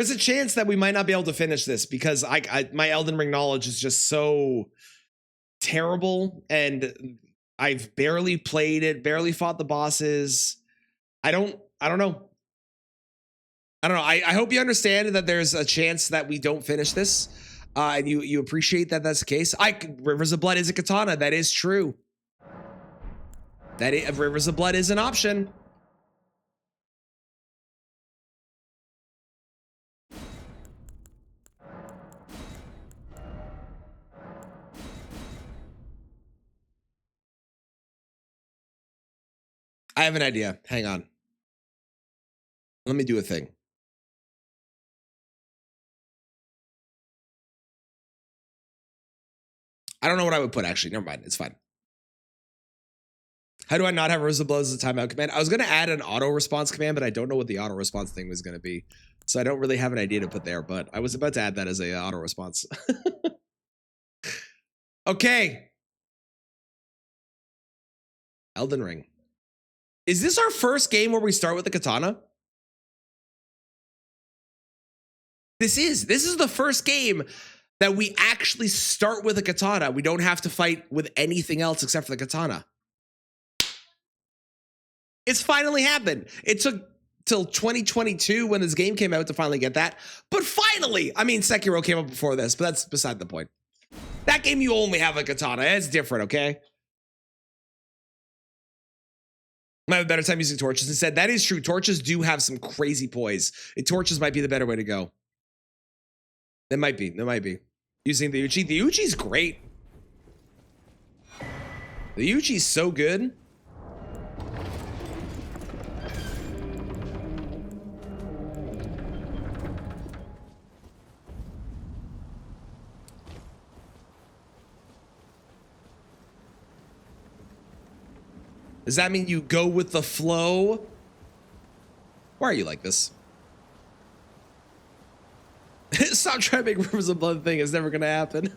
There's a chance that we might not be able to finish this because my Elden Ring knowledge is just so terrible, and I've barely played it, barely fought the bosses. I don't know. I hope you understand that there's a chance that we don't finish this, and you appreciate that that's the case. Rivers of Blood is a katana. That is true. Rivers of Blood is an option. I have an idea. Hang on. Let me do a thing. I don't know what I would put, actually. Never mind. It's fine. How do I not have Rivers of Blood as a timeout command? I was going to add an auto response command, but I don't know what the auto response thing was going to be. So I don't really have an idea to put there, but I was about to add that as a auto response. Okay. Elden Ring. Is this our first game where we start with the katana? This is the first game that we actually start with a katana. We don't have to fight with anything else except for the katana. It's finally happened. It took till 2022 when this game came out to finally get that. But finally, I mean, Sekiro came up before this, but that's beside the point. That game, you only have a katana. It's different, okay? I have a better time using torches instead. That is true. Torches do have some crazy poise. Torches might be the better way to go. It might be. It might be. Using the Uchi. The Uchi's great. The Uchi's so good. Does that mean you go with the flow? Why are you like this? Stop trying to make Rivers of Blood thing. It's never gonna happen.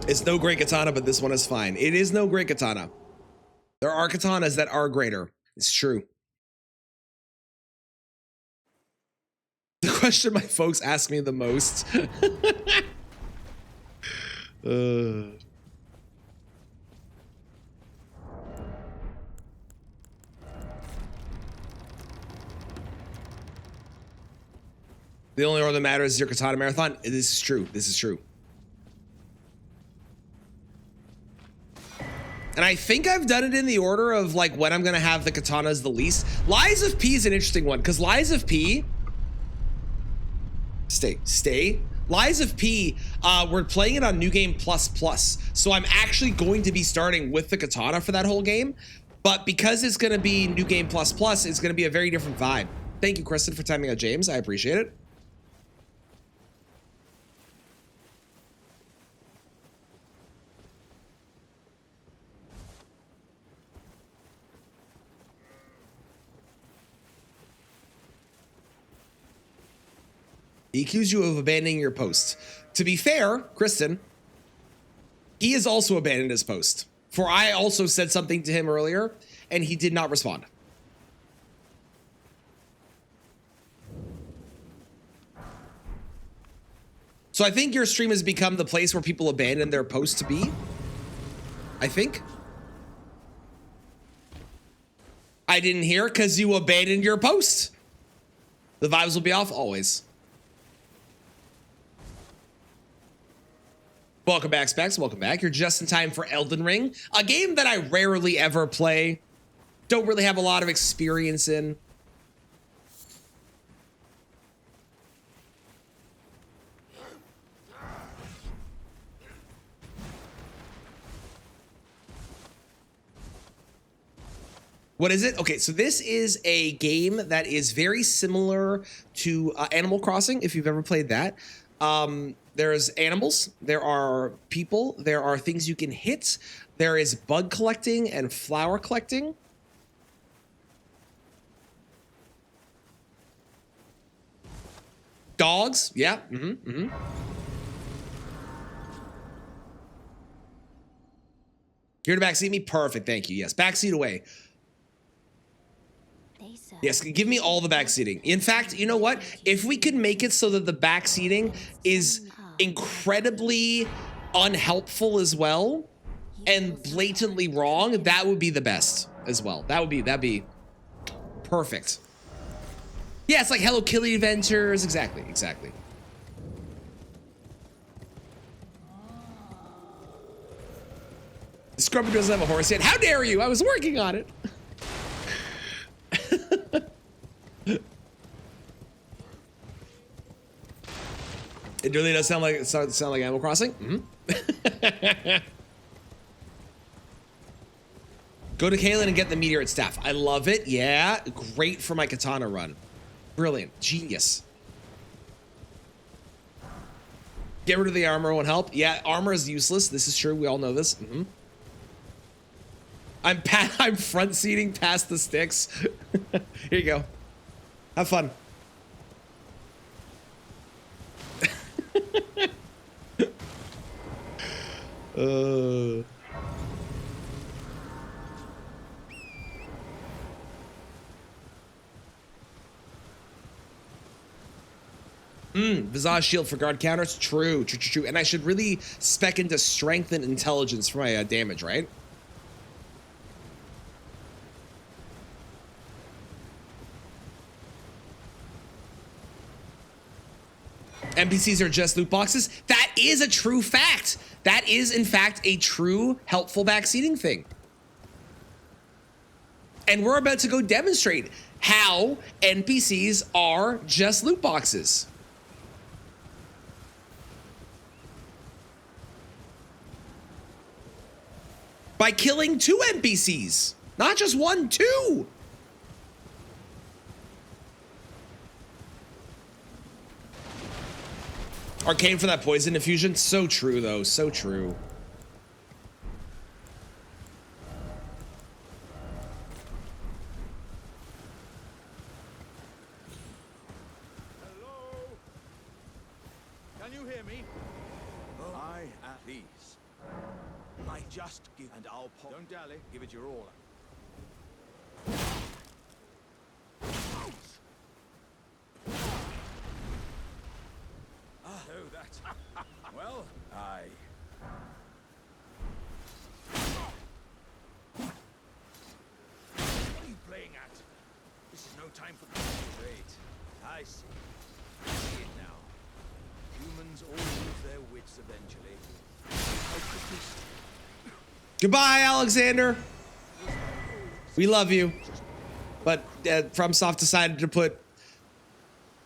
It's no great katana, but this one is fine. It is no great katana. There are katanas that are greater. It's true. The question my folks ask me the most. The only order that matters is your katana marathon. This is true. This is true. And I think I've done it in the order of like when I'm gonna have the katanas the least. Lies of P is an interesting one because Lies of P. Stay. Lies of P, we're playing it on New Game Plus. So I'm actually going to be starting with the katana for that whole game. But because it's going to be New Game Plus, it's going to be a very different vibe. Thank you, Kristen, for timing out James. I appreciate it. He accused you of abandoning your post. To be fair, Kristen, he has also abandoned his post. For I also said something to him earlier, and he did not respond. So I think your stream has become the place where people abandon their posts to be. I think. I didn't hear because you abandoned your post. The vibes will be off always. Welcome back, Specs. Welcome back. You're just in time for Elden Ring, a game that I rarely ever play. Don't really have a lot of experience in. What is it? Okay, so this is a game that is very similar to Animal Crossing, if you've ever played that. There's animals, there are people, there are things you can hit, there is bug collecting and flower collecting. Dogs, yeah. Here to backseat me? Perfect, thank you. Yes, backseat away. Yes, give me all the backseating. In fact, you know what? If we could make it so that the backseating is incredibly unhelpful as well and blatantly wrong, that would be the best as well. That'd be perfect. Yeah, it's like Hello Kitty Adventures. Exactly, exactly. The Scrubber doesn't have a horse yet. How dare you? I was working on it. It really does sound like Animal Crossing. Mm-hmm. Go to Kalen and get the meteorite staff. I love it. Yeah, great for my katana run. Brilliant, genius. Get rid of the armor won't help. Yeah, armor is useless. This is true. We all know this. Mm-hmm. I'm front seating past the sticks. Here you go. Have fun. Visage shield for guard counters. True. And I should really spec into strength and intelligence for my damage, right? NPCs are just loot boxes. That is a true fact. That is, in fact, a true helpful backseating thing. And we're about to go demonstrate how NPCs are just loot boxes. By killing 2 NPCs. Not just 1, 2. Arcane for that poison infusion. So true, though. So true. Hello? Can you hear me? I at these. I just give and I'll pop. Don't dally. Give it your all. Oh, that. Well, I. What are you playing at? This is no time for trade. I see. I see it now. Humans all lose their wits eventually. How could this? Goodbye, Alexander. We love you. But FromSoft decided to put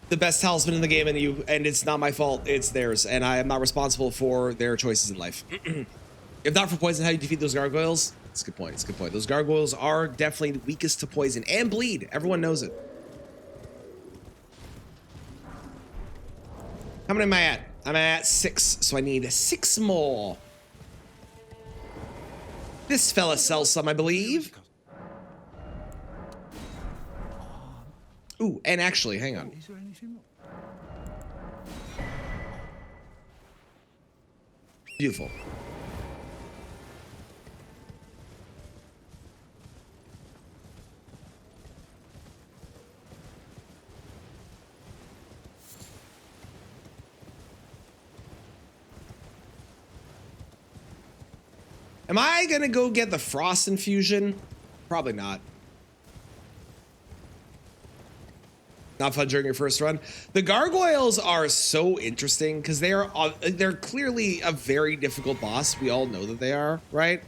the best talisman in the game in you, and it's not my fault, it's theirs, and I am not responsible for their choices in life. If not for poison, how do you defeat those gargoyles? It's a good point, it's a good point. Those gargoyles are definitely the weakest to poison and bleed. Everyone knows it. How many am I at? I'm at 6, so I need 6 more. This fella sells some, I believe. Ooh, and actually, hang on. Is there anything more? Beautiful. Am I gonna go get the frost infusion? Probably not. Not fun during your first run. The gargoyles are so interesting because they're clearly a very difficult boss. We all know that they are, right?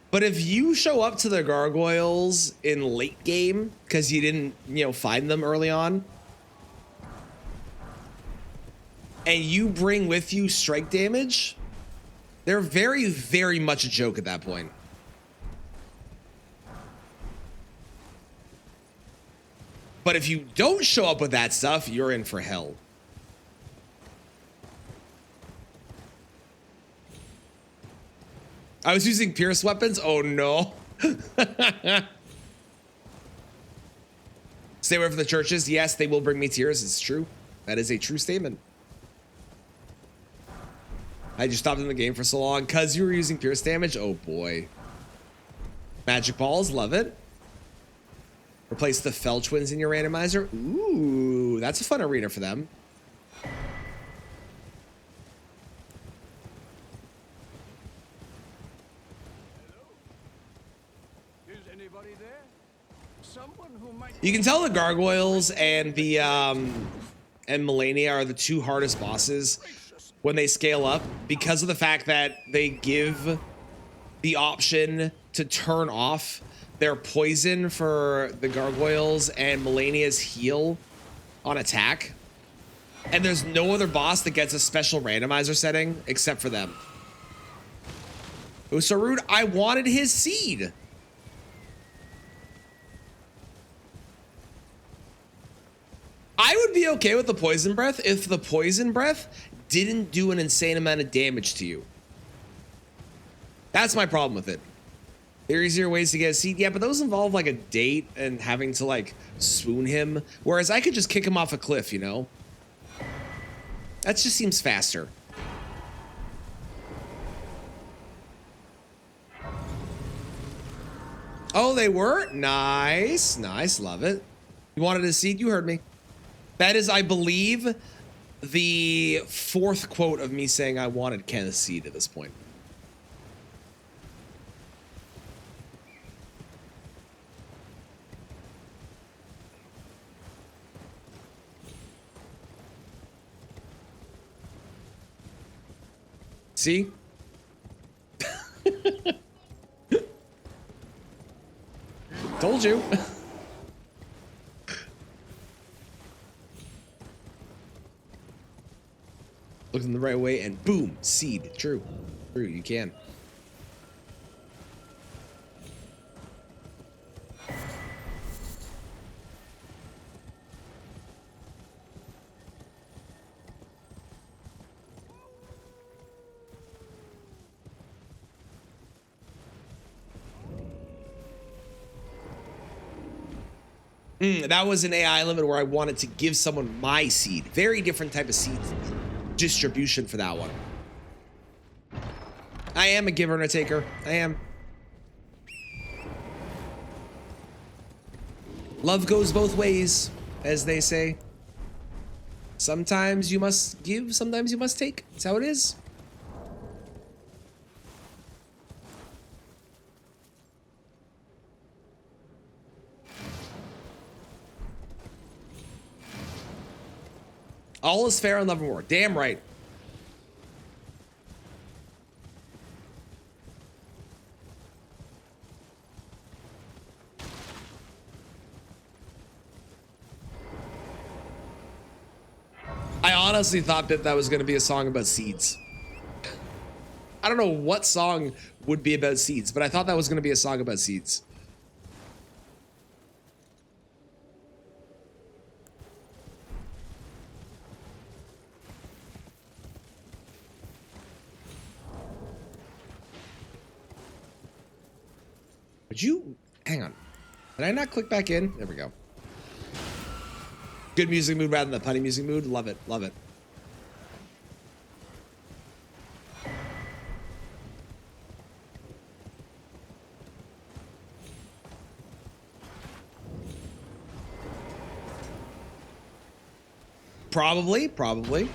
But if you show up to the gargoyles in late game because you didn't, find them early on, and you bring with you strike damage, they're very, very much a joke at that point. But if you don't show up with that stuff, you're in for hell. I was using pierce weapons. Oh no. Stay away from the churches. Yes, they will bring me tears. It's true. That is a true statement. I just stopped in the game for so long because you were using pierce damage. Oh boy. Magic balls, love it. Replace the Fell Twins in your randomizer. Ooh, that's a fun arena for them. Is anybody there? Someone who might. You can tell the gargoyles and the and Melania are the two hardest bosses when they scale up because of the fact that they give the option to turn off their poison for the gargoyles and Melania's heal on attack. And there's no other boss that gets a special randomizer setting except for them. It was so rude. I wanted his seed. I would be okay with the poison breath if the poison breath didn't do an insane amount of damage to you. That's my problem with it. There are easier ways to get a seed. Yeah, but those involve like a date and having to like swoon him. Whereas I could just kick him off a cliff, you know? That just seems faster. Oh, they were? Nice. Nice. Love it. You wanted a seed? You heard me. That is, I believe, the fourth quote of me saying I wanted Kenneth's seed at this point. See? Told you. Looking the right way and boom, seed. True. True, you can. That was an AI limit where I wanted to give someone my seed. Very different type of seed distribution for that one. I am a giver and a taker. I am. Love goes both ways, as they say. Sometimes you must give, sometimes you must take. That's how it is. All is fair in love and war. Damn right. I honestly thought that that was going to be a song about seeds. I don't know what song would be about seeds, but I thought that was going to be a song about seeds. Would you hang on? Did I not click back in? There we go. Good music mood rather than the punny music mood. Love it. Love it. Probably. Probably.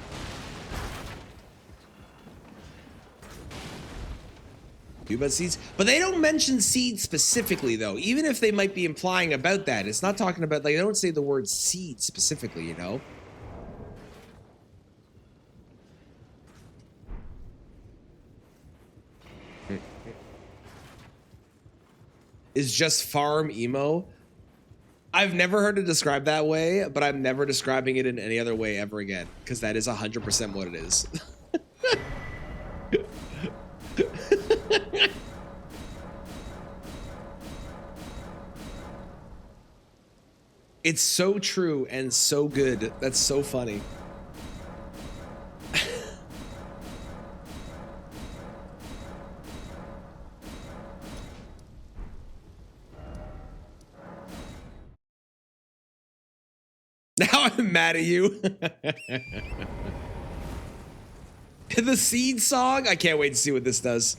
About seeds, but they don't mention seeds specifically though, even if they might be implying about that. It's not talking about, like, they don't say the word seed specifically, you know. Is just farm emo. I've never heard it described that way, but I'm never describing it in any other way ever again, because that is 100% what it is. It's so true and so good. That's so funny. Now I'm mad at you. The Seed song? I can't wait to see what this does.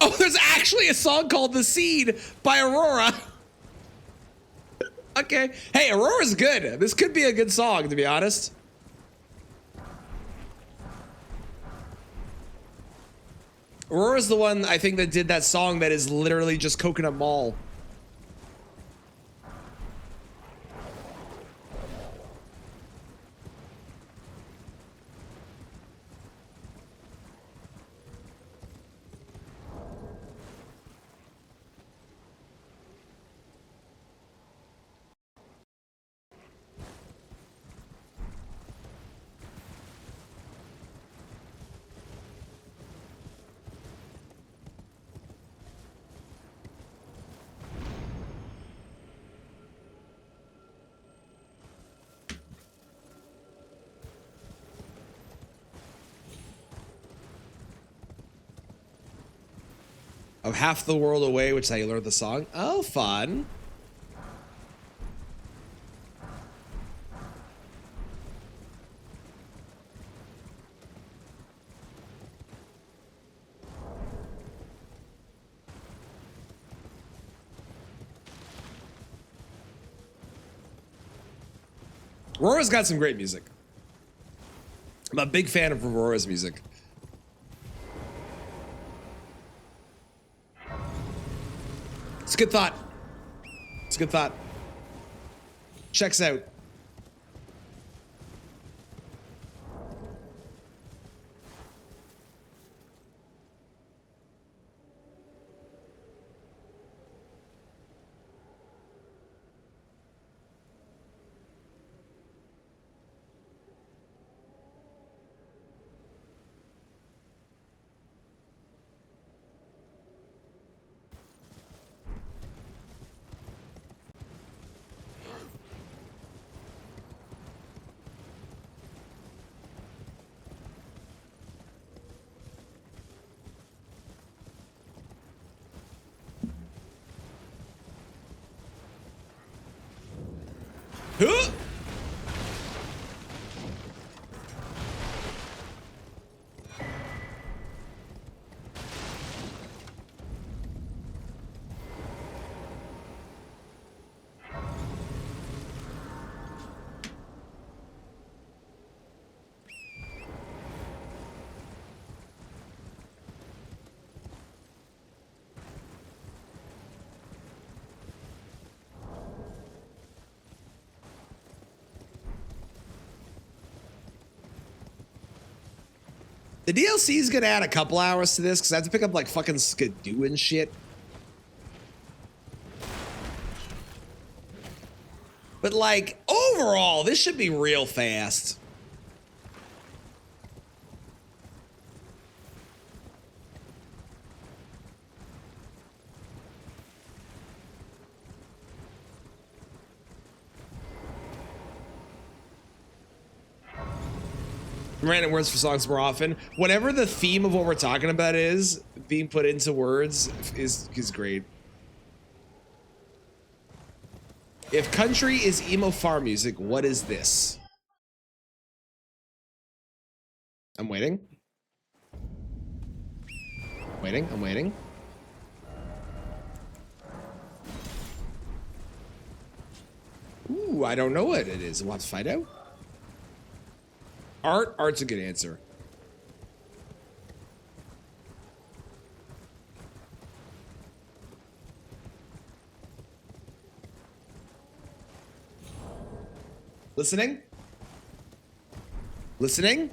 Oh, there's actually a song called The Seed by Aurora. Okay. Hey, Aurora's good. This could be a good song, to be honest. Aurora's the one, I think, that did that song that is literally just Coconut Mall. Of Half the World Away, which is how you learned the song. Oh, fun. Aurora's got some great music. I'm a big fan of Aurora's music. It's a good thought. It's a good thought. Checks out. Huh? The DLC is gonna add a couple hours to this because I have to pick up like fucking Skidoo and shit. But like overall, this should be real fast. Random words for songs more often. Whatever the theme of what we're talking about is, being put into words is great. If country is emo farm music, what is this? I'm waiting. Waiting, I'm waiting. Ooh, I don't know what it is. We'll have to find out. Art's a good answer. Listening? Listening?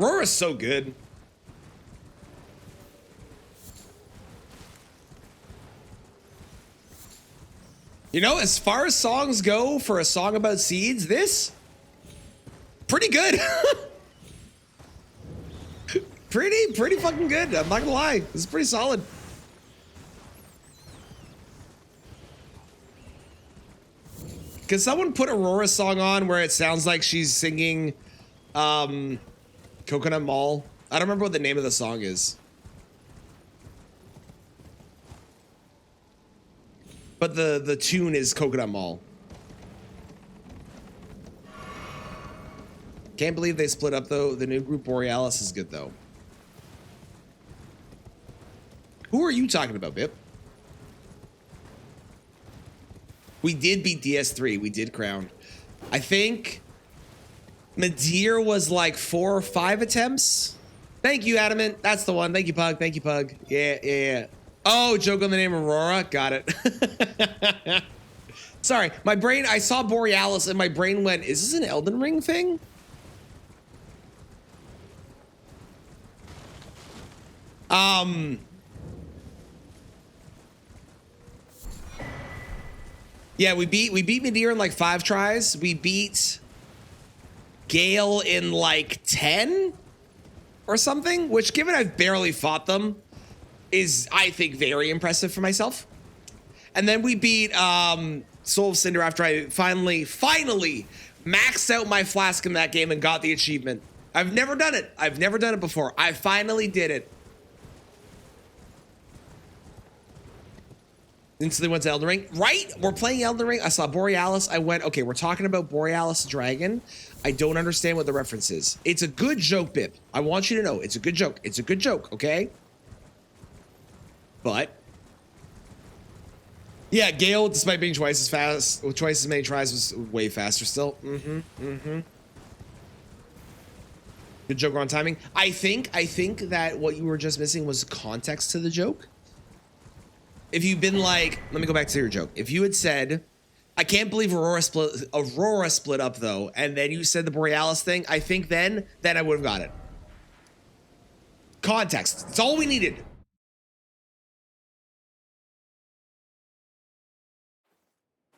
Aurora's so good. You know, as far as songs go for a song about seeds, this pretty good. pretty fucking good. I'm not gonna lie. This is pretty solid. Can someone put Aurora's song on where it sounds like she's singing Coconut Mall? I don't remember what the name of the song is. But the tune is Coconut Mall. Can't believe they split up though. The new group Borealis is good though. Who are you talking about, Bip? We did beat DS3. We did Crown. I think Madeir was like 4 or 5 attempts. Thank you, Adamant. That's the one. Thank you, Pug. Thank you, Pug. Yeah. Oh, joke on the name Aurora. Got it. Sorry, my brain, I saw Borealis and my brain went, is this an Elden Ring thing? Yeah, we beat Madeir in like 5 tries. We beat Gale in like 10 or something, which given I've barely fought them is, I think, very impressive for myself. And then we beat Soul of Cinder after I finally maxed out my flask in that game and got the achievement. I've never done it. I've never done it before. I finally did it. Instantly went to Elden Ring. Right? We're playing Elden Ring. I saw Borealis. I went, okay, we're talking about Borealis Dragon. I don't understand what the reference is. It's a good joke, Bip. I want you to know it's a good joke. It's a good joke, okay? But yeah, Gale, despite being twice as fast, with twice as many tries, was way faster still. Good joke on timing. I think that what you were just missing was context to the joke. If you've been like, let me go back to your joke. If you had said, I can't believe Aurora split up though, and then you said the Borealis thing, I think then I would have got it. Context. It's all we needed.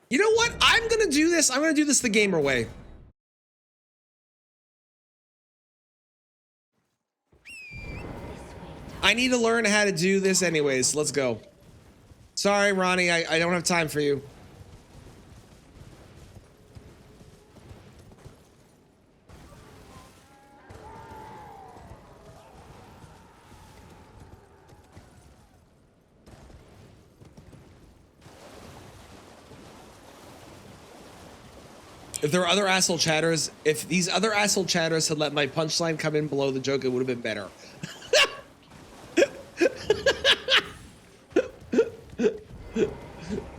You know what? I'm gonna do this. I'm gonna do this the gamer way. I need to learn how to do this anyways. Let's go. Sorry, Ronnie, I don't have time for you. If there were other asshole chatters, if these other asshole chatters had let my punchline come in below the joke, it would have been better.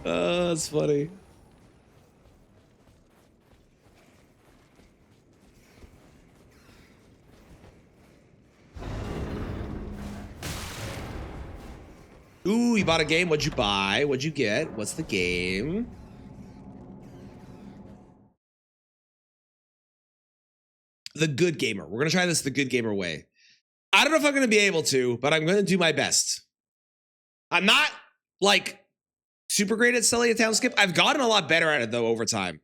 That's funny. Ooh, you bought a game. What'd you buy? What'd you get? What's the game? The Good Gamer. We're gonna try this the Good Gamer way. I don't know if I'm gonna be able to, but I'm gonna do my best. I'm not like super great at selling a town skip. I've gotten a lot better at it though over time.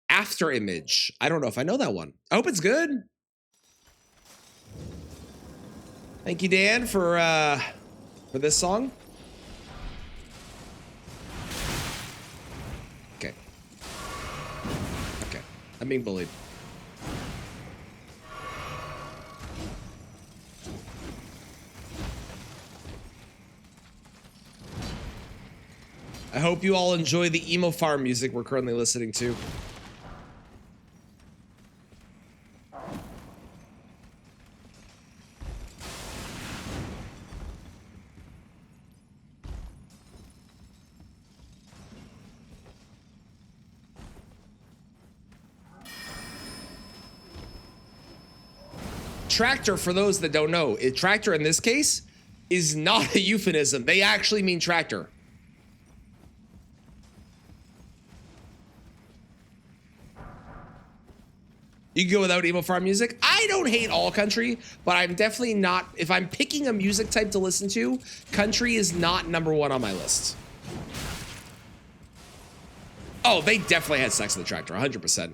After Image. I don't know if I know that one. I hope it's good. Thank you, Dan, for this song. Okay. Okay. I'm being bullied. I hope you all enjoy the emo farm music we're currently listening to. Tractor, for those that don't know, tractor in this case is not a euphemism. They actually mean tractor. You can go without emo farm music. I don't hate all country, but I'm definitely not, if I'm picking a music type to listen to, country is not #1 on my list. Oh, they definitely had sex with the tractor, 100%.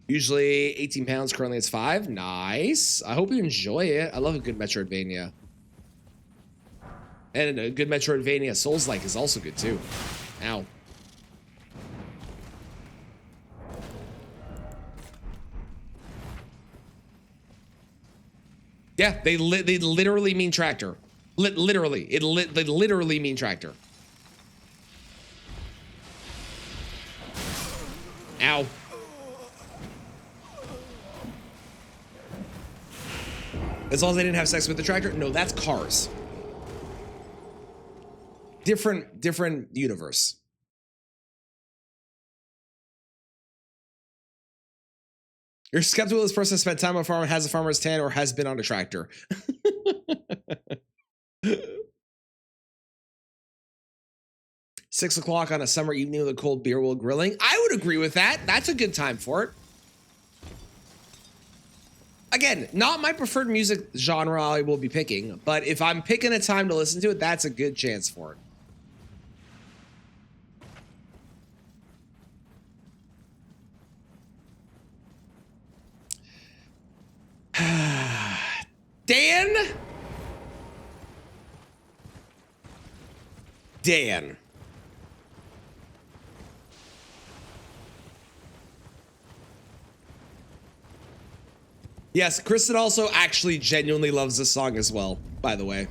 Usually 18 pounds, currently it's 5. Nice. I hope you enjoy it. I love a good Metroidvania. And a good Metroidvania Souls-like is also good too. Ow. Yeah, they literally mean tractor. Literally. They literally mean tractor. Ow. As long as they didn't have sex with the tractor? No, that's Cars. Different universe. You're skeptical this person spent time on a farm, has a farmer's tan, or has been on a tractor. 6 o'clock on a summer evening with a cold beer while grilling. I would agree with that. That's a good time for it. Again, not my preferred music genre I will be picking, but if I'm picking a time to listen to it, that's a good chance for it. Dan. Yes, Kristen also actually genuinely loves this song as well, by the way.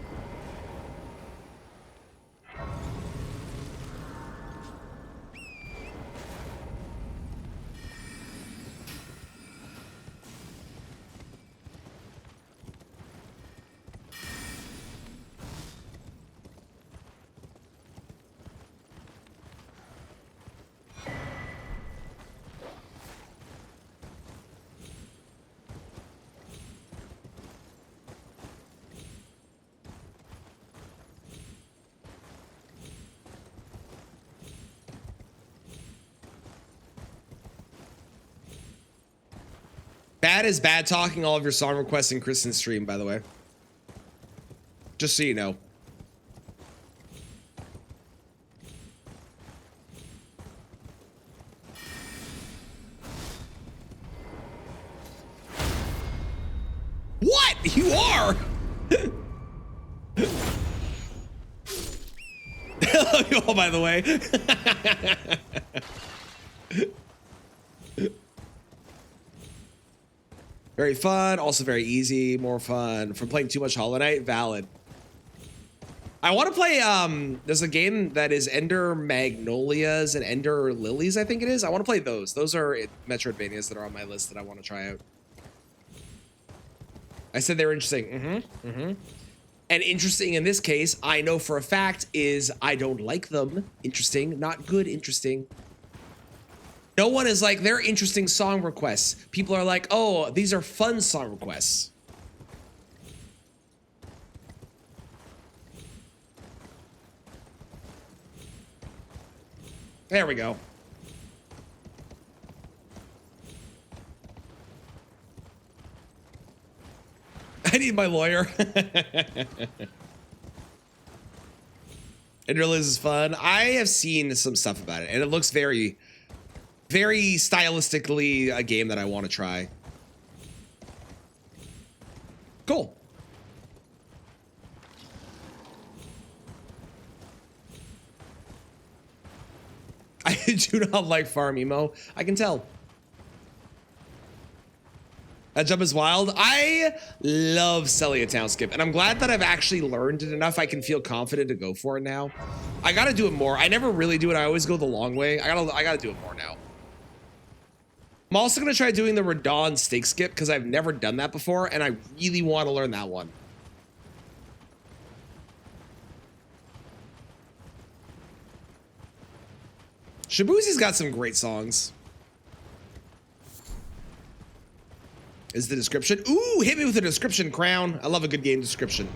Bad is bad talking all of your song requests in Kristen's stream, by the way. Just so you know. What? You are? Oh, by the way. Very fun, also very easy, more fun. From playing too much Hollow Knight, valid. I want to play, there's a game that is Ender Magnolias and Ender Lilies, I think it is. I want to play those. Those are Metroidvanias that are on my list that I want to try out. I said they were interesting. And interesting in this case, I know for a fact is I don't like them. Interesting, not good, interesting. No one is like, they're interesting song requests. People are like, oh, these are fun song requests. There we go. I need my lawyer. It really is fun. I have seen some stuff about it, and it looks very, very stylistically a game that I want to try. Cool. I do not like Farm Emo. I can tell. That jump is wild. I love Celia Town Skip, and I'm glad that I've actually learned it enough I can feel confident to go for it now. I gotta do it more. I never really do it. I always go the long way. I gotta do it more now. I'm also gonna try doing the Radon Stake Skip because I've never done that before, and I really want to learn that one. Shabuzi's got some great songs. Is the description? Ooh, hit me with a description, Crown. I love a good game description.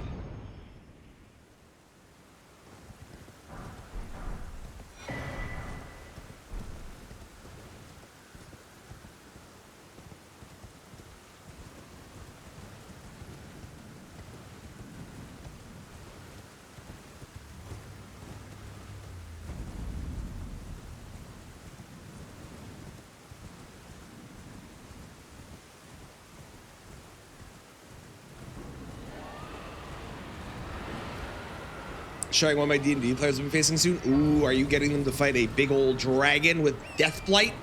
showing what my D&D players will be facing soon. Ooh, are you getting them to fight a big old dragon with death blight?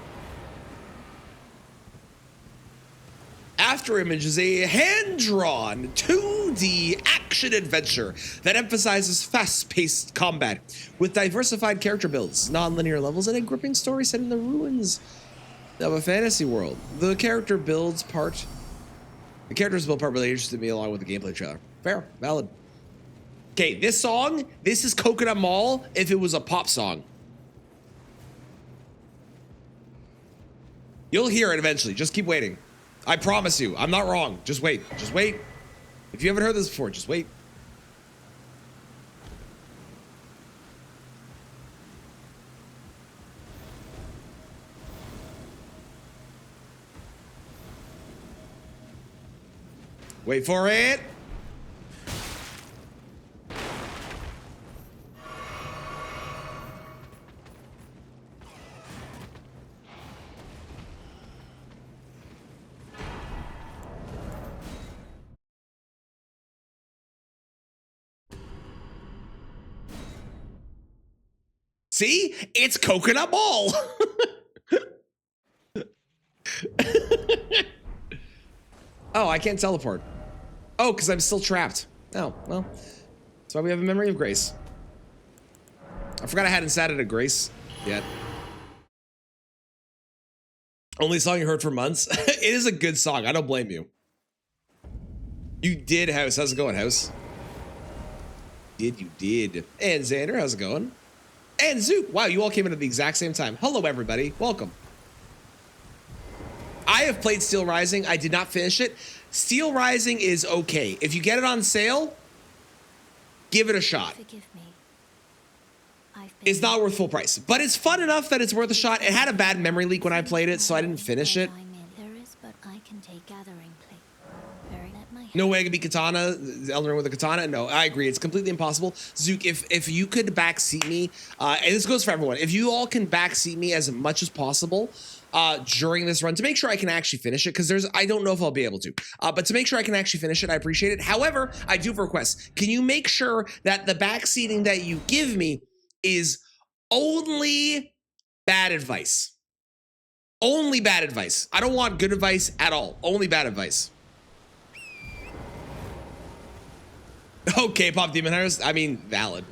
After Image is a hand-drawn 2D action adventure that emphasizes fast-paced combat with diversified character builds, non-linear levels, and a gripping story set in the ruins of a fantasy world. The characters build part really interested me along with the gameplay trailer. Fair, valid. Okay, this is Coconut Mall if it was a pop song. You'll hear it eventually. Just keep waiting. I promise you. I'm not wrong. Just wait. Just wait. If you haven't heard this before, just wait. Wait for it. See? It's Coconut Mall. Oh, I can't teleport. Oh, because I'm still trapped. Oh, well. That's why we have a memory of grace. I forgot I hadn't sat at a grace yet. Only song you heard for months. It is a good song. I don't blame you. You did, House. How's it going, House? You did. And Xander, how's it going? And Zook. Wow, you all came in at the exact same time. Hello, everybody. Welcome. I have played Steel Rising. I did not finish it. Steel Rising is okay. If you get it on sale, give it a shot. Forgive me. It's not worth full price, but it's fun enough that it's worth a shot. It had a bad memory leak when I played it, so I didn't finish it. No way I could be Katana, Elden Ring with a Katana. No, I agree. It's completely impossible. Zook, if you could backseat me, and this goes for everyone, if you all can backseat me as much as possible during this run to make sure I can actually finish it, because I don't know if I'll be able to, but to make sure I can actually finish it, I appreciate it. However, I do have a request. Can you make sure that the backseating that you give me is only bad advice? Only bad advice. I don't want good advice at all. Only bad advice. Oh, K-pop Demon Hunters. I mean, valid.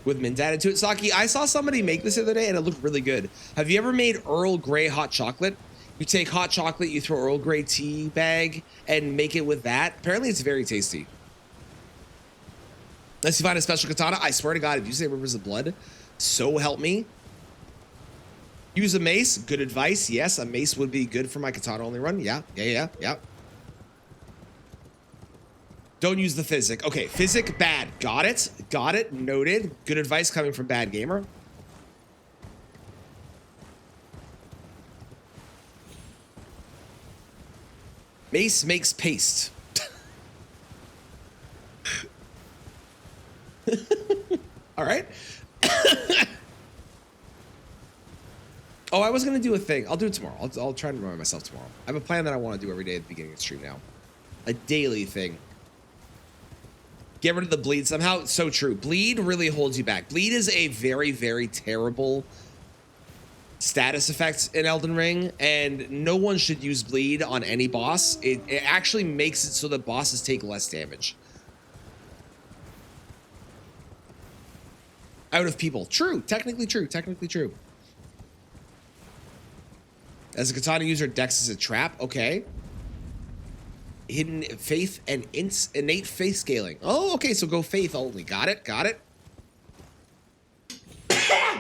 With mint added to it. Saki, I saw somebody make this the other day and it looked really good. Have you ever made Earl Grey hot chocolate? You take hot chocolate, you throw Earl Grey tea bag and make it with that. Apparently it's very tasty. Unless you find a special katana, I swear to God, if you say Rivers of Blood, so help me. Use a mace. Good advice. Yes, a mace would be good for my katana only run. Yeah. Don't use the physic. Okay, physic, bad. Got it. Noted. Good advice coming from Bad Gamer. Mace makes paste. All right. Oh, I was going to do a thing. I'll do it tomorrow. I'll try and remind myself tomorrow. I have a plan that I want to do every day at the beginning of the stream now. A daily thing. Get rid of the bleed somehow. So true. Bleed really holds you back. Bleed is a very, very terrible status effect in Elden Ring, and no one should use bleed on any boss. It actually makes it so that bosses take less damage. Out of people. True. Technically true. As a katana user, Dex is a trap. Okay. Hidden faith and innate faith scaling. Oh, okay. So go faith only. Got it.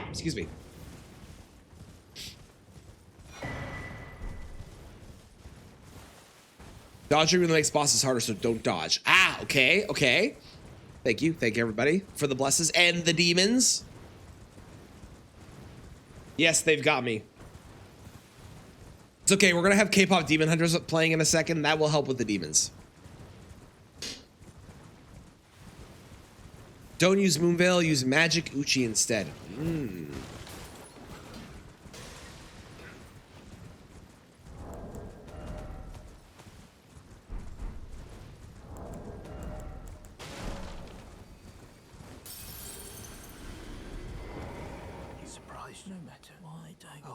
Excuse me. Dodging really makes bosses harder, so don't dodge. Ah, okay. Thank you, everybody, for the blesses and the demons. Yes, they've got me. It's okay, we're gonna have K-pop Demon Hunters playing in a second. That will help with the demons. Don't use Moonveil, use Magic Uchi instead.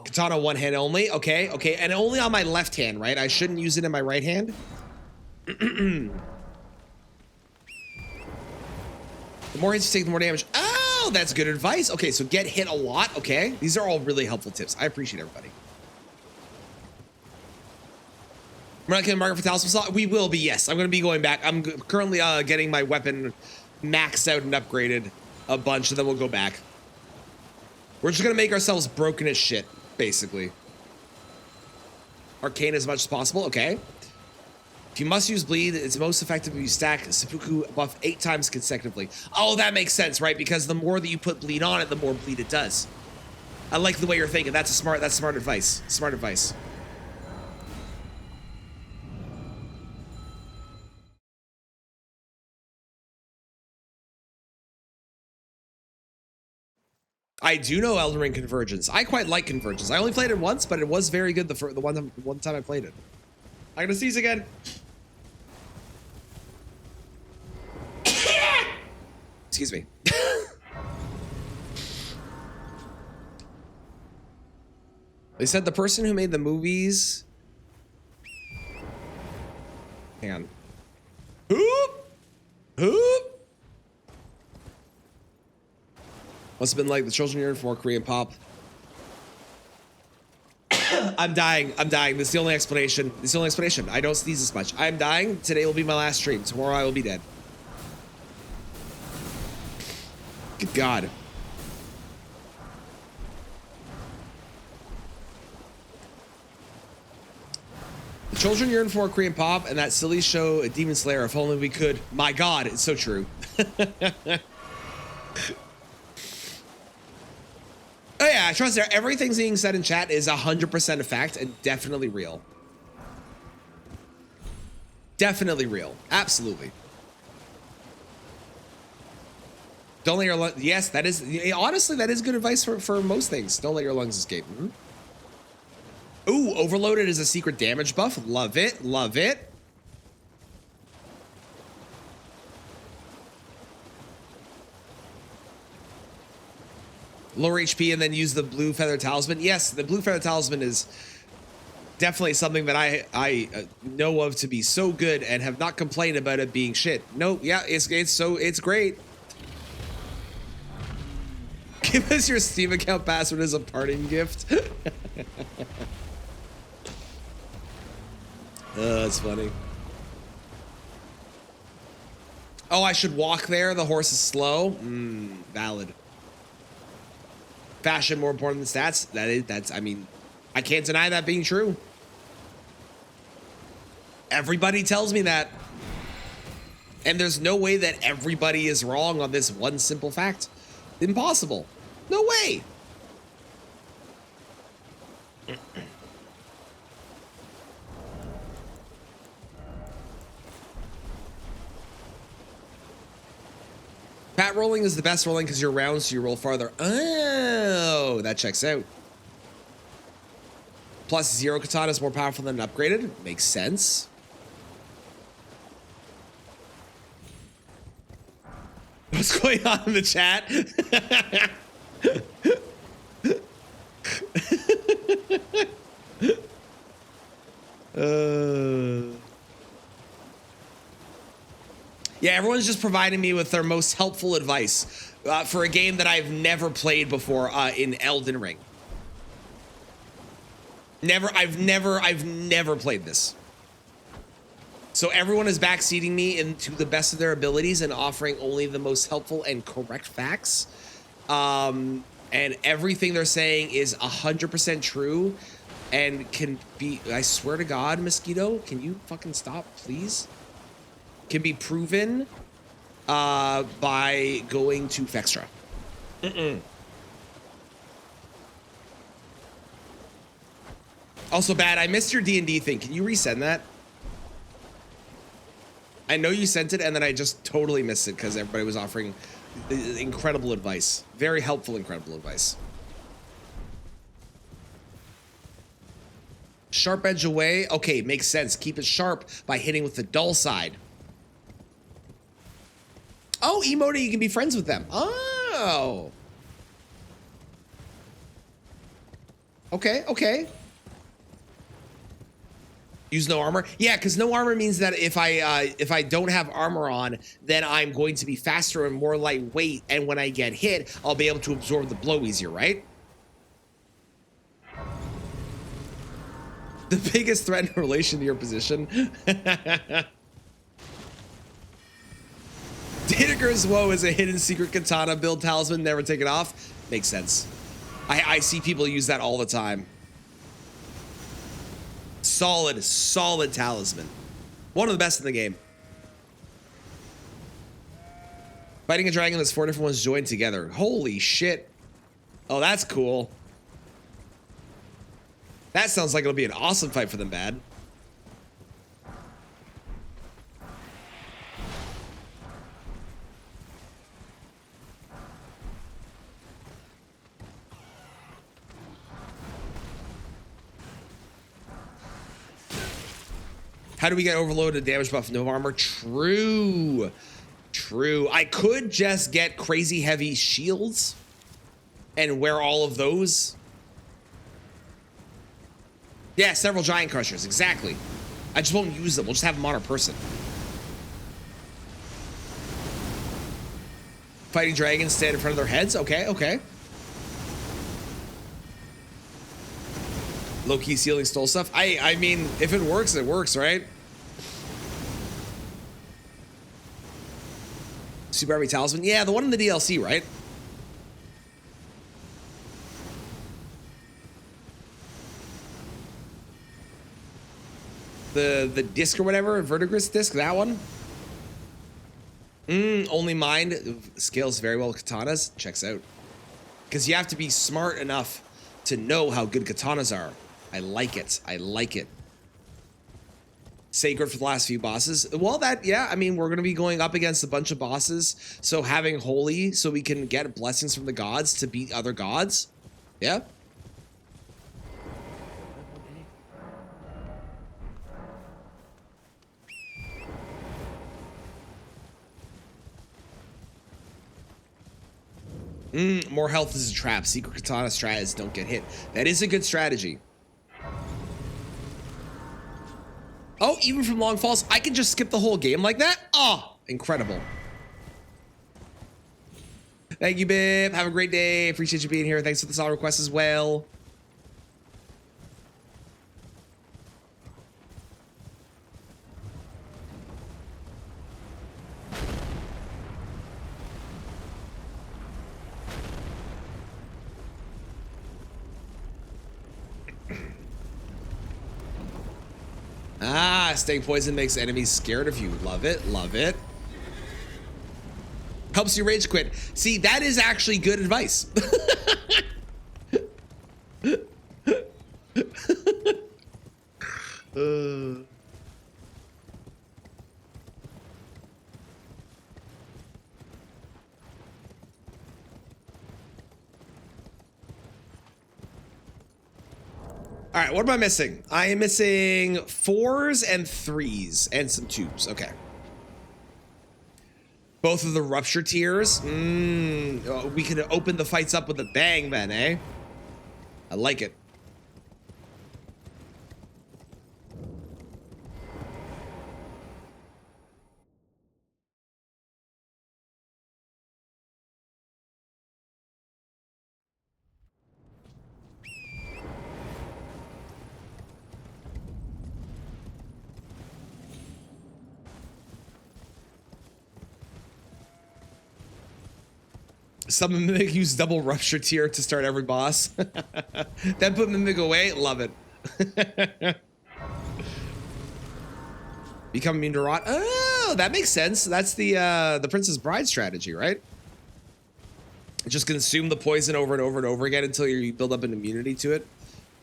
Katana one hand only. Okay, okay, and only on my left hand, right? I shouldn't use it in my right hand. The more hits you take, the more damage. Oh, that's good advice. Okay, so get hit a lot. Okay, these are all really helpful tips. I appreciate everybody. We're not getting market for Talisman slot. We will be, yes. I'm going to be going back. I'm currently getting my weapon maxed out and upgraded a bunch, and then we'll go back. We're just going to make ourselves broken as shit, basically. Arcane as much as possible. Okay. If you must use bleed, it's most effective if you stack seppuku buff 8 times consecutively. Oh, that makes sense, right? Because the more that you put bleed on it, the more bleed it does. I like the way you're thinking. That's smart advice. Smart advice. I do know Elden Ring Convergence. I quite like Convergence. I only played it once, but it was very good the one time I played it. I'm gonna sneeze again. Excuse me. They said the person who made the movies. Hang on. Hoop. Must have been like the children yearn for Korean pop. I'm dying. This is the only explanation. I don't sneeze as much. I'm dying. Today will be my last stream. Tomorrow I will be dead. Good God. The children yearn for Korean pop and that silly show Demon Slayer. If only we could. My God, it's so true. Oh yeah, trust there. Everything being said in chat is 100% a fact and definitely real. Definitely real. Absolutely. Don't let your lungs. Yes, that is. Honestly, that is good advice for most things. Don't let your lungs escape. Ooh, overloaded is a secret damage buff. Love it. Love it. Lower HP and then use the blue feather talisman. Yes, the blue feather talisman is definitely something that I know of to be so good and have not complained about it being shit. No, yeah, it's great. Give us your Steam account password as a parting gift. That's funny. Oh, I should walk there. The horse is slow. Valid. Fashion more important than stats. That's I mean, I can't deny that being true. Everybody tells me that. And there's no way that everybody is wrong on this one simple fact. Impossible. No way. Pat rolling is the best rolling because you're round, so you roll farther. Oh, that checks out. Plus 0 katana is more powerful than upgraded. Makes sense. What's going on in the chat? Yeah, everyone's just providing me with their most helpful advice for a game that I've never played before in Elden Ring. I've never played this. So everyone is backseating me into the best of their abilities and offering only the most helpful and correct facts. And everything they're saying is 100% true and can be, I swear to God, Mosquito, can you fucking stop, please? Can be proven by going to Fextra. Also, Bad, I missed your D&D thing. Can you resend that? I know you sent it, and then I just totally missed it because everybody was offering incredible advice. Very helpful, incredible advice. Sharp edge away. Okay, makes sense. Keep it sharp by hitting with the dull side. Oh, emote, you can be friends with them. Oh. Okay, okay. Use no armor. Yeah, because no armor means that if I don't have armor on, then I'm going to be faster and more lightweight, and when I get hit, I'll be able to absorb the blow easier, right? The biggest threat in relation to your position. Daedricar's Woe is a hidden secret katana build talisman, never take it off. Makes sense. I see people use that all the time. Solid, solid talisman. One of the best in the game. Fighting a dragon that's 4 different ones joined together. Holy shit. Oh, that's cool. That sounds like it'll be an awesome fight for them, bad. How do we get overloaded damage buff? No armor. True. True. I could just get crazy heavy shields and wear all of those. Yeah, several giant crushers. Exactly. I just won't use them. We'll just have them on our person. Fighting dragons stand in front of their heads. Okay, okay. Low-key stealing stole stuff. I mean, if it works, right? Super Army Talisman. Yeah, the one in the DLC, right? The disc or whatever, Verdigris disc, that one. Only mind scales very well with katanas. Checks out. Because you have to be smart enough to know how good katanas are. I like it. I like it. Sacred for the last few bosses. Well, that, yeah, I mean, we're going to be going up against a bunch of bosses. So having holy so we can get blessings from the gods to beat other gods. Yeah. More health is a trap. Secret katana strategies don't get hit. That is a good strategy. Oh, even from long falls, I can just skip the whole game like that? Oh, incredible. Thank you, Bib. Have a great day. Appreciate you being here. Thanks for the song request as well. Ah, staying poison makes enemies scared of you. Love it. Love it. Helps you rage quit. See, that is actually good advice. All right, what am I missing? I am missing 4s and 3s and some 2s. Okay. Both of the rupture tiers. We could open the fights up with a bang then, eh? I like it. Some Mimic use double rupture tier to start every boss. Then put Mimic away. Love it. Become immune to rot. Oh, that makes sense. That's the Princess Bride strategy, right? Just consume the poison over and over and over again until you build up an immunity to it.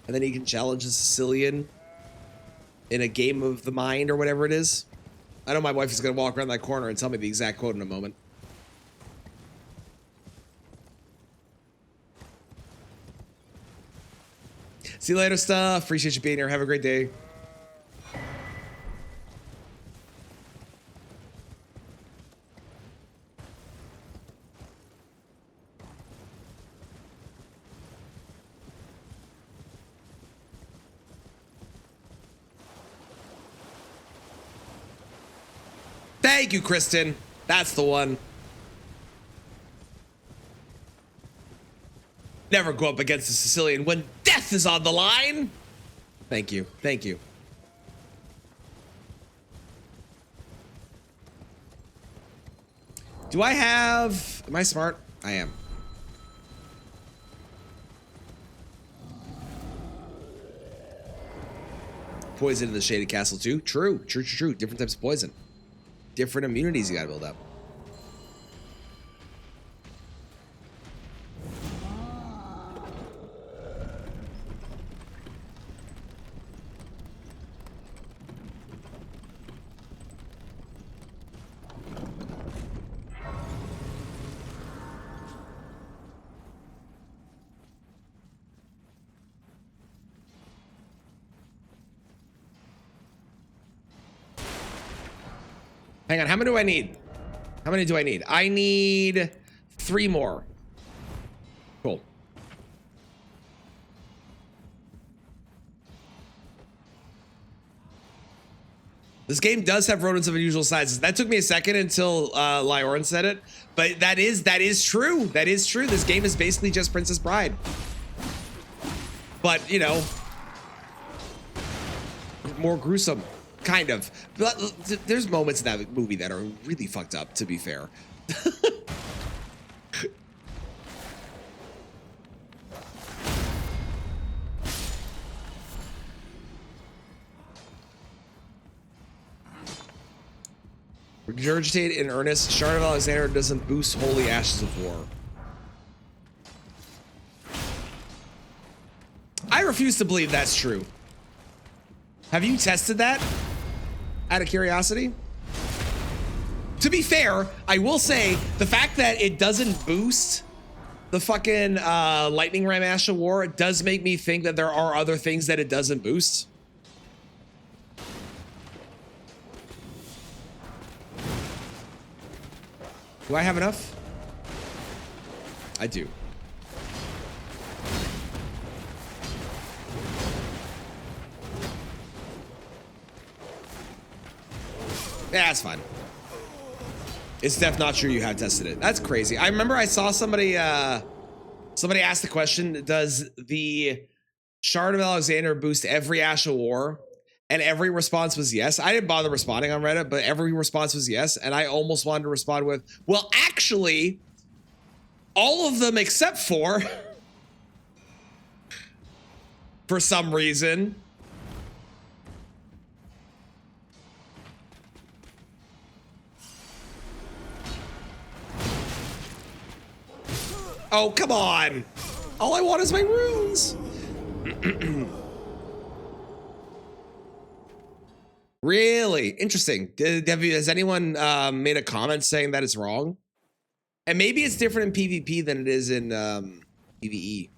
And then you can challenge a Sicilian in a game of the mind or whatever it is. I know my wife is going to walk around that corner and tell me the exact quote in a moment. See you later, stuff. Appreciate you being here. Have a great day. Thank you, Kristen. That's the one. Never go up against a Sicilian when death is on the line. Thank you. Thank you. Do I have... Am I smart? I am. Poison in the Shaded Castle too? True. True, true, true. Different types of poison. Different immunities you gotta build up. Hang on, how many do I need? How many do I need? I need 3 more. Cool. This game does have rodents of unusual sizes. That took me a second until Lyoran said it, but that is true. That is true. This game is basically just Princess Bride. But, you know, more gruesome. Kind of. But there's moments in that movie that are really fucked up, to be fair. Regurgitate in earnest. Shard of Alexander doesn't boost Holy Ashes of War. I refuse to believe that's true. Have you tested that? Out of curiosity? To be fair, I will say the fact that it doesn't boost the fucking Lightning Ram Ash of War does make me think that there are other things that it doesn't boost. Do I have enough? I do. Yeah, that's fine. It's def not true you have tested it. That's crazy. I remember I saw somebody somebody asked the question, does the Shard of Alexander boost every Ash of War? And every response was yes. I didn't bother responding on Reddit, but every response was yes. And I almost wanted to respond with, well, actually, all of them except for some reason. Oh, come on. All I want is my runes. Really? Interesting. Has anyone made a comment saying that it's wrong? And maybe it's different in PvP than it is in PvE.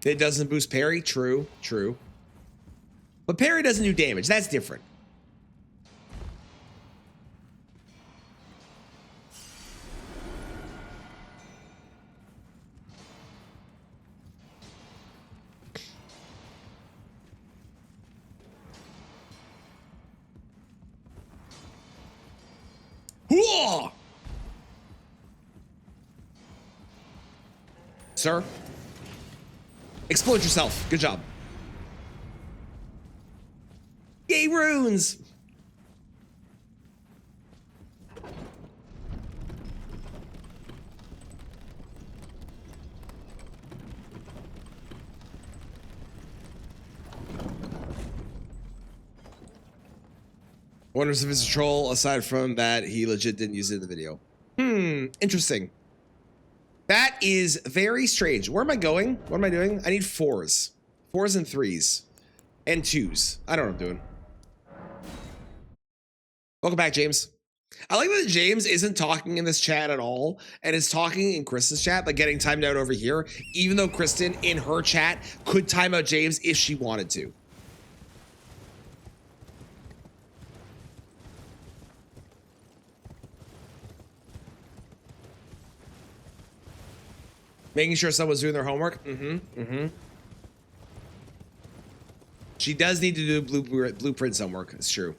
It doesn't boost parry? True, true. But parry doesn't do damage. That's different. Whoa! Sir? Explode yourself. Good job. Yay, runes! Wonders if it's a troll. Aside from that, he legit didn't use it in the video. Interesting. That is very strange. Where am I going? What am I doing? I need 4s. 4s and 3s. And 2s. I don't know what I'm doing. Welcome back, James. I like that James isn't talking in this chat at all and is talking in Kristen's chat, but getting timed out over here, even though Kristen in her chat could time out James if she wanted to. Making sure someone's doing their homework. She does need to do blueprint homework. It's true.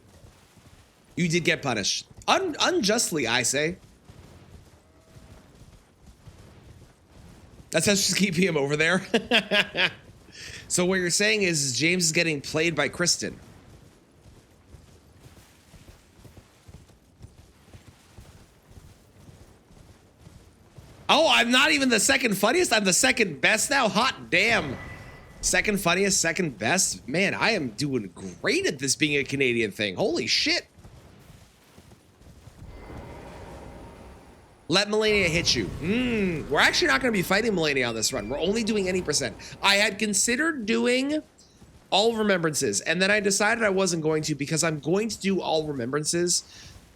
You did get punished. Unjustly, I say. That's how she's keeping him over there. So what you're saying is James is getting played by Kristen. Oh, I'm not even the second funniest. I'm the second best now. Hot damn. Second funniest, second best. Man, I am doing great at this being a Canadian thing. Holy shit. Let Melania hit you. We're actually not going to be fighting Melania on this run. We're only doing any percent. I had considered doing all remembrances, and then I decided I wasn't going to because I'm going to do all remembrances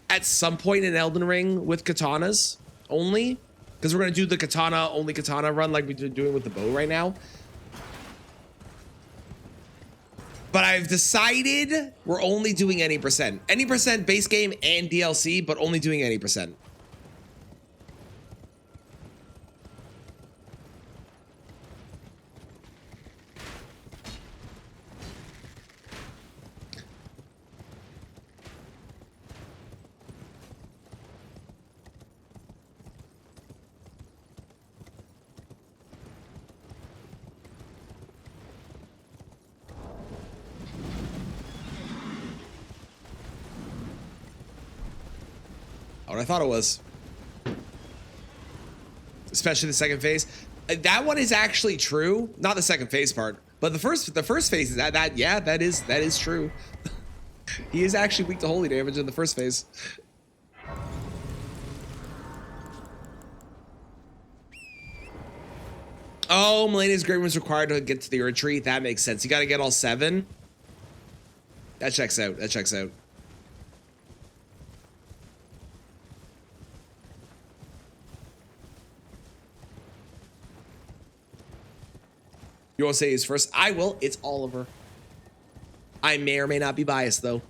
at some point in Elden Ring with katanas only, because we're going to do the only katana run like we're doing with the bow right now. But I've decided we're only doing any percent. Any percent base game and DLC, but only doing any percent. What I thought it was. Especially the second phase. That one is actually true. Not the second phase part, but the first phase is that is true. He is actually weak to holy damage in the first phase. Oh, Melania's Great Room is required to get to the Earth Tree. That makes sense. You got to get all 7. That checks out. That checks out. You want to say his first? I will. It's Oliver. I may or may not be biased, though.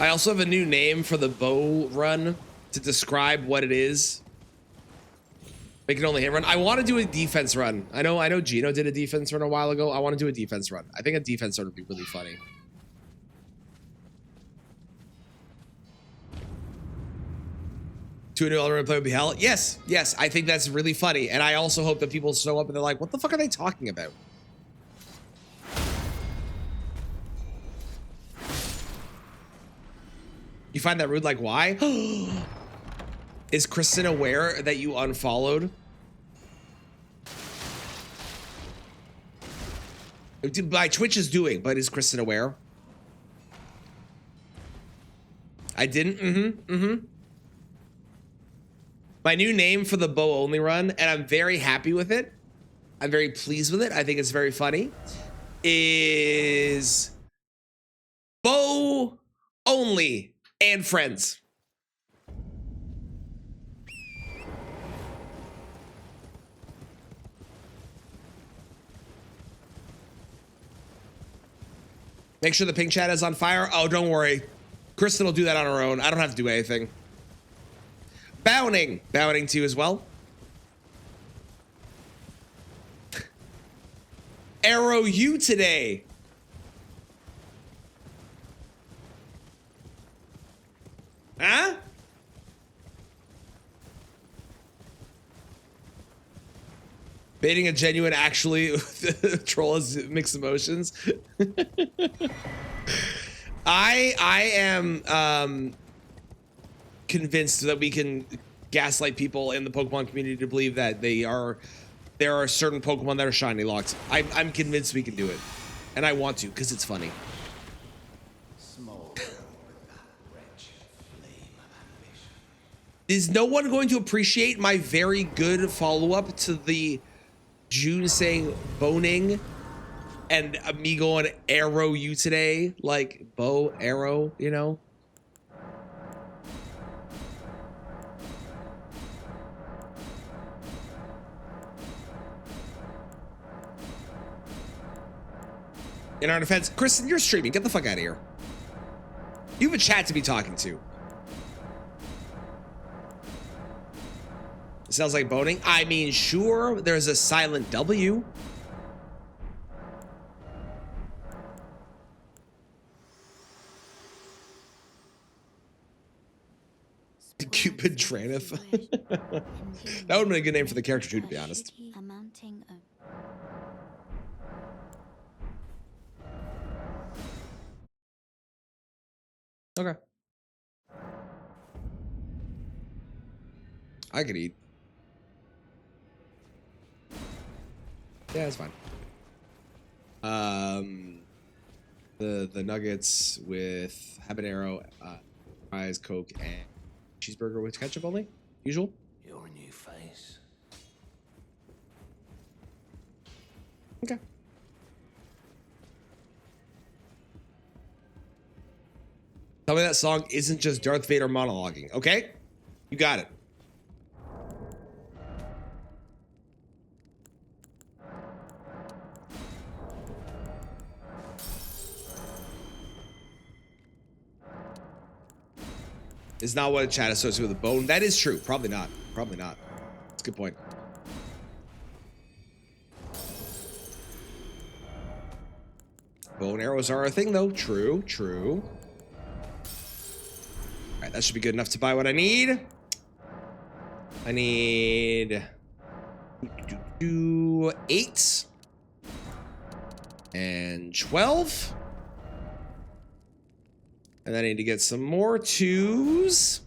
I also have a new name for the bow run to describe what it is. Make it only hit run. I want to do a defense run. I know Gino did a defense run a while ago. I want to do a defense run. I think a defense run would be really funny. To a new Elden play would be hell. Yes, yes. I think that's really funny. And I also hope that people show up and they're like, what the fuck are they talking about? You find that rude? Like, why? Is Kristen aware that you unfollowed? My Twitch is doing, but is Kristen aware? I didn't. My new name for the bow only run, and I'm very happy with it. I'm very pleased with it. I think it's very funny. Is bow only and friends. Make sure the ping chat is on fire. Oh, don't worry. Kristen will do that on her own. I don't have to do anything. Bounding to you as well. Arrow you today. Huh? Baiting a genuine actually troll has mixed emotions. I am convinced that we can gaslight people in the Pokemon community to believe that there are certain Pokemon that are shiny locked. I'm convinced we can do it, and I want to because it's funny. Is no one going to appreciate my very good follow-up to the June saying boning and me going arrow you today? Like bow, arrow, you know? In our defense, Kristen, you're streaming. Get the fuck out of here. You have a chat to be talking to. It sounds like boning. I mean, sure, there's a silent W. Cupid Traneth. That would have been a good name for the character too, to be honest. Okay. I could eat. Yeah, it's fine. The nuggets with habanero, fries, Coke, and cheeseburger with ketchup only. Usual. Your new face. Okay. Tell me that song isn't just Darth Vader monologuing. Okay, you got it. Is not what a chat associated with a bone. That is true. Probably not. Probably not. That's a good point. Bow and arrows are a thing, though. True. True. All right, that should be good enough to buy what I need. I need 8 and 12. And then I need to get some more 2s.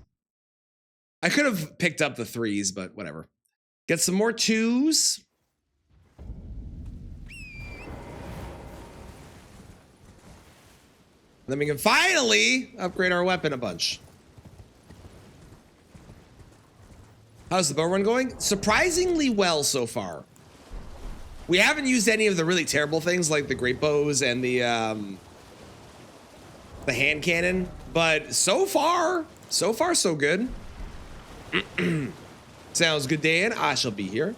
I could have picked up the 3s, but whatever. Get some more 2s. Then we can finally upgrade our weapon a bunch. How's the bow run going? Surprisingly well so far. We haven't used any of the really terrible things like the great bows and the hand cannon, but so far so good. Sounds good, Dan. I shall be here.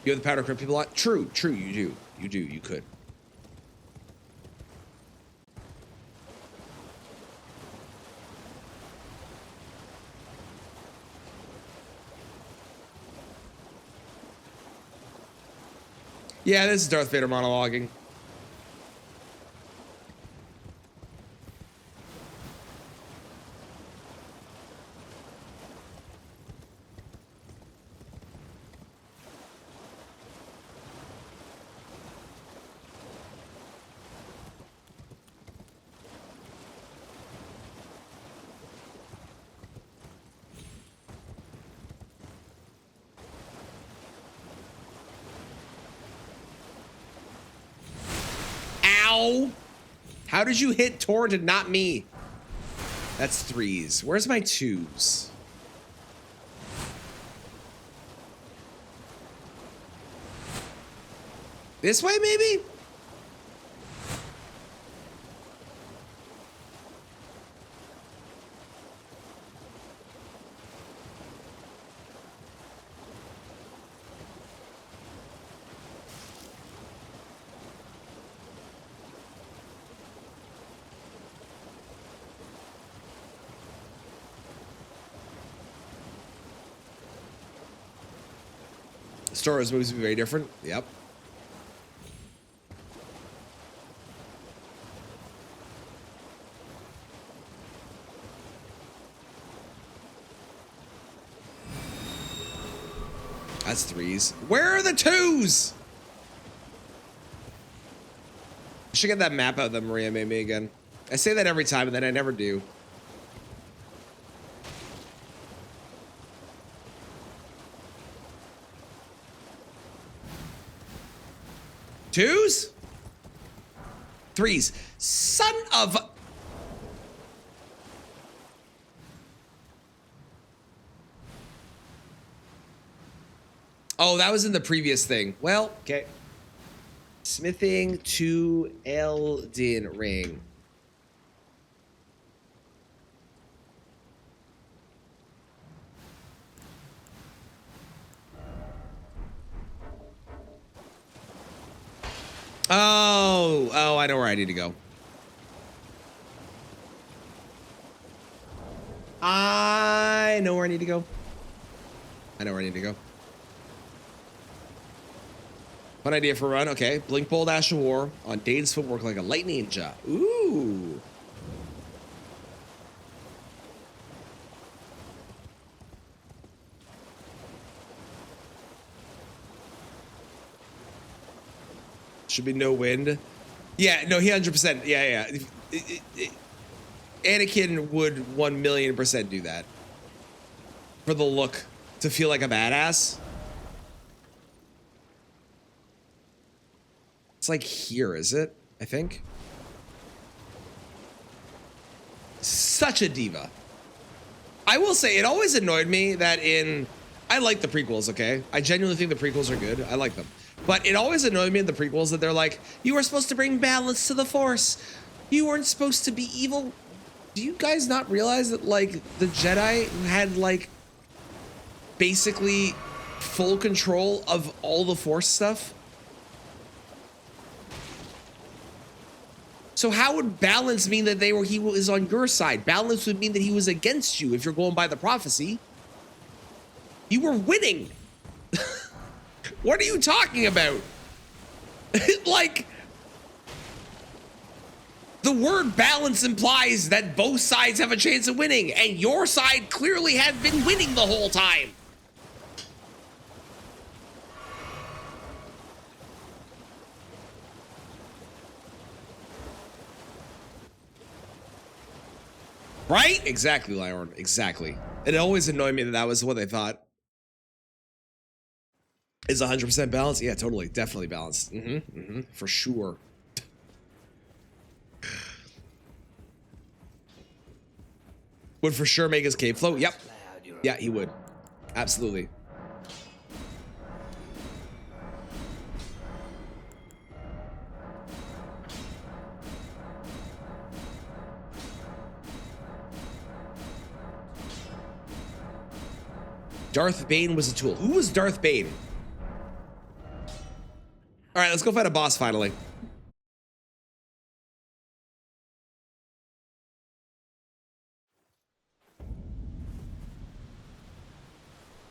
You have the powder crit people a lot. True, you do. You could. Yeah, this is Darth Vader monologuing. Ow! How did you hit Torrent and not me? That's 3s. Where's my 2s? This way, maybe? Star Wars movies would be very different. Yep. That's 3s. Where are the 2s? I should get that map out that Maria made me again. I say that every time, and then I never do. Twos? 3s. Son of... Oh, that was in the previous thing. Well, okay. Smithing to Elden Ring. Oh, I know where I need to go. I know where I need to go. I know where I need to go. Fun idea for a run. Okay. Blink bold Ash of War on Dane's footwork like a light ninja. Ooh. Should be no wind. Yeah, no, he 100%. Yeah. Anakin would 1,000,000% do that. For the look, to feel like a badass. It's like here, is it? I think. Such a diva. I will say, it always annoyed me that I like the prequels, okay? I genuinely think the prequels are good. I like them. But it always annoyed me in the prequels that they're like, you were supposed to bring balance to the Force. You weren't supposed to be evil. Do you guys not realize that, like, the Jedi had, like, basically full control of all the Force stuff? So how would balance mean that he was on your side? Balance would mean that he was against you if you're going by the prophecy. You were winning. What are you talking about? Like, the word balance implies that both sides have a chance of winning, and your side clearly had been winning the whole time. Right? Exactly, Lyron. Exactly. It always annoyed me that that was what they thought. Is 100% balanced? Yeah, totally. Definitely balanced. For sure. Would for sure make his cape float? Yep. Yeah, he would. Absolutely. Darth Bane was a tool. Who was Darth Bane? All right, let's go fight a boss finally.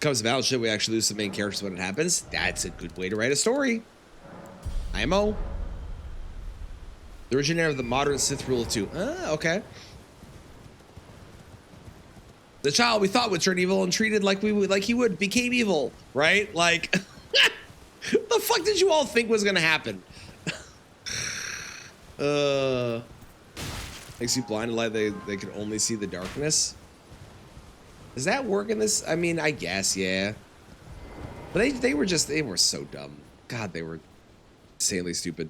Comes to battleship, we actually lose the main characters when it happens. That's a good way to write a story. IMO. The originator of the modern Sith rule of 2. Okay. The child we thought would turn evil and treated like he would became evil, right? Like, the fuck did you all think was gonna happen? Makes you blind to light. They can only see the darkness. Does that work in this? I mean, I guess, yeah. But they were so dumb. God, they were insanely stupid.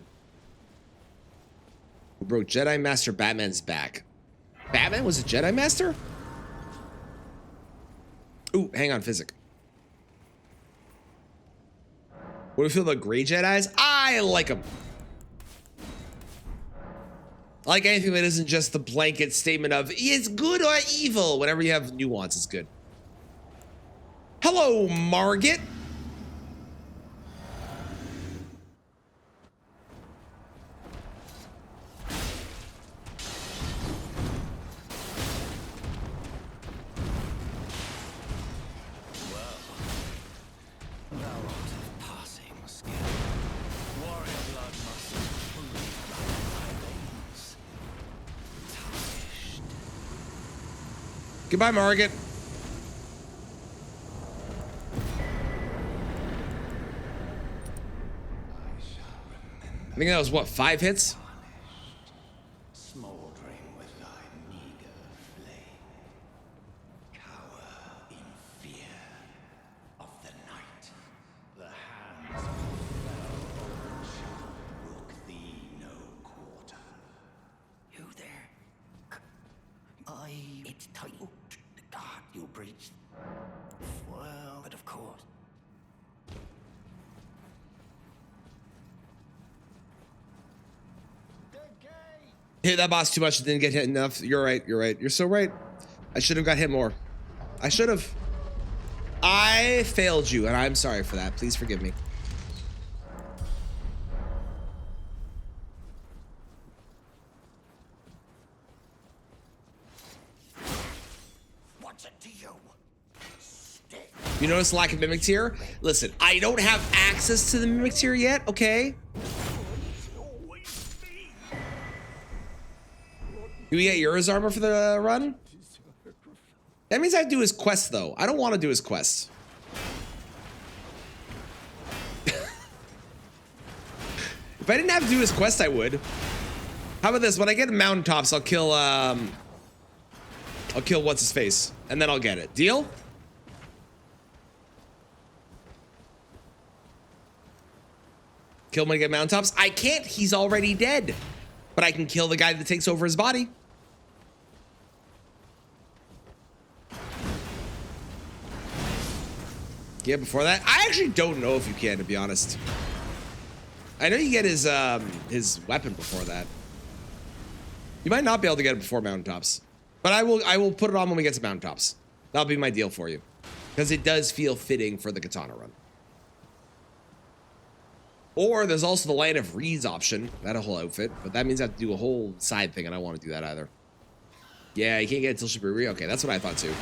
Who broke Jedi Master Batman's back? Batman was a Jedi Master? Ooh, hang on, physic. What do we feel about gray Jedis? I like them. I like anything that isn't just the blanket statement of it's good or evil. Whenever you have nuance, it's good. Hello, Margit. Goodbye, Margit. I think that was what, 5 hits? Smoldering with thy meager flame, cower in fear of the night. The hands of fell old shall brook thee no quarter. You there? It's tight. God, you breached. Well, but of course. Hit that boss too much, didn't get hit enough. You're right, you're right. You're so right. I should have got hit more. I should have. I failed you, and I'm sorry for that. Please forgive me. You notice lack of mimic tier? Listen, I don't have access to the mimic tier yet, okay? Do we get Yura's armor for the run? That means I have to do his quest, though. I don't want to do his quest. If I didn't have to do his quest, I would. How about this? When I get mountaintops, I'll kill what's his face, and then I'll get it. Deal? Kill him when I get mountaintops. I can't. He's already dead. But I can kill the guy that takes over his body. Yeah, before that, I actually don't know if you can, to be honest. I know you get his weapon before that. You might not be able to get it before mountaintops, but I will put it on when we get to mountaintops. That'll be my deal for you, because it does feel fitting for the katana run. Or there's also the Land of Reeds option, that whole outfit, but that means I have to do a whole side thing, and I don't want to do that either. Yeah, you can't get it till Shiburi. Okay, that's what I thought too.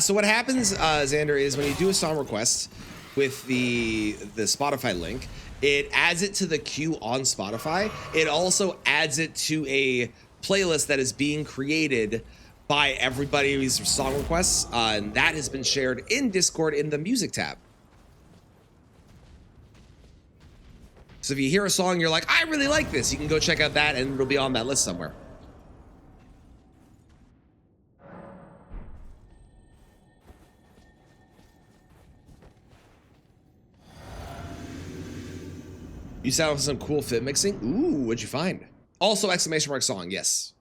So what happens, Xander, is when you do a song request with the Spotify link, it adds it to the queue on Spotify. It also adds it to a playlist that is being created by everybody's song requests, and that has been shared in Discord in the music tab. So if you hear a song, you're like, I really like this, you can go check out that, and it'll be on that list somewhere. You sound like some cool fit mixing. Ooh, what'd you find? Also, exclamation mark song, yes.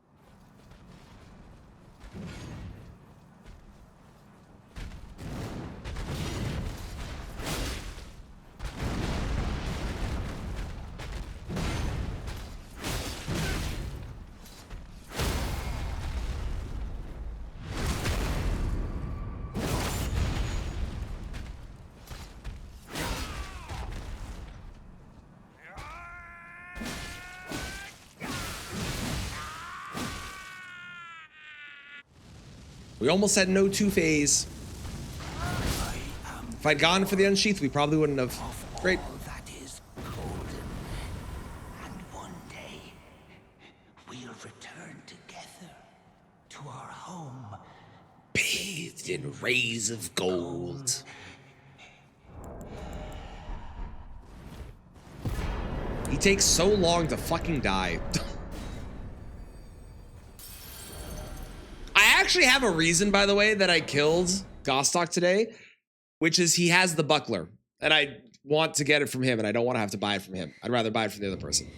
We almost had no two-phase. If I'd gone for the unsheath, we probably wouldn't have. Great. That is golden. And one day, we'll return together to our home. Bathed in rays of gold. He takes so long to fucking die. I actually have a reason, by the way, that I killed Gostock today, which is he has the buckler, and I want to get it from him, and I don't want to have to buy it from him. I'd rather buy it from the other person.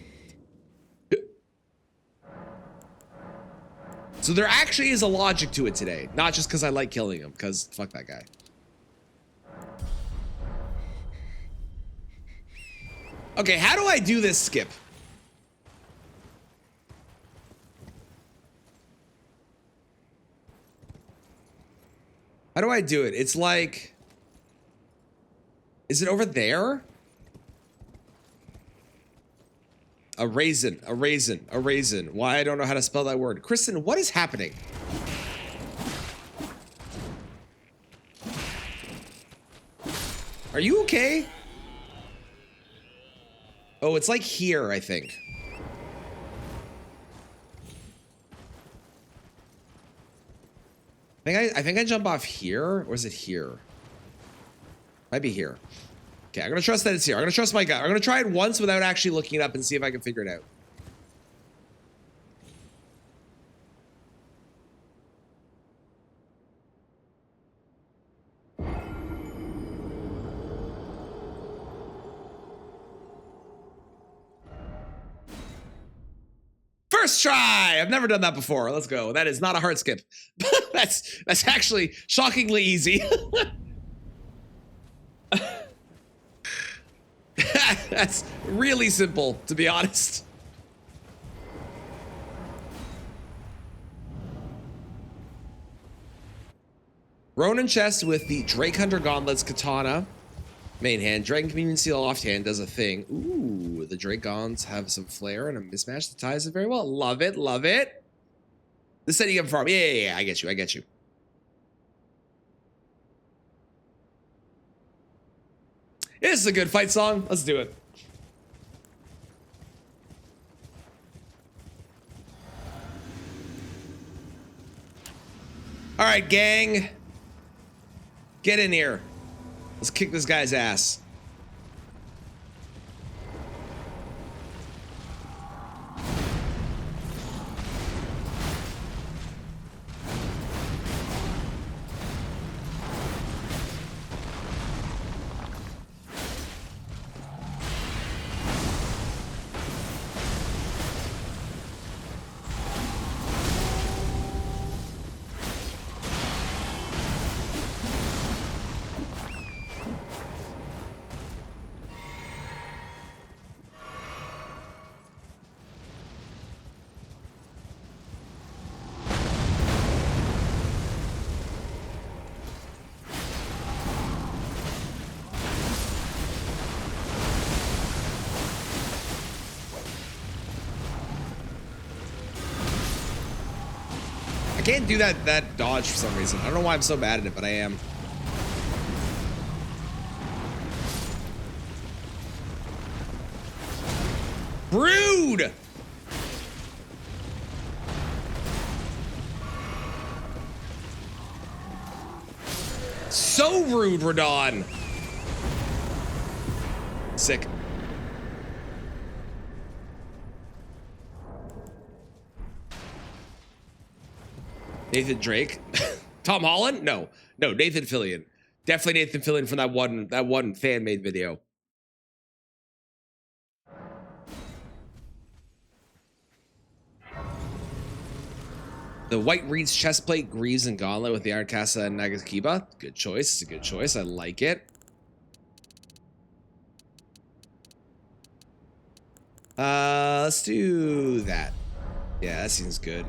So there actually is a logic to it today, not just because I like killing him, because fuck that guy. Okay, how do I do this skip? How do I do it? It's like... Is it over there? A raisin, a raisin, a raisin. Why I don't know how to spell that word. Kristen, what is happening? Are you okay? Oh, it's like here, I think. I think I jump off here, or is it here? Might be here. Okay, I'm gonna trust that it's here. I'm gonna trust my gut. I'm gonna try it once without actually looking it up and see if I can figure it out. First try! I've never done that before. Let's go. That is not a hard skip. That's actually shockingly easy. That's really simple, to be honest. Ronin chest with the Drake Hunter Gauntlets Katana. Main hand. Dragon Communion Seal offhand does a thing. Ooh, the Dragons have some flair and a mismatch that ties it very well. Love it, love it. The setting up farm. Yeah, I get you, I get you. This is a good fight song. Let's do it. All right, gang. Get in here. Let's kick this guy's ass. I can't do that dodge for some reason. I don't know why I'm so bad at it, but I am. Rude! So rude, Radon. Sick. Nathan Drake? Tom Holland? No, Nathan Fillion. Definitely Nathan Fillion from that one fan made video. The White Reed's chestplate, Greaves, and Gauntlet with the Iron Casa and Nagakiba. Good choice. It's a good choice. I like it. Let's do that. Yeah, that seems good.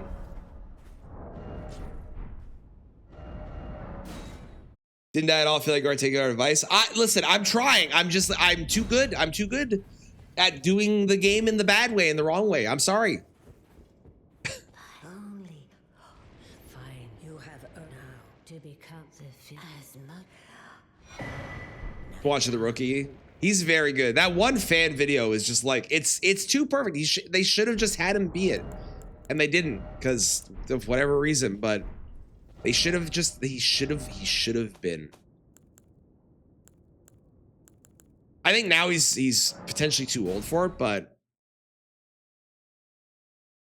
Didn't I at all feel like you're taking our advice? Listen, I'm trying. I'm too good. I'm too good at doing the game in the bad way, in the wrong way. I'm sorry. Only fine. You have now to become the as much. Watching the rookie. He's very good. That one fan video is just like, it's too perfect. They should have just had him be it. And they didn't because of whatever reason, but they should have just, he should have been. I think now he's potentially too old for it, but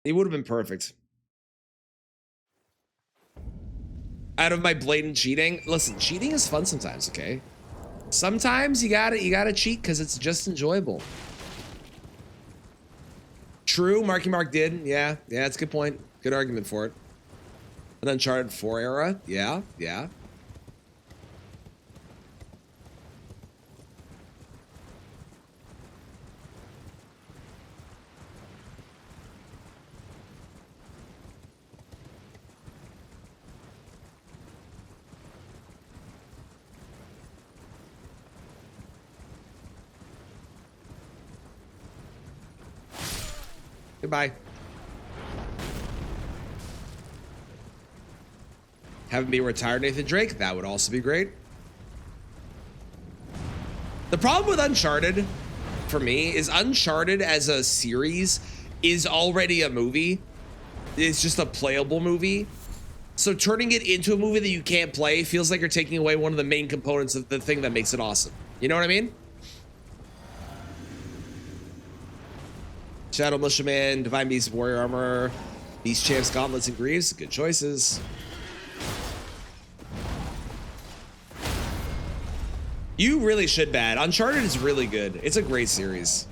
he would have been perfect. Out of my blatant cheating, listen, cheating is fun sometimes, okay? Sometimes you gotta cheat because it's just enjoyable. True, Marky Mark did. Yeah, that's a good point. Good argument for it. An Uncharted 4 era. Yeah. Goodbye. Have him be retired Nathan Drake. That would also be great. The problem with Uncharted, for me, is Uncharted as a series is already a movie. It's just a playable movie. So turning it into a movie that you can't play feels like you're taking away one of the main components of the thing that makes it awesome. You know what I mean? Shadow Militiaman, Divine Beast, Warrior Armor, Beast Champs, Gauntlets, and Greaves. Good choices. You really should bat. Uncharted is really good. It's a great series.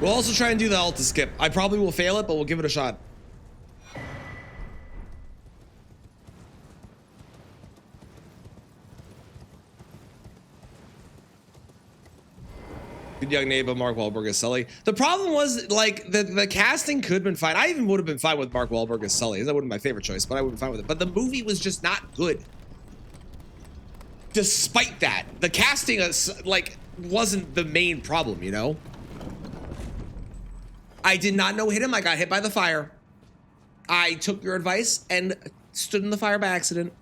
We'll also try and do the alt to skip. I probably will fail it, but we'll give it a shot. Good young neighbor Mark Wahlberg as Sully. The problem was, like, the casting could have been fine. I even would have been fine with Mark Wahlberg as Sully. That wouldn't be my favorite choice, but I would have been fine with it. But the movie was just not good. Despite that, the casting, like, wasn't the main problem, you know? I did not know hit him. I got hit by the fire. I took your advice and stood in the fire by accident.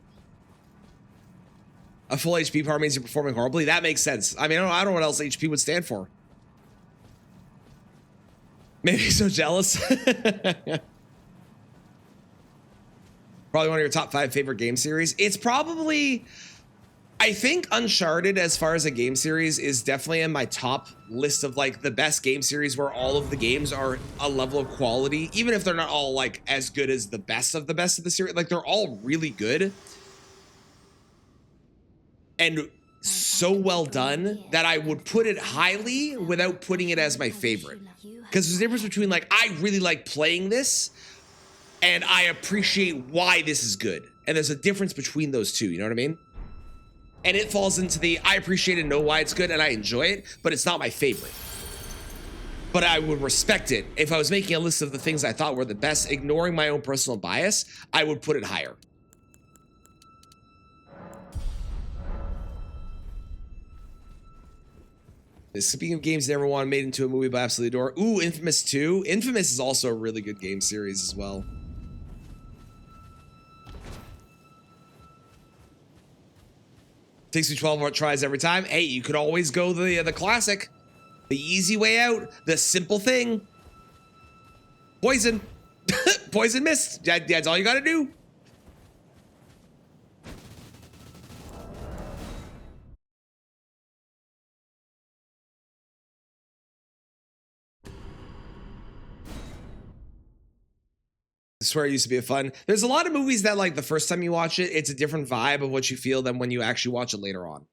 A full HP power means you're performing horribly. That makes sense. I mean, I don't know what else HP would stand for. Maybe he's so jealous. Probably one of your top 5 favorite game series. It's probably, I think Uncharted, as far as a game series, is definitely in my top list of like the best game series where all of the games are a level of quality, even if they're not all like as good as the best of the series. Like they're all really good. And so well done that I would put it highly without putting it as my favorite. Because there's a difference between like, I really like playing this and I appreciate why this is good. And there's a difference between those two, you know what I mean? And it falls into the, I appreciate and know why it's good and I enjoy it, but it's not my favorite. But I would respect it. If I was making a list of the things I thought were the best, ignoring my own personal bias, I would put it higher. Speaking of games never wanted made into a movie but absolutely adore. Ooh, Infamous 2. Infamous is also a really good game series as well. Takes me 12 tries every time. Hey, you could always go the classic. The easy way out. The simple thing. Poison. Poison mist. That's all you gotta do. I swear it used to be a fun. There's a lot of movies that like the first time you watch it, it's a different vibe of what you feel than when you actually watch it later on.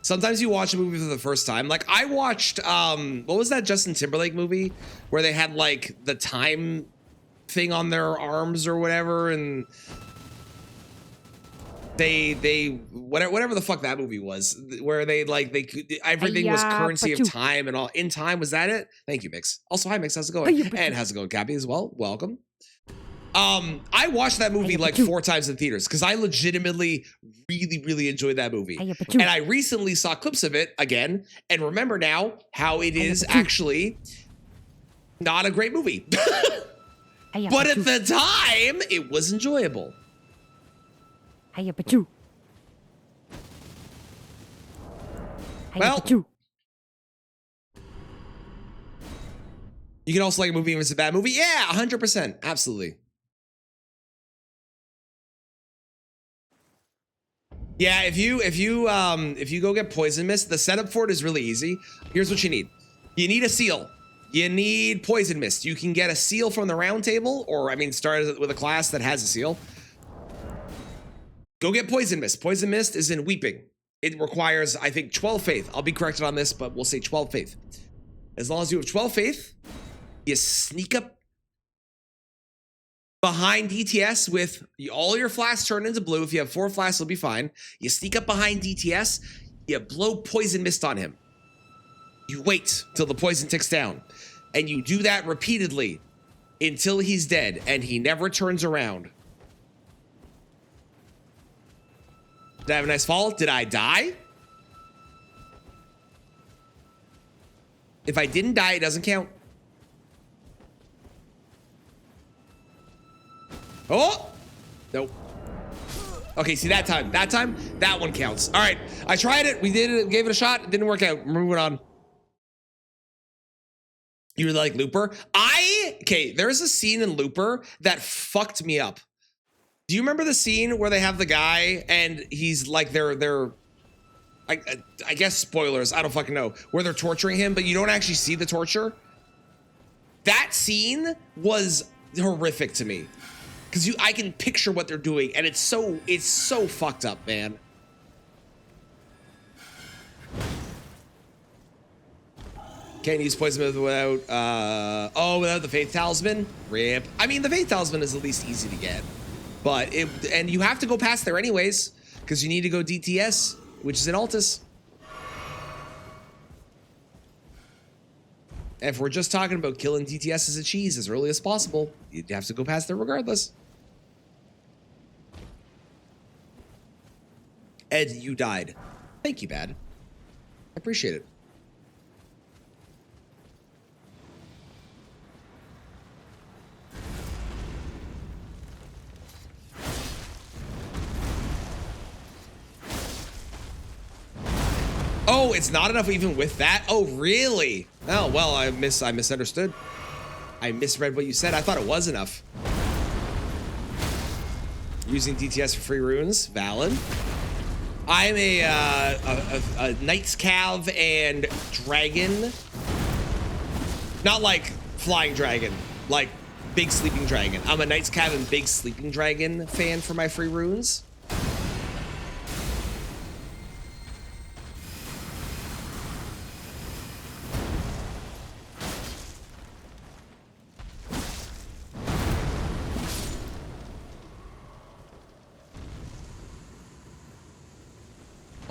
Sometimes you watch a movie for the first time. Like I watched, what was that Justin Timberlake movie where they had like the time thing on their arms or whatever, and they whatever the fuck that movie was, where they like everything was currency of time and all. In Time, was that it? Thank you, Mix. Also, hi Mix, how's it going? And how's it going, Cappy, as well? Welcome. I watched that movie like 4 times in theaters because I legitimately really enjoyed that movie. And I recently saw clips of it again and remember now how it is actually not a great movie. But at the time, it was enjoyable. Well, you can also like a movie if it's a bad movie. Yeah, 100%. Absolutely. Yeah, if you go get Poison Mist, the setup for it is really easy. Here's what you need. You need a seal. You need Poison Mist. You can get a seal from the round table, or I mean, start with a class that has a seal. Go get Poison Mist. Poison Mist is in Weeping. It requires, I think, 12 faith. I'll be corrected on this, but we'll say 12 faith. As long as you have 12 faith, you sneak up behind DTS with all your flasks turned into blue. If you have 4 flasks, it'll be fine. You sneak up behind DTS, you blow Poison Mist on him. You wait till the poison ticks down. And you do that repeatedly until he's dead and he never turns around. Did I have a nice fall? Did I die? If I didn't die, it doesn't count. Oh! Nope. Okay, see that time, that one counts. All right, I tried it. We did it, gave it a shot. It didn't work out. We're moving on. You really like Looper? Okay, there's a scene in Looper that fucked me up. Do you remember the scene where they have the guy and he's like, I guess spoilers, I don't fucking know, where they're torturing him, but you don't actually see the torture? That scene was horrific to me. Because I can picture what they're doing, and it's so fucked up, man. Can't use poison without, without the Faith Talisman? Rip. I mean, the Faith Talisman is at least easy to get. But and you have to go past there anyways, because you need to go DTS, which is in Altus. And if we're just talking about killing DTS as a cheese as early as possible, you'd have to go past there regardless. Ed, you died. Thank you, Bad. I appreciate it. Oh, it's not enough even with that? Oh, really? Oh, well, I misunderstood. I misread what you said. I thought it was enough. Using DTS for free runes, valid. I'm a Knight's Cav and Dragon. Not like Flying Dragon, like Big Sleeping Dragon. I'm a Knight's Cav and Big Sleeping Dragon fan for my free runes.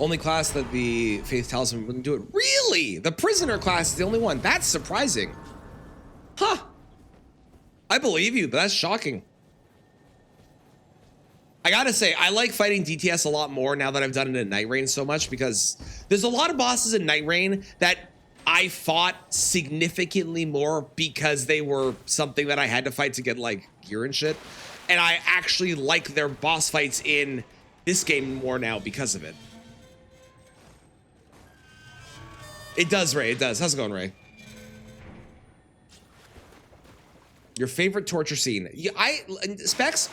Only class that the Faith Talisman wouldn't do it. Really? The Prisoner class is the only one. That's surprising. Huh. I believe you, but that's shocking. I gotta say, I like fighting DTS a lot more now that I've done it in Night Rain so much, because there's a lot of bosses in Night Rain that I fought significantly more because they were something that I had to fight to get like gear and shit. And I actually like their boss fights in this game more now because of it. It does, Ray. It does. How's it going, Ray? Your favorite torture scene? Yeah, Specs.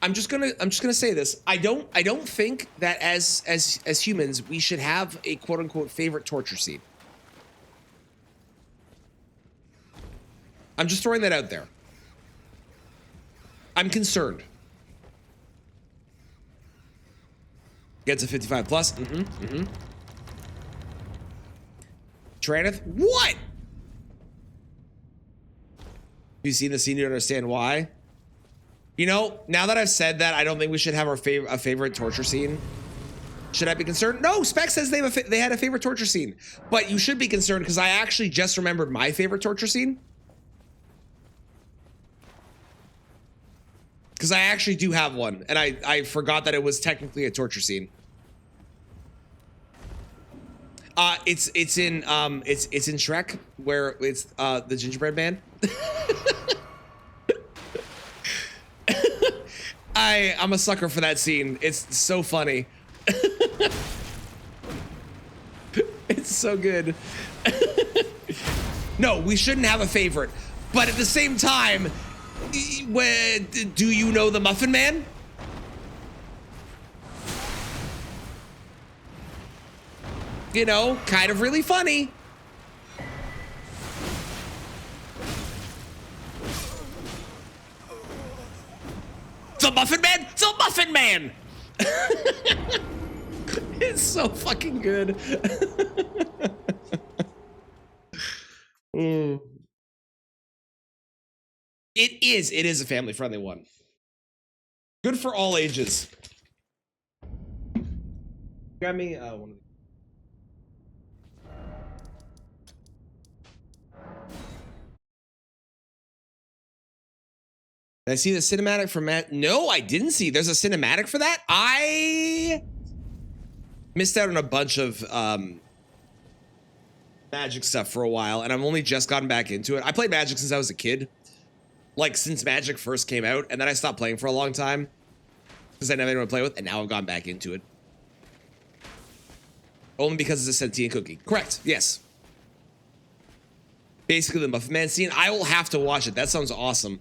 I'm just gonna say this. I don't think that as humans we should have a quote unquote favorite torture scene. I'm just throwing that out there. I'm concerned. Gets a 55 plus. Traneth, what? You seen the scene? You understand why? You know, now that I've said that, I don't think we should have a favorite torture scene. Should I be concerned? No, Spec says they had a favorite torture scene, but you should be concerned because I actually just remembered my favorite torture scene. Because I actually do have one, and I forgot that it was technically a torture scene. It's in Shrek where it's the gingerbread man. I'm a sucker for that scene. It's so funny. It's so good. No, we shouldn't have a favorite, but at the same time, do you know the Muffin Man? You know, kind of really funny. The Muffin Man? The Muffin Man! It's so fucking good. It is a family friendly one. Good for all ages. Got me one of these. Did I see the cinematic for Matt? No, I didn't see. There's a cinematic for that? I missed out on a bunch of Magic stuff for a while, and I've only just gotten back into it. I played Magic since I was a kid. Like, since Magic first came out, and then I stopped playing for a long time. Because I never had anyone to play with, and now I've gone back into it. Only because it's a sentient cookie. Correct, yes. Basically the Muffin Man scene. I will have to watch it. That sounds awesome.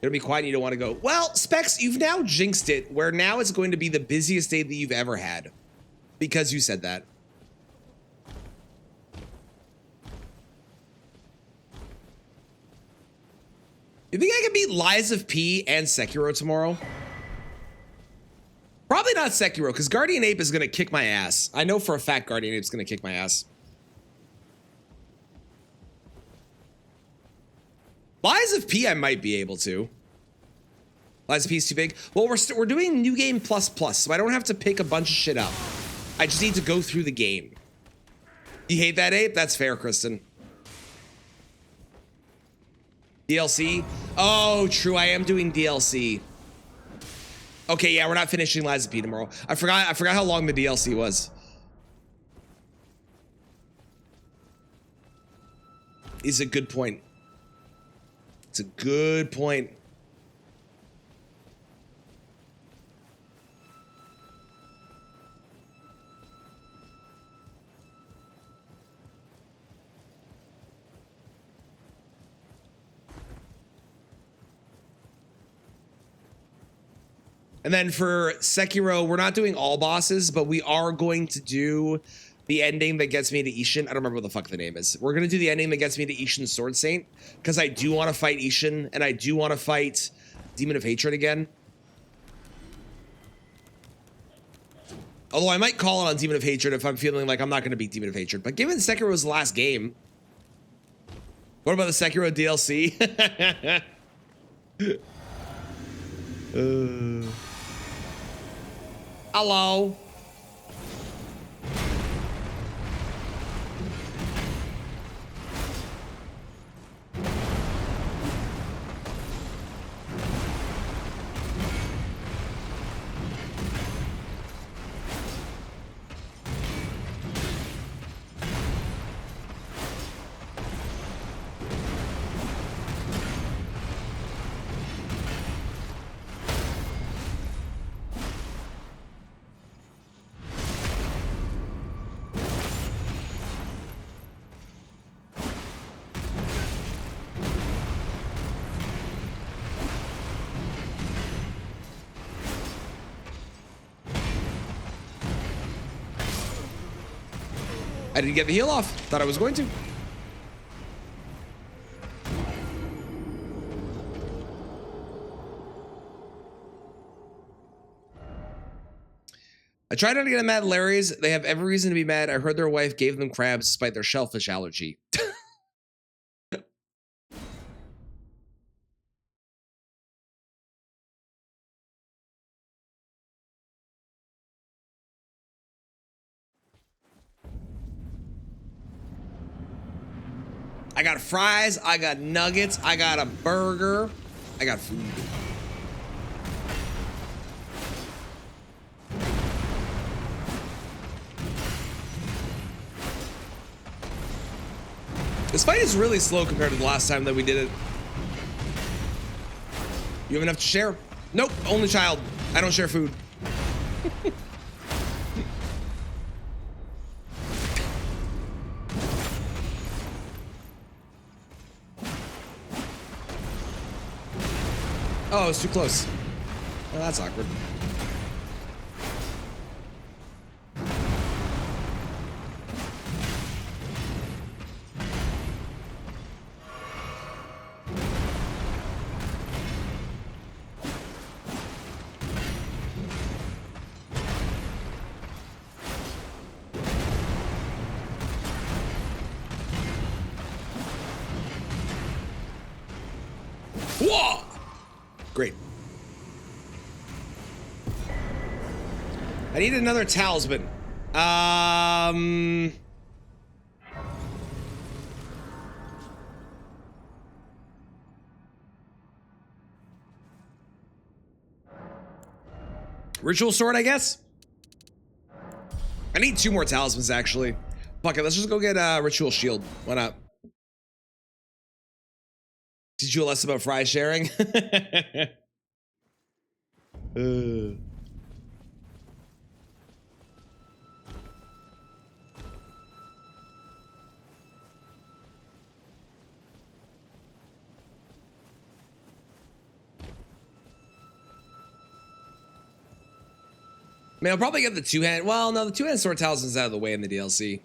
It'll be quiet and you don't want to go. Well, Specs, you've now jinxed it, where now it's going to be the busiest day that you've ever had. Because you said that. You think I can beat Lies of P and Sekiro tomorrow? Probably not Sekiro, because Guardian Ape is going to kick my ass. I know for a fact Guardian Ape's going to kick my ass. Lies of P I might be able to. Lies of P is too big. Well, we're doing New Game Plus Plus, so I don't have to pick a bunch of shit up. I just need to go through the game. You hate that, Ape? That's fair, Kristen. DLC? Oh, true. I am doing DLC. Okay, yeah, we're not finishing Lies of P tomorrow. I forgot how long the DLC was. Is a good point. It's a good point. And then for Sekiro, we're not doing all bosses, but we are going to do the ending that gets me to Ishin. I don't remember what the fuck the name is. We're going to do the ending that gets me to Ishin's Sword Saint, because I do want to fight Ishin, and I do want to fight Demon of Hatred again. Although I might call it on Demon of Hatred if I'm feeling like I'm not going to beat Demon of Hatred. But given Sekiro's last game... What about the Sekiro DLC? Hello. I didn't get the heal off. Thought I was going to. I tried not to get mad at Larry's. They have every reason to be mad. I heard their wife gave them crabs despite their shellfish allergy. I got fries, I got nuggets, I got a burger, I got food. This fight is really slow compared to the last time that we did it. You have enough to share? Nope, only child. I don't share food. Oh, it's too close. Oh, that's awkward. Whoa! Great. I need another talisman. Ritual sword, I guess? I need 2 more talismans, actually. Fuck it, let's just go get a ritual shield. Why not? Teach you a lesson about fry sharing? I mean, I'll probably get the 2-hand. Well, no, the 2-hand sword talisman's out of the way in the DLC.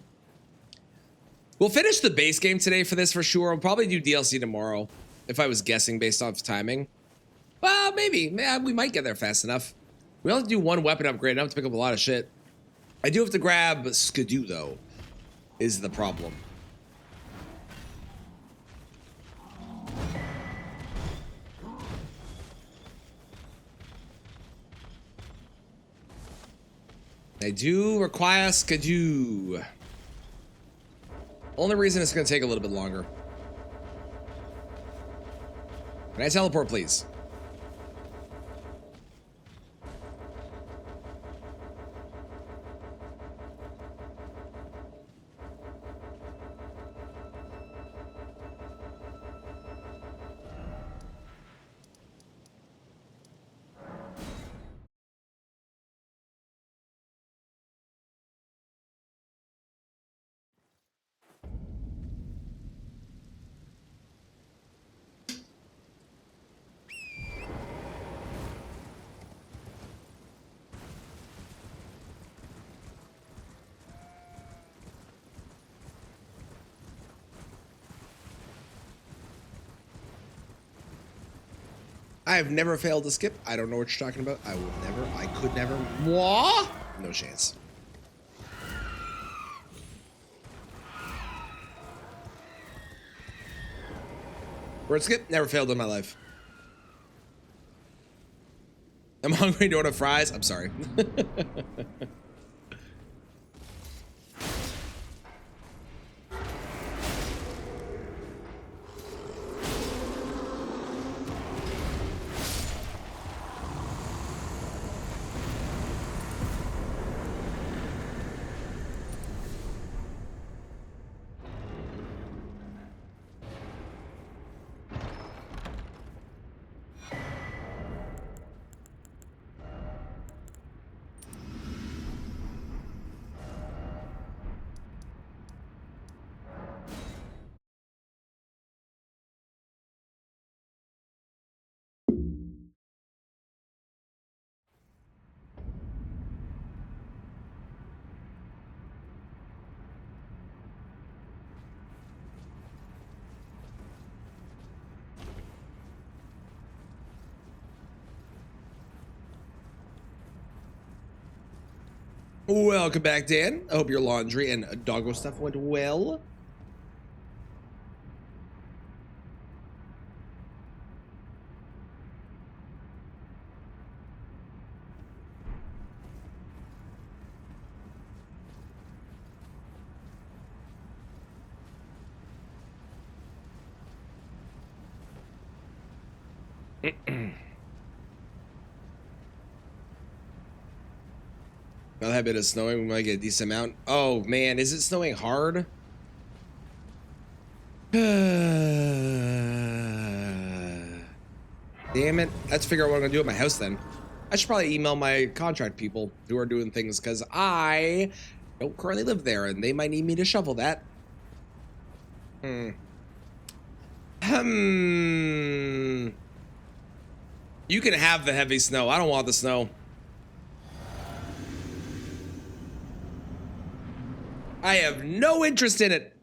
We'll finish the base game today for this for sure. We'll probably do DLC tomorrow, if I was guessing based off timing. Well, maybe. Yeah, we might get there fast enough. We only have to do one weapon upgrade. I don't have to pick up a lot of shit. I do have to grab Skidoo, though, is the problem. I do require Skidoo. Only reason it's going to take a little bit longer. Can I teleport, please? I have never failed to skip. I don't know what you're talking about. I will never. I could never. Moi? No chance. Word skip? Never failed in my life. I'm hungry. Don't have fries. I'm sorry. Welcome back, Dan. I hope your laundry and doggo stuff went well. Well, that bit of snowing, we might get a decent amount. Oh man, is it snowing hard? Damn it. Let's figure out what I'm gonna do at my house then. I should probably email my contract people who are doing things because I don't currently live there and they might need me to shovel that. You can have the heavy snow. I don't want the snow. I have no interest in it.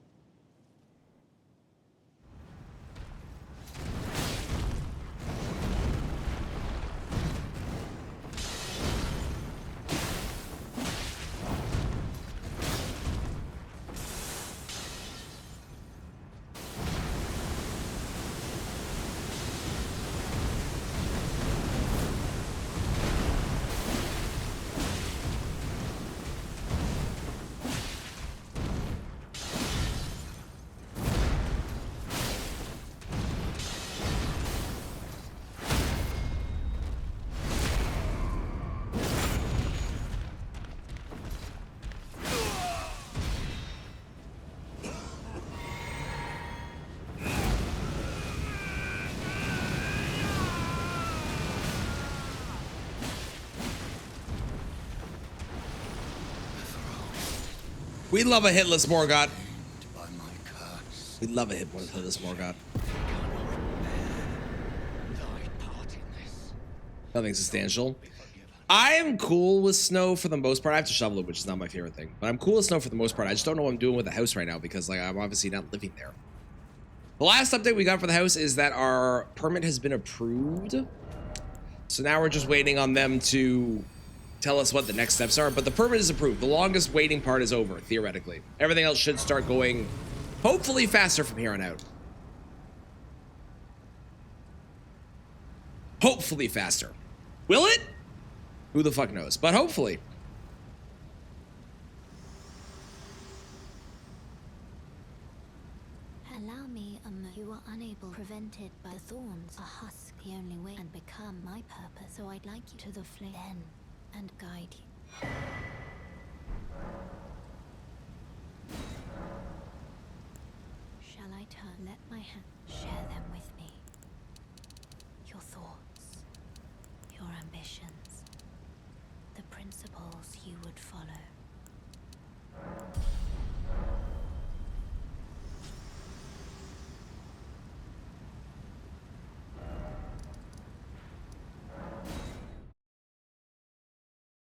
We love a hitless Morgott. We love a hitless Morgott. Nothing substantial. I am cool with snow for the most part. I have to shovel it, which is not my favorite thing. But I'm cool with snow for the most part. I just don't know what I'm doing with the house right now because like I'm obviously not living there. The last update we got for the house is that our permit has been approved. So now we're just waiting on them to tell us what the next steps are. But the permit is approved. The longest waiting part is over, theoretically. Everything else should start going, hopefully, faster from here on out. Hopefully faster. Will it? Who the fuck knows? But hopefully. Allow me a moment. You are unable, prevented by the thorns. A husk, the only way, and become my purpose. So I'd like you to the flame then, and guide you. Shall I turn? Let my hand share them with me. Your thoughts, your ambitions, the principles you would follow.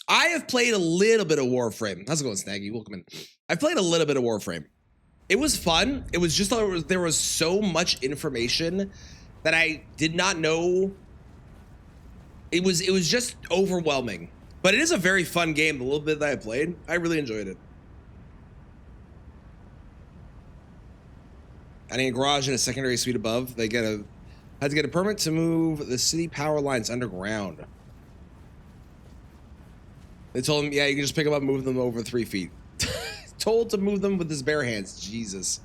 I have played a little bit of Warframe. How's it going, Snaggy? Welcome in. I've played a little bit of Warframe. It was fun. It was just there was so much information that I did not know. It was just overwhelming. But it is a very fun game. The little bit that I played, I really enjoyed it. Adding a garage and a secondary suite above, they had to get a permit to move the city power lines underground. They told him, yeah, you can just pick them up and move them over 3 feet. Told to move them with his bare hands. Jesus.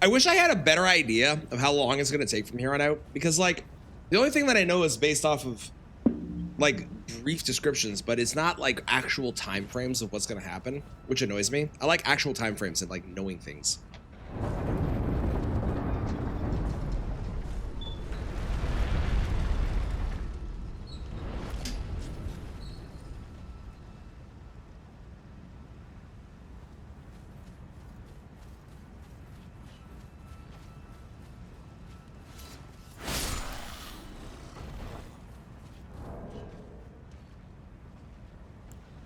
I wish I had a better idea of how long it's going to take from here on out. Because, like, the only thing that I know is based off of, like, brief descriptions. But it's not, like, actual time frames of what's going to happen. Which annoys me. I like actual time frames and, like, knowing things.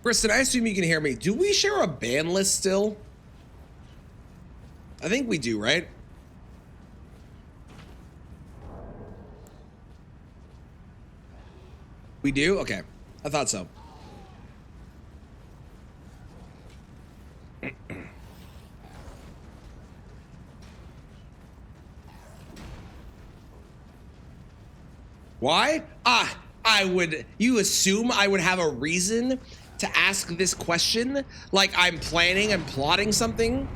Kristen, I assume you can hear me. Do we share a ban list still? I think we do, right? We do? Okay. I thought so. Why? You assume I would have a reason to ask this question? Like I'm planning and plotting something?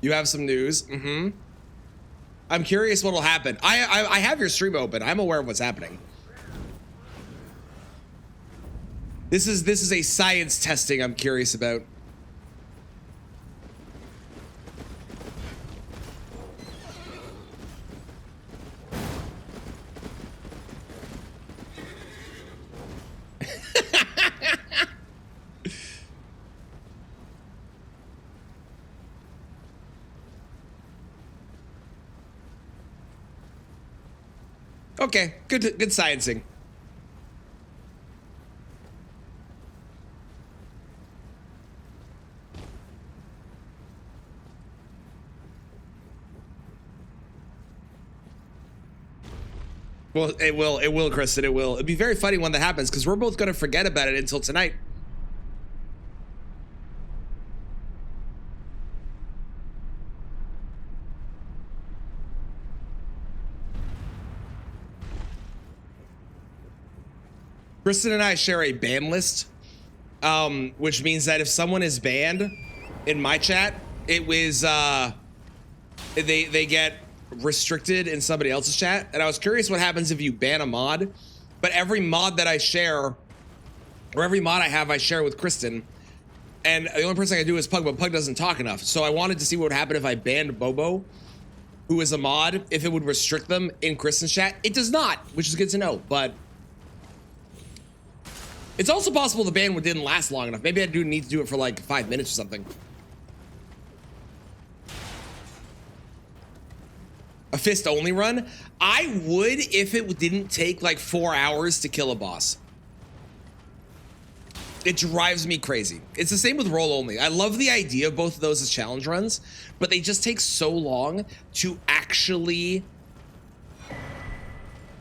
You have some news? Mm-hmm. I'm curious what'll happen. I have your stream open. I'm aware of what's happening. This is a science testing I'm curious about. Okay, good sciencing. Well, it will, Kristen, it will. It'd be very funny when that happens, because we're both gonna forget about it until tonight. Kristen and I share a ban list, which means that if someone is banned in my chat, it was they get restricted in somebody else's chat. And I was curious what happens if you ban a mod, but every mod that I share, or every mod I have, I share with Kristen. And the only person I can do is Pug, but Pug doesn't talk enough. So I wanted to see what would happen if I banned Bobo, who is a mod, if it would restrict them in Kristen's chat. It does not, which is good to know, but it's also possible the ban didn't last long enough. Maybe I do need to do it for like 5 minutes or something. A fist only run? I would if it didn't take like 4 hours to kill a boss. It drives me crazy. It's the same with roll only. I love the idea of both of those as challenge runs, but they just take so long to actually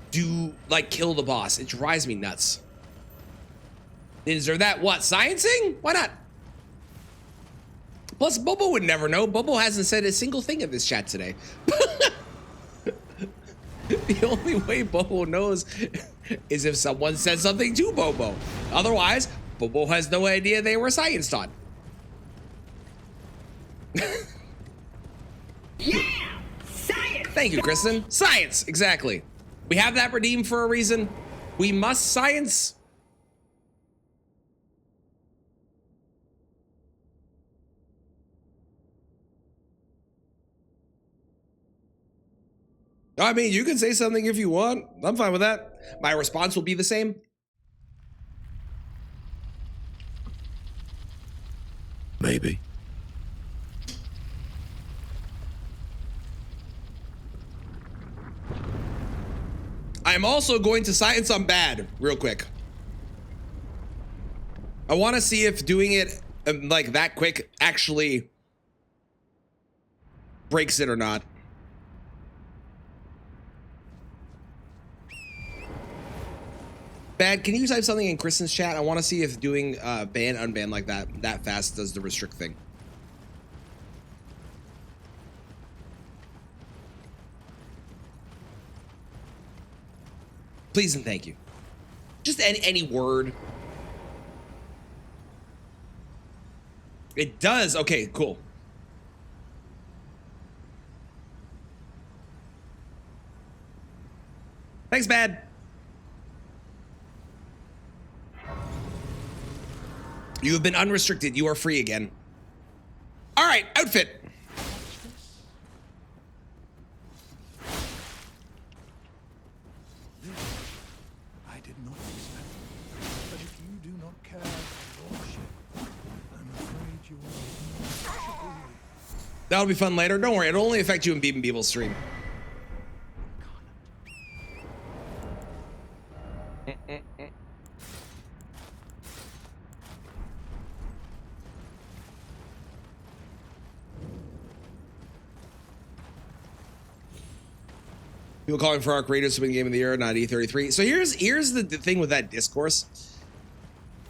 do, like, kill the boss. It drives me nuts. Is there that, what, sciencing? Why not? Plus, Bobo would never know. Bobo hasn't said a single thing in this chat today. The only way Bobo knows is if someone said something to Bobo. Otherwise, Bobo has no idea they were science taught. Yeah! Science! Thank you, Kristen. Science, exactly. We have that redeemed for a reason. We must science. I mean, you can say something if you want. I'm fine with that. My response will be the same. Maybe. I'm also going to science on bad real quick. I want to see if doing it like that quick actually breaks it or not. Bad, can you type something in Kristen's chat? I want to see if doing ban unban like that fast does the restrict thing. Please and thank you. Just any word. It does. Okay, cool. Thanks, Bad. You have been unrestricted. You are free again. All right, outfit. I did not expect. But if you do not care for your ship, I'm afraid you are not. That'll be fun later. Don't worry, it'll only affect you in Beeb and Beeble's stream. People calling for Arc Raiders to win Game of the Year, not E33. So here's the thing with that discourse.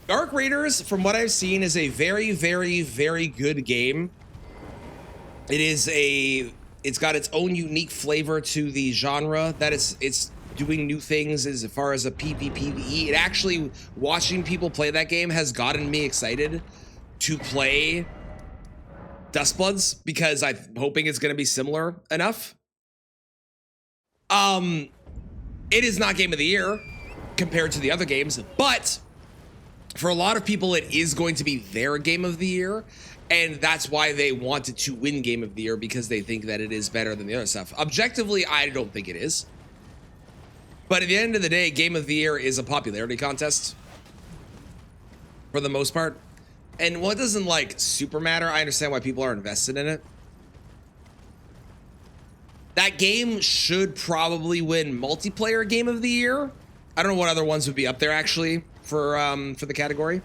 Arc Raiders, from what I've seen, is a very, very, very good game. It's got its own unique flavor to the genre. That it's doing new things as far as a PvPvE. It actually, watching people play that game has gotten me excited to play Dustbloods because I'm hoping it's going to be similar enough. It is not Game of the Year compared to the other games, but for a lot of people, it is going to be their Game of the Year, and that's why they wanted to win Game of the Year, because they think that it is better than the other stuff. Objectively, I don't think it is. But at the end of the day, Game of the Year is a popularity contest for the most part. And what doesn't like super matter, I understand why people are invested in it. That game should probably win multiplayer Game of the Year. I don't know what other ones would be up there actually for the category,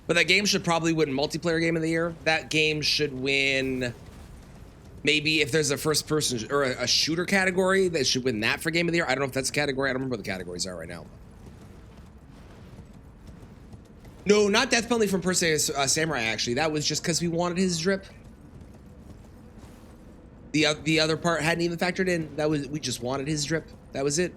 but that game should probably win multiplayer Game of the Year. That game should win, maybe if there's a first person or a shooter category, that should win that for Game of the Year. I don't know if that's a category. I don't remember what the categories are right now. No, not Death Penalty from Per Se Samurai, actually. That was just because we wanted his drip. The other part hadn't even factored in. That was, we just wanted his drip. That was it.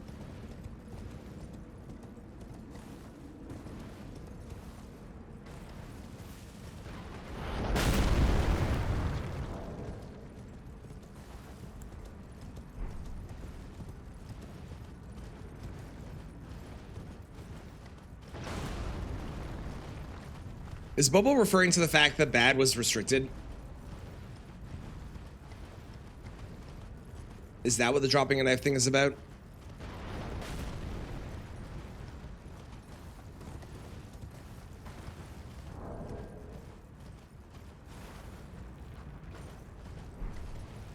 Is Bobo referring to the fact that bad was restricted? Is that what the dropping a knife thing is about?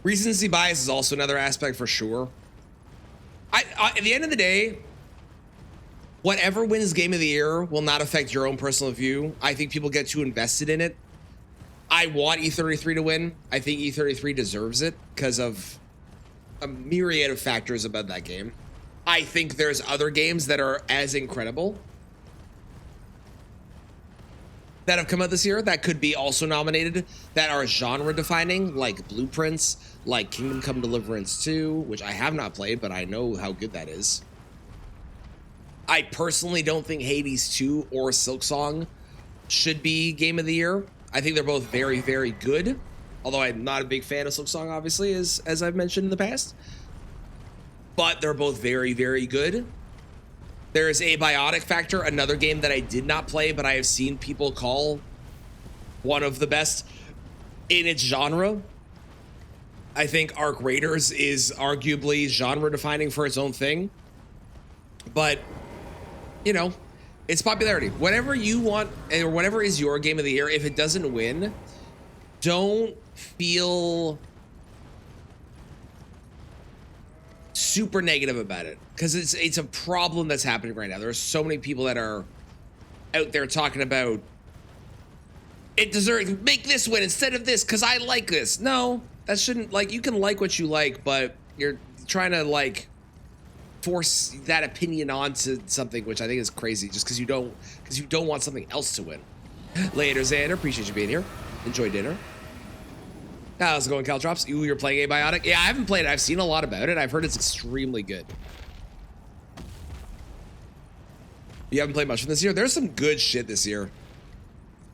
Recency bias is also another aspect for sure. At the end of the day, whatever wins Game of the Year will not affect your own personal view. I think people get too invested in it. I want E33 to win. I think E33 deserves it because of a myriad of factors about that game. I think there's other games that are as incredible that have come out this year that could be also nominated, that are genre defining, like Blueprints, like Kingdom Come Deliverance 2, which I have not played, but I know how good that is. I personally don't think Hades 2 or Silksong should be Game of the Year. I think they're both very, very good, although I'm not a big fan of Silksong, obviously, as I've mentioned in the past. But they're both very, very good. There is Abiotic Factor, another game that I did not play, but I have seen people call one of the best in its genre. I think Arc Raiders is arguably genre defining for its own thing. But, you know, it's popularity. Whatever you want, or whatever is your Game of the Year, if it doesn't win, don't feel super negative about it, because it's a problem that's happening right now. There are so many people that are out there talking about it deserves, make this win instead of this because I like this. No, that shouldn't, like, you can like what you like, but you're trying to like force that opinion onto something, which I think is crazy, just because you don't want something else to win. Later, Xander, appreciate you being here. Enjoy dinner. How's it going, Caltrops? You're playing Abiotic? Yeah, I haven't played it. I've seen a lot about it. I've heard it's extremely good. You haven't played much from this year? There's some good shit this year.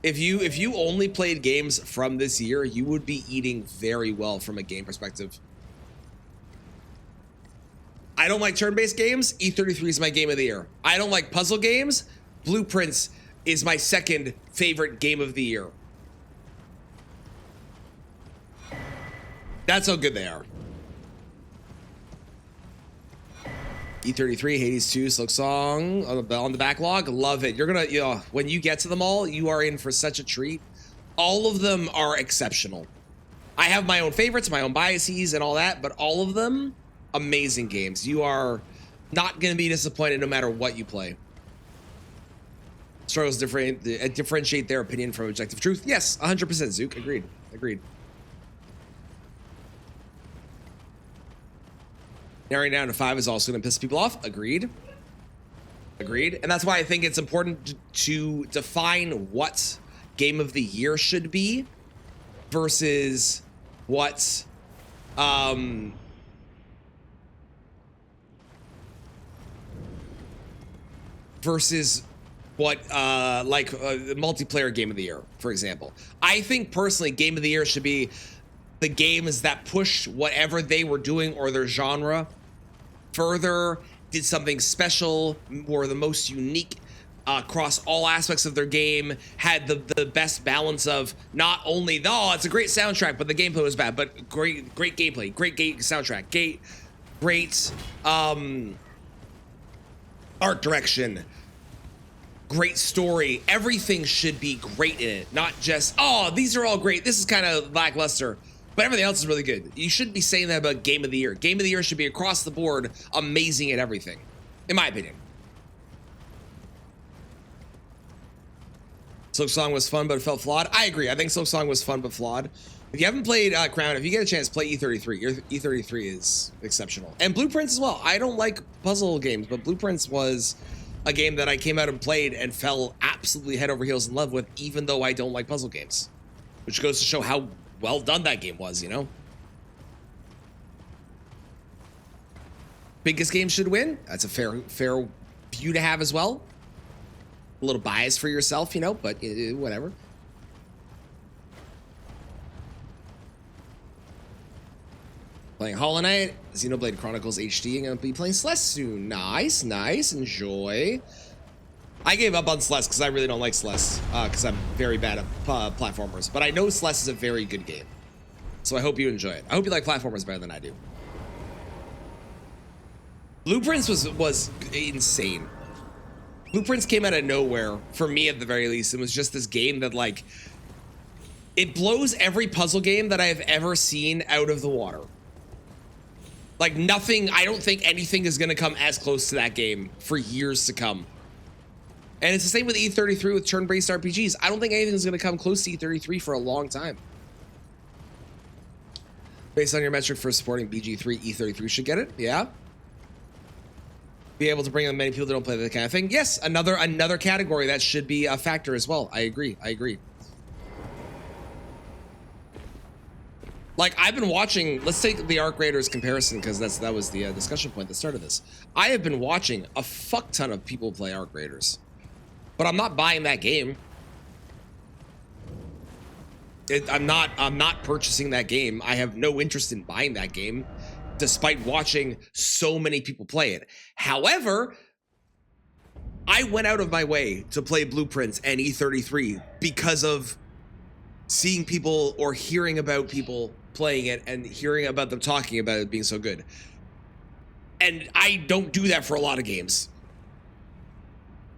If you only played games from this year, you would be eating very well from a game perspective. I don't like turn-based games. E33 is my game of the year. I don't like puzzle games. Blueprints is my second favorite game of the year. That's how good they are. E33, Hades 2, Silksong on the backlog. Love it. You're gonna, you know, when you get to them all, you are in for such a treat. All of them are exceptional. I have my own favorites, my own biases and all that, but all of them, amazing games. You are not gonna be disappointed no matter what you play. Struggles differentiate their opinion from objective truth. Yes, 100%, Zook. Agreed. Agreed. Narrowing down to 5 is also going to piss people off. Agreed. Agreed. And that's why I think it's important to define what Game of the Year should be versus what multiplayer Game of the Year, for example. I think personally Game of the Year should be the games that push whatever they were doing or their genre further, did something special, were the most unique across all aspects of their game, had the best balance of not only, oh, it's a great soundtrack, but the gameplay was bad, but great gameplay, great soundtrack, great art direction, great story. Everything should be great in it, not just, oh, these are all great, this is kind of lackluster, but everything else is really good. You shouldn't be saying that about Game of the Year. Game of the Year should be across the board amazing at everything, in my opinion. Silksong was fun, but it felt flawed. I agree. I think Silksong was fun, but flawed. If you haven't played Crown, if you get a chance, play E33. E33 is exceptional. And Blueprints as well. I don't like puzzle games, but Blueprints was a game that I came out and played and fell absolutely head over heels in love with, even though I don't like puzzle games. Which goes to show how well done that game was, you know? Biggest game should win. That's a fair view to have as well. A little bias for yourself, you know, but whatever. Playing Hollow Knight, Xenoblade Chronicles HD, and gonna be playing Celeste soon. Nice, enjoy. I gave up on Celeste because I really don't like Celeste, because I'm very bad at platformers. But I know Celeste is a very good game, so I hope you enjoy it. I hope you like platformers better than I do. Blueprints was insane. Blueprints came out of nowhere, for me at the very least. It was just this game that, like, It blows every puzzle game that I have ever seen out of the water. Like nothing, I don't think anything is going to come as close to that game for years to come. And it's the same with E33 with turn-based RPGs. I don't think anything's going to come close to E33 for a long time. Based on your metric for supporting BG3, E33 should get it. Yeah. Be able to bring in many people that don't play that kind of thing. Yes, another category that should be a factor as well. I agree. Like I've been watching, let's take the Arc Raiders comparison because that was the discussion point that started this. I have been watching a fuck ton of people play Arc Raiders, but I'm not buying that game. I'm not purchasing that game. I have no interest in buying that game, despite watching so many people play it. However, I went out of my way to play Blueprints and E33 because of seeing people or hearing about people playing it and hearing about them talking about it being so good. And I don't do that for a lot of games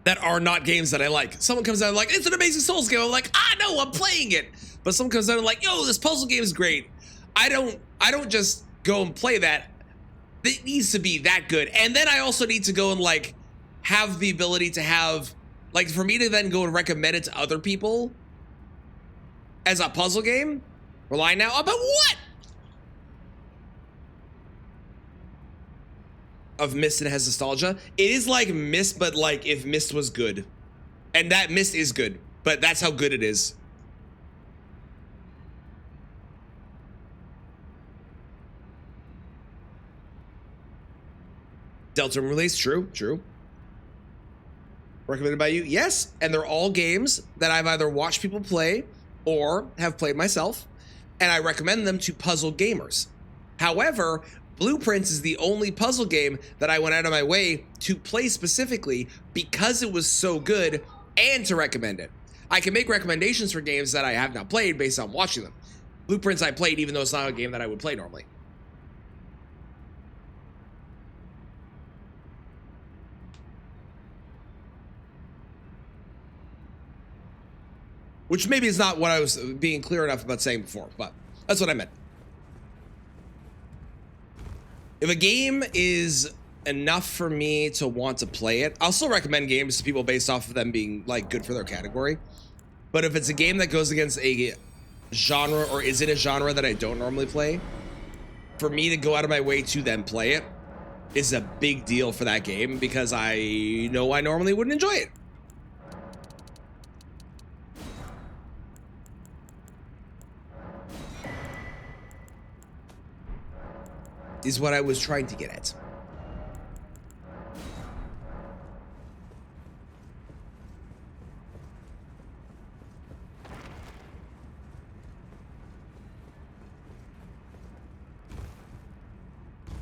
that are not games that I like. Someone comes out and like, it's an amazing Souls game. I'm like, no, I'm playing it. But someone comes out and like, yo, this puzzle game is great. I don't just go and play that. It needs to be that good. And then I also need to go and like have the ability to have, like, for me to then go and recommend it to other people as a puzzle game. Rely now about what? Of Myst and has nostalgia. It is like Myst, but like if Myst was good. And that Myst is good, but that's how good it is. Delta release, true. Recommended by you? Yes, and they're all games that I've either watched people play or have played myself, and I recommend them to puzzle gamers. However, Blueprints is the only puzzle game that I went out of my way to play specifically because it was so good and to recommend it. I can make recommendations for games that I have not played based on watching them. Blueprints I played even though it's not a game that I would play normally. Which maybe is not what I was being clear enough about saying before, but that's what I meant. If a game is enough for me to want to play it, I'll still recommend games to people based off of them being like good for their category. But if it's a game that goes against a genre or is in a genre that I don't normally play, for me to go out of my way to then play it is a big deal for that game because I know I normally wouldn't enjoy it. Is what I was trying to get at.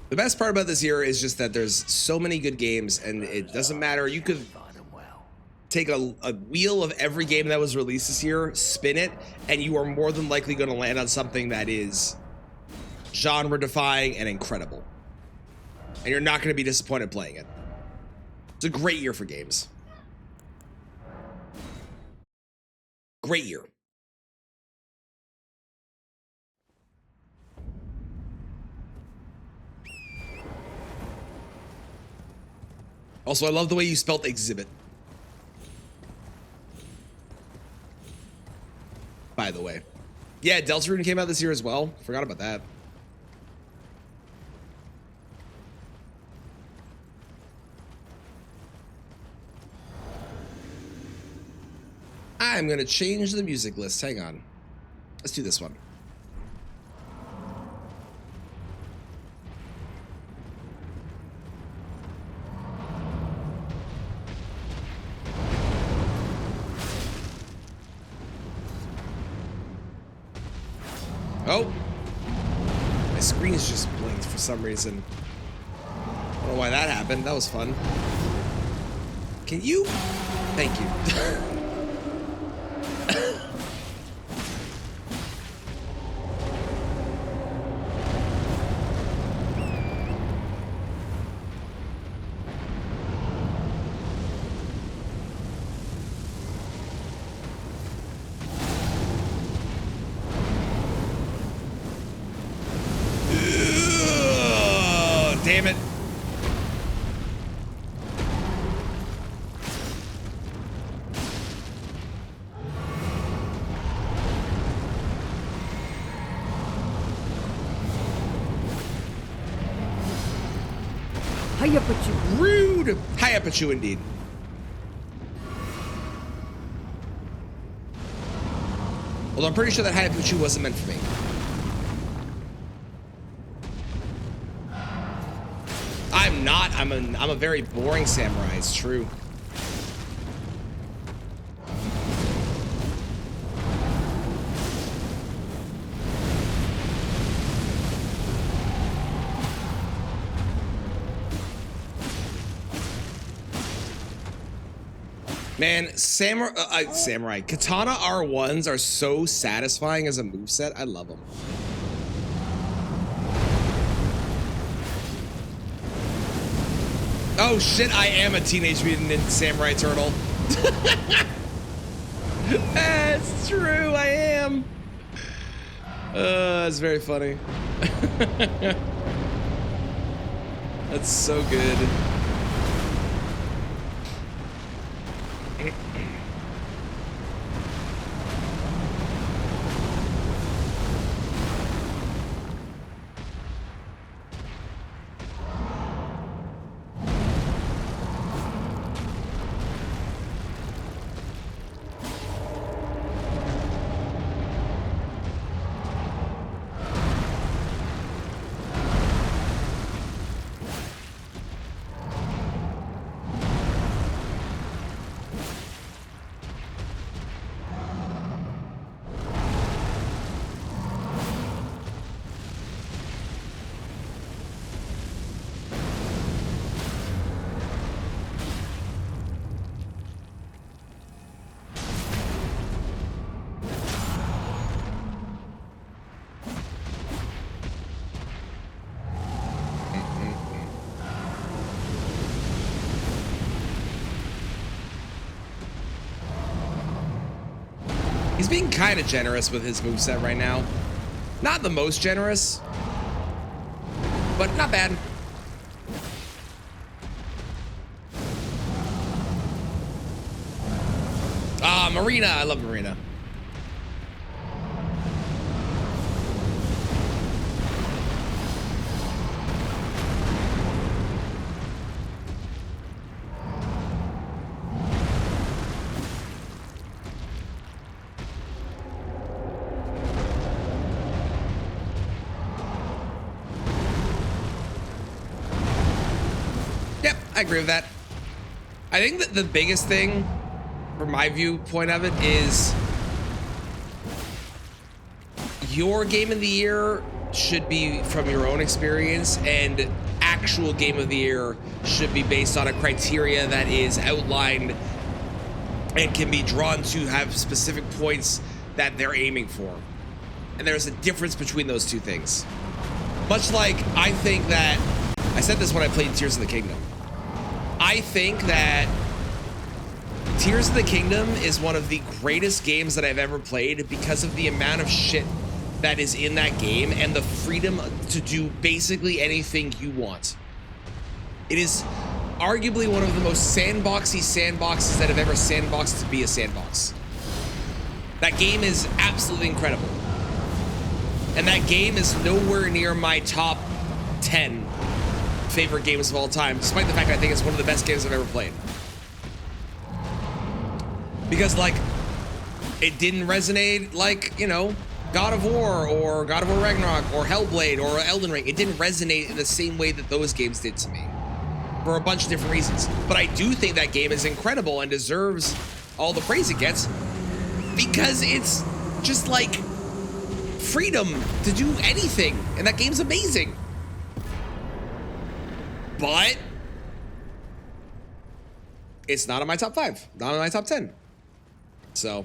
The best part about this year is just that there's so many good games and it doesn't matter. You could take a wheel of every game that was released this year, spin it, and you are more than likely going to land on something that is genre defying and incredible, and you're not going to be disappointed playing it. It's a great year for games. Great year. Also, I love the way you spelt exhibit, by the way. Yeah, Deltarune came out this year as well. Forgot about that. I'm gonna change the music list. Hang on. Let's do this one. Oh! My screen's just blinked for some reason. I don't know why that happened. That was fun. Can you? Thank you. damn it. Hiya, but you. Rude. High up at you, indeed. Well, I'm pretty sure that high up at you wasn't meant for me. I'm not. I'm a very boring samurai. It's true. Man, samurai katana R1s are so satisfying as a moveset. I love them. Oh shit, I am a Teenage Mutant Ninja Samurai Turtle. That's true, I am. That's very funny. That's so good. He's being kind of generous with his moveset right now. Not the most generous, but not bad. Ah, Marina. I love Marina. I agree with that. I think that the biggest thing from my viewpoint of it is your game of the year should be from your own experience, and actual game of the year should be based on a criteria that is outlined and can be drawn to have specific points that they're aiming for. And there's a difference between those two things. Much like I think that, I said this when I played Tears of the Kingdom. I think that Tears of the Kingdom is one of the greatest games that I've ever played because of the amount of shit that is in that game and the freedom to do basically anything you want. It is arguably one of the most sandboxy sandboxes that have ever sandboxed to be a sandbox. That game is absolutely incredible. And that game is nowhere near my top 10 favorite games of all time, despite the fact I think it's one of the best games I've ever played. Because, like, it didn't resonate like, you know, God of War or God of War Ragnarok or Hellblade or Elden Ring. It didn't resonate in the same way that those games did to me for a bunch of different reasons. But I do think that game is incredible and deserves all the praise it gets because it's just like freedom to do anything, and that game's amazing. But it's not in my top 5, not in my top 10. So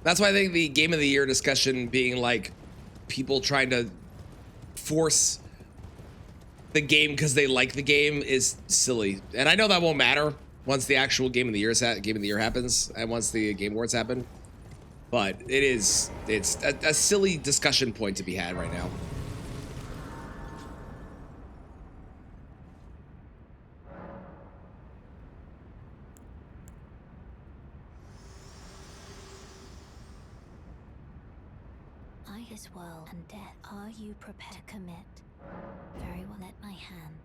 That's why I think the game of the year discussion being like people trying to force the game because they like the game is silly. And I know that won't matter once the actual game of the year happens and once the game awards happen. But it's a silly discussion point to be had right now. I as well and death. Are you prepared to commit? Very well, let my hand.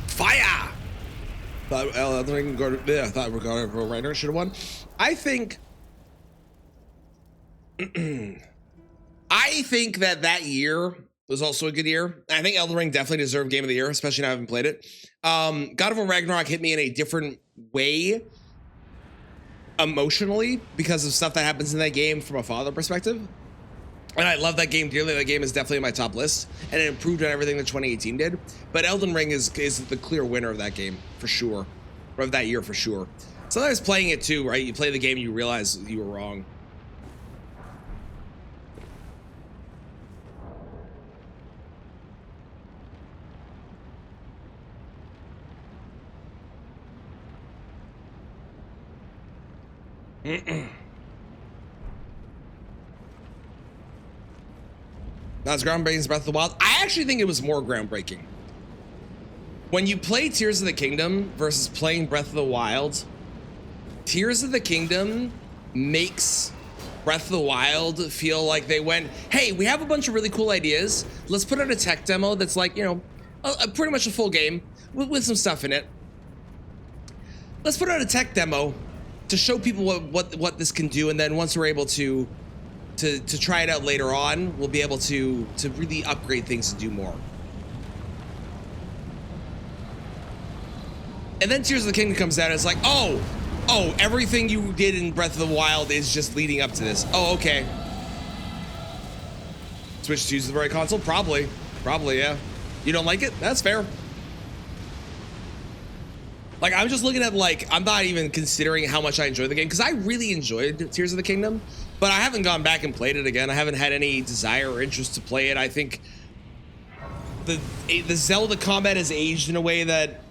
Fire! Thought Elden I thought Reiner should have won. I think I think that year was also a good year. I think Elden Ring definitely deserved Game of the Year, especially now I haven't played it. God of War Ragnarok hit me in a different way emotionally because of stuff that happens in that game from a father perspective. And I love that game dearly. That game is definitely on my top list, and it improved on everything that 2018 did. But Elden Ring is the clear winner of that game for sure, or of that year for sure. Sometimes playing it too, right? You play the game, and you realize you were wrong. That's groundbreaking as Breath of the Wild. I actually think it was more groundbreaking. When you play Tears of the Kingdom versus playing Breath of the Wild, Tears of the Kingdom makes Breath of the Wild feel like they went, hey, we have a bunch of really cool ideas. Let's put out a tech demo that's like, you know, pretty much a full game with some stuff in it. Let's put out a tech demo to show people what this can do, and then once we're able to try it out later on, we'll be able to really upgrade things and do more. And then Tears of the Kingdom comes out and it's like, oh, everything you did in Breath of the Wild is just leading up to this. Oh, okay. Switch 2 is the right console? Probably, yeah. You don't like it? That's fair. Like, I'm just looking at, like, I'm not even considering how much I enjoy the game, because I really enjoyed Tears of the Kingdom, but I haven't gone back and played it again. I haven't had any desire or interest to play it. I think the Zelda combat has aged in a way that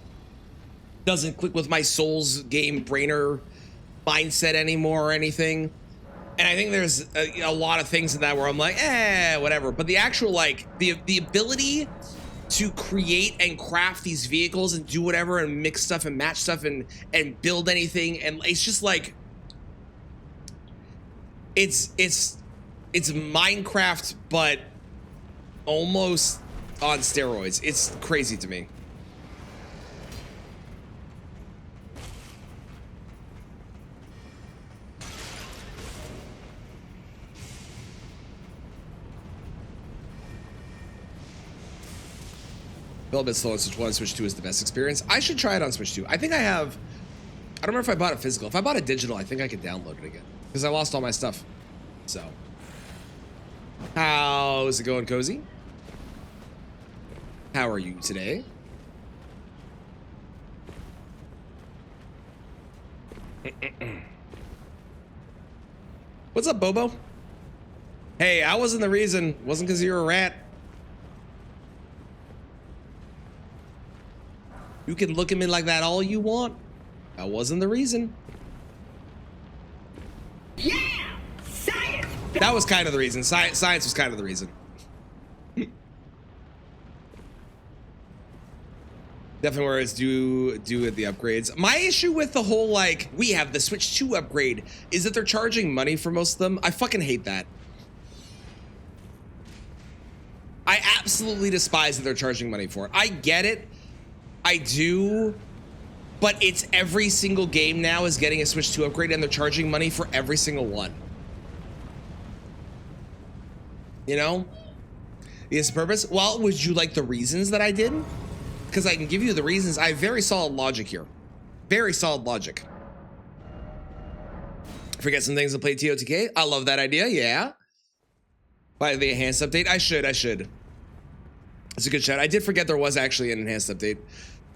doesn't click with my Souls game brainer mindset anymore or anything. And I think there's a lot of things in that where I'm like, whatever. But the actual, like, the ability to create and craft these vehicles and do whatever and mix stuff and match stuff and build anything, and it's just like it's Minecraft but almost on steroids. It's crazy to me. A little bit slow on Switch 1. Switch 2 is the best experience. I should try it on Switch 2. I think I have. I don't remember if I bought it physical. If I bought it digital, I think I could download it again because I lost all my stuff. So, how's it going, Cozy? How are you today? What's up, Bobo? Hey, I wasn't the reason. Wasn't because you're a rat. You can look at me like that all you want. That wasn't the reason. Yeah! Science! That was kind of the reason. Science was kind of the reason. Definitely where it's due at the upgrades. My issue with the whole, like, we have the Switch 2 upgrade is that they're charging money for most of them. I fucking hate that. absolutely despise that they're charging money for it. I get it. I do. But it's every single game now is getting a Switch 2 upgrade and they're charging money for every single one. You know? Is the purpose? Well, would you like the reasons that I did? Because I can give you the reasons. I have very solid logic here. Very solid logic. Forget some things and play TOTK. I love that idea. Yeah. By the enhanced update. I should. It's a good shout. I did forget there was actually an enhanced update.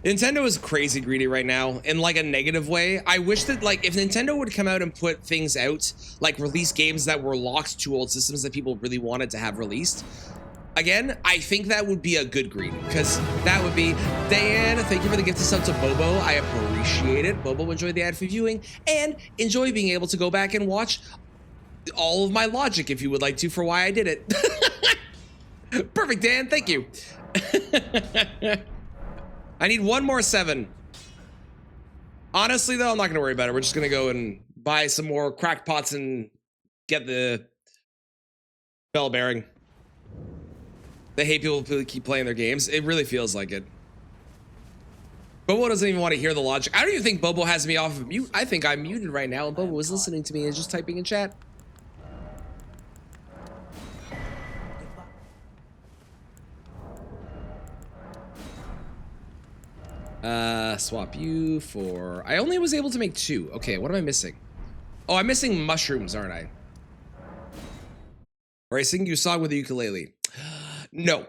Nintendo is crazy greedy right now in like a negative way. I wish that like if Nintendo would come out and put things out, like release games that were locked to old systems that people really wanted to have released. Again, I think that would be a good greed because that would be Dan. Thank you for the gift of sub to Bobo. I appreciate it. Bobo, enjoy the ad-free viewing and enjoy being able to go back and watch all of my logic if you would like to for why I did it. Perfect, Dan. Thank you. I need one more 7. Honestly, though, I'm not going to worry about it. We're just going to go and buy some more cracked pots and get the bell bearing. They hate people who keep playing their games. It really feels like it. Bobo doesn't even want to hear the logic. I don't even think Bobo has me off of mute. I think I'm muted right now, and Bobo was listening to me and just typing in chat. Swap you for... I only was able to make 2. Okay, what am I missing? Oh, I'm missing mushrooms, aren't I? Or I sing you a song with a ukulele. No.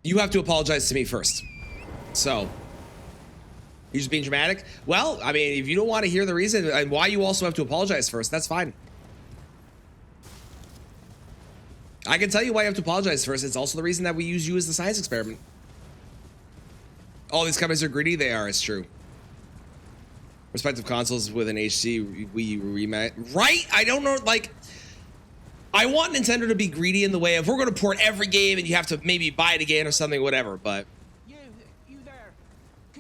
You have to apologize to me first. So... You're just being dramatic? Well, I mean, if you don't want to hear the reason and why you also have to apologize first, that's fine. I can tell you why you have to apologize first. It's also the reason that we use you as the science experiment. All these companies are greedy. They are. It's true. Respective consoles with an HC Wii remake. Right? I don't know. Like, I want Nintendo to be greedy in the way of we're going to port every game and you have to maybe buy it again or something, whatever. But You there.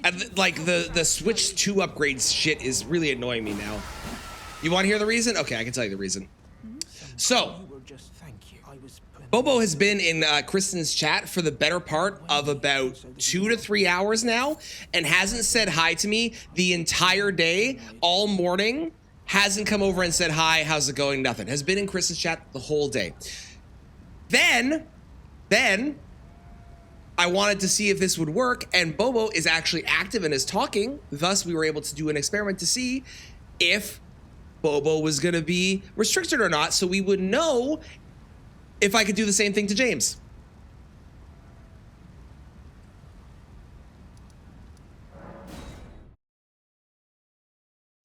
and like the Switch 2 upgrades shit is really annoying me now. You want to hear the reason? Okay, I can tell you the reason. So, You were just thank you. I was Bobo has been in Kristen's chat for the better part of about 2 to 3 hours now and hasn't said hi to me the entire day, all morning, hasn't come over and said hi, how's it going, nothing. Has been in Kristen's chat the whole day. Then, I wanted to see if this would work, and Bobo is actually active and is talking, thus we were able to do an experiment to see if Bobo was gonna be restricted or not, so we would know if I could do the same thing to James.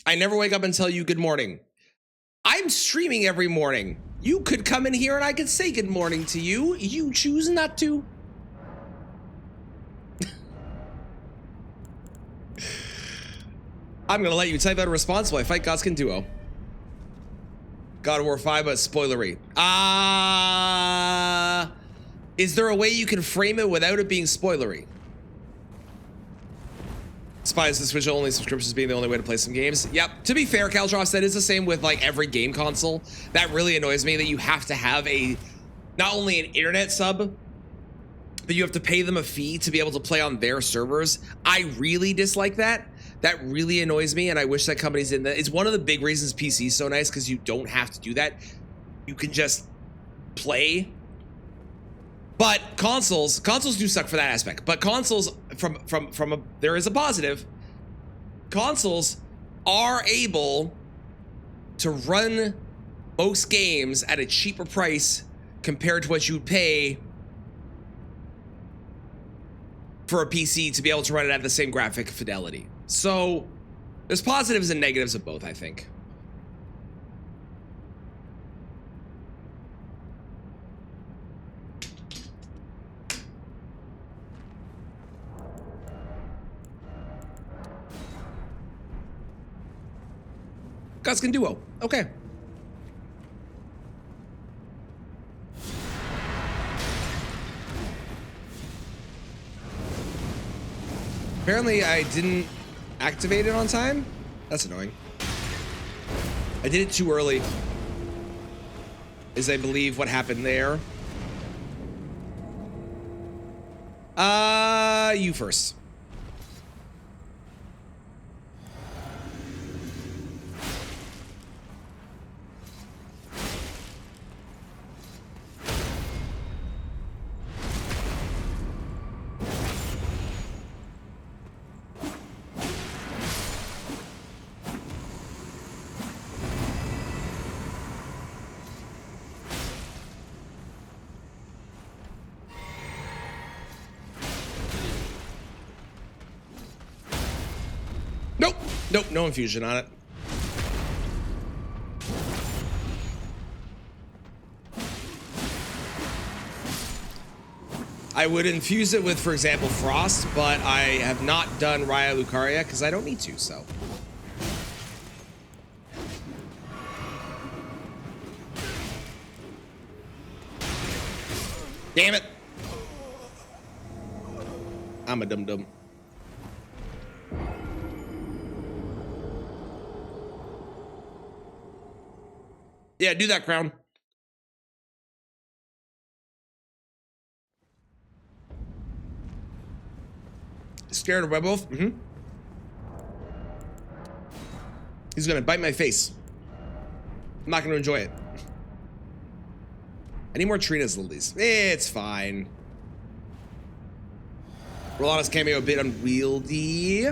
I never wake up and tell you good morning. I'm streaming every morning. You could come in here and I could say good morning to you. You choose not to. I'm gonna let you type out a response while I fight Godskin Duo. God of War 5, but spoilery. Is there a way you can frame it without it being spoilery? Spies the Switch only subscriptions being the only way to play some games. Yep. To be fair, Caltross, that is the same with like every game console. That really annoys me that you have to have a not only an internet sub, but you have to pay them a fee to be able to play on their servers. I really dislike that. That really annoys me, and I wish that companies did that. It's one of the big reasons PC is so nice because you don't have to do that. You can just play. But consoles do suck for that aspect. But consoles, there is a positive. Consoles are able to run most games at a cheaper price compared to what you would pay for a PC to be able to run it at the same graphic fidelity. So there's positives and negatives of both, I think. Godskin Duo. Okay. Apparently I didn't activate it on time. That's annoying. I did it too early, is I believe what happened there. You first. Nope. Nope. No infusion on it. I would infuse it with, for example, Frost, but I have not done Raya Lucaria because I don't need to, so. Damn it. I'm a dum-dum. Yeah, do that, Crown. Scared of Werewolf? Mm-hmm. He's gonna bite my face. I'm not gonna enjoy it. I need more Trina's lilies. It's fine. Rolana's cameo a bit unwieldy.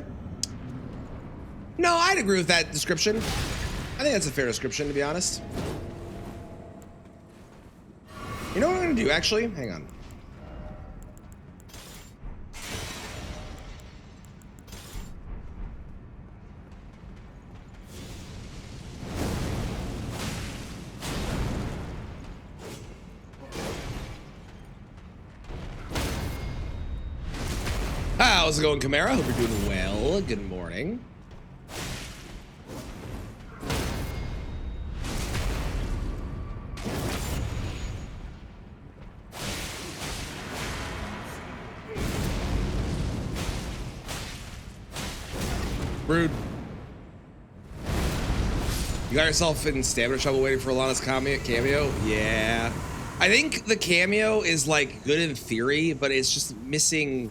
No, I'd agree with that description. I think that's a fair description, to be honest. You know what I'm gonna do, actually? Hang on. How's it going, Chimera? Hope you're doing well. Good morning. Rude. You got yourself in stamina trouble waiting for Alana's cameo? Yeah. I think the cameo is like good in theory, but it's just missing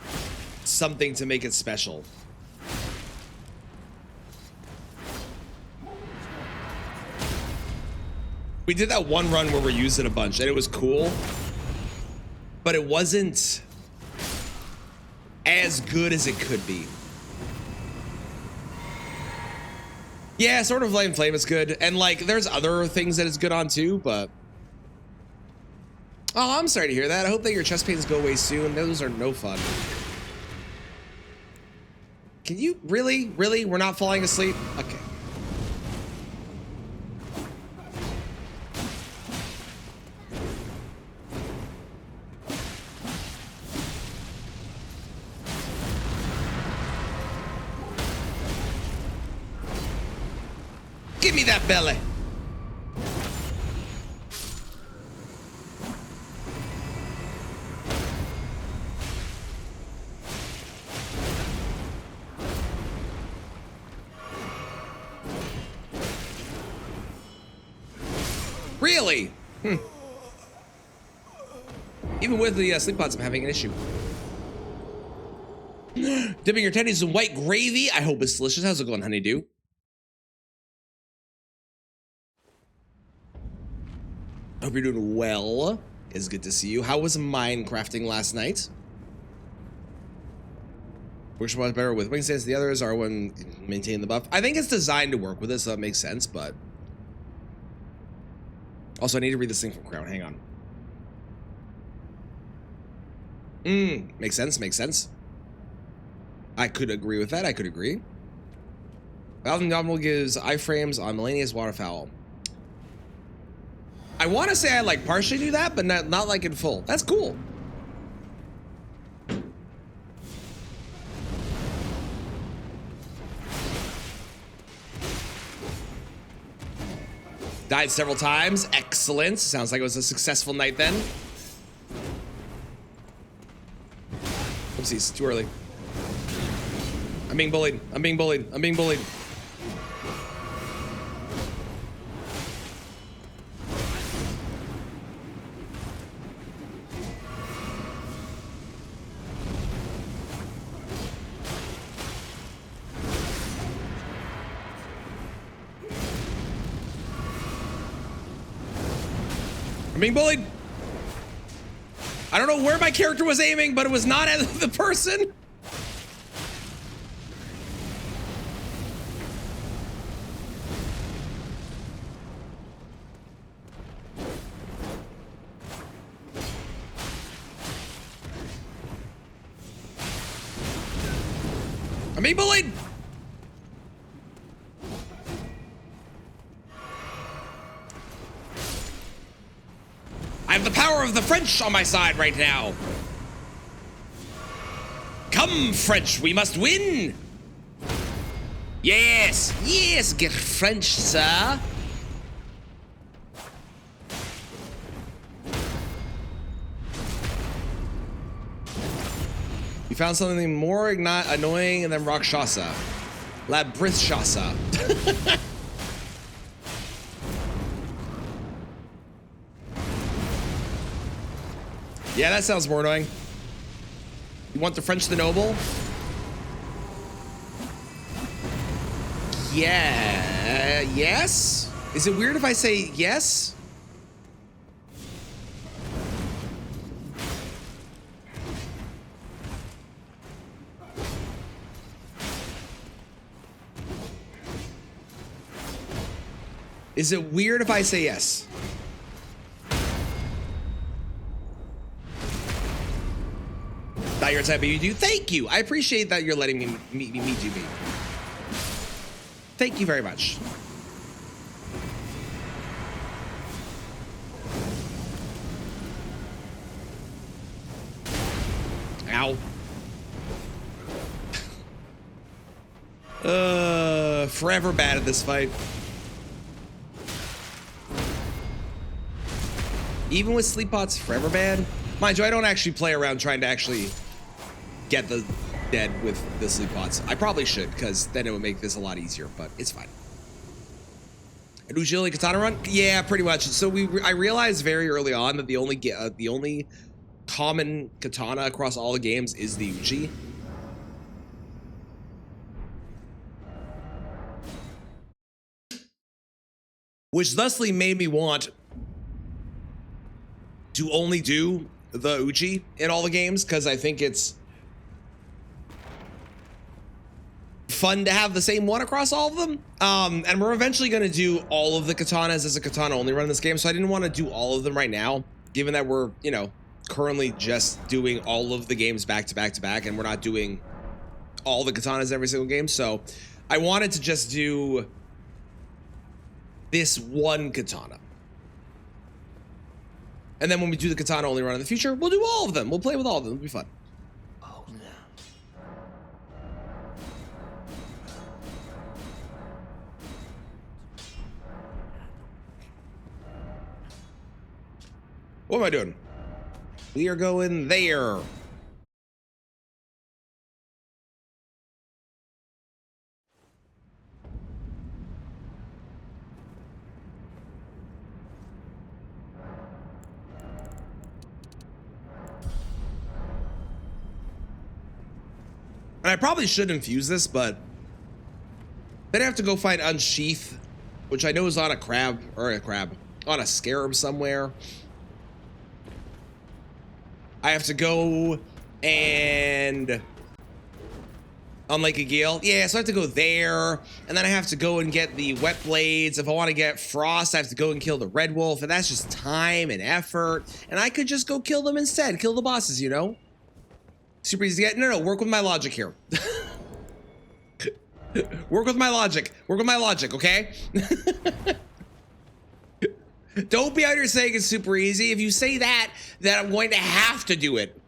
something to make it special. We did that one run where we used it a bunch and it was cool, but it wasn't as good as it could be. Yeah, Sword of Flame is good, and like there's other things that it's good on too, but oh, I'm sorry to hear that. I hope that your chest pains go away soon. Those are no fun. Can you really? We're not falling asleep? Okay. Give me that belly. Really? Even with the sleep pods, I'm having an issue. Dipping your teddies in white gravy. I hope it's delicious. How's it going, honeydew? Hope you're doing well. It's good to see you. How was Minecrafting last night? Which one's better with wing stance? The others are when maintaining the buff. I think it's designed to work with it, so that makes sense, but also I need to read this thing from Crown. Hang on. Makes sense, makes sense. I could agree with that. I could agree. Elden gives iframes on Melania's waterfowl. I want to say I like partially do that, but not like in full. That's cool. Died several times. Excellent. Sounds like it was a successful night then. Oopsies, too early. I'm being bullied. I'm being bullied. I'm being bullied. I'm being bullied. I don't know where my character was aiming, but it was not at the person. I'm being bullied. I have the power of the French on my side right now. Come, French, we must win. Yes, yes, get French, sir. You found something more annoying than Rakshasa. Labyrinthshasa. Yeah, that sounds more annoying. You want the French the Noble? Yeah. Yes? Is it weird if I say yes? Is it weird if I say yes? Not your type, but you do. Thank you. I appreciate that you're letting me meet you. Thank you very much. Ow. Forever bad at this fight. Even with sleep pots, forever bad. Mind you, I don't actually play around trying to actually get the dead with the sleep pots. I probably should, because then it would make this a lot easier, but it's fine. An Ujili Katana run? Yeah, pretty much. So I realized very early on that the only common katana across all the games is the Uji. Which thusly made me want to only do the Uji in all the games, because I think it's fun to have the same one across all of them. And we're eventually going to do all of the katanas as a katana only run in this game, so I didn't want to do all of them right now, given that we're, you know, currently just doing all of the games back to back to back, and we're not doing all the katanas every single game. So I wanted to just do this one katana. And then when we do the katana only run in the future, we'll do all of them. We'll play with all of them. It'll be fun. Oh, no. What am I doing? We are going there. And I probably should infuse this, but then I have to go find Unsheath, which I know is on on a scarab somewhere. I have to go and on Lake Agale. Yeah, so I have to go there, and then I have to go and get the wet blades. If I want to get frost, I have to go and kill the red wolf, and that's just time and effort. And I could just go kill them instead, kill the bosses, you know? Super easy to get. No, work with my logic here. Work with my logic. Work with my logic, okay? Don't be out here saying it's super easy. If you say that, then I'm going to have to do it.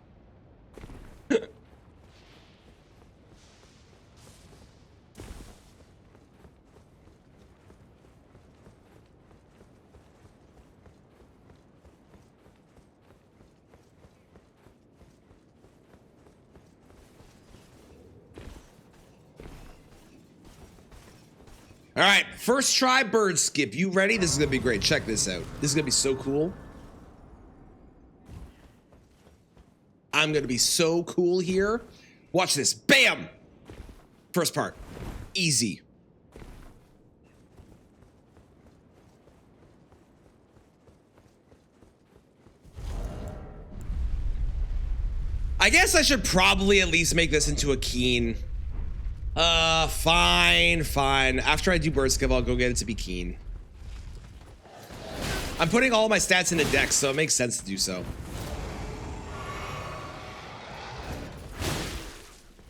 All right, first try bird skip. You ready? This is gonna be great. Check this out. This is gonna be so cool. I'm gonna be so cool here. Watch this. Bam! First part. Easy. I guess I should probably at least make this into a keen. Fine. After I do bird skill, I'll go get it to be keen. I'm putting all my stats into dex, so it makes sense to do so.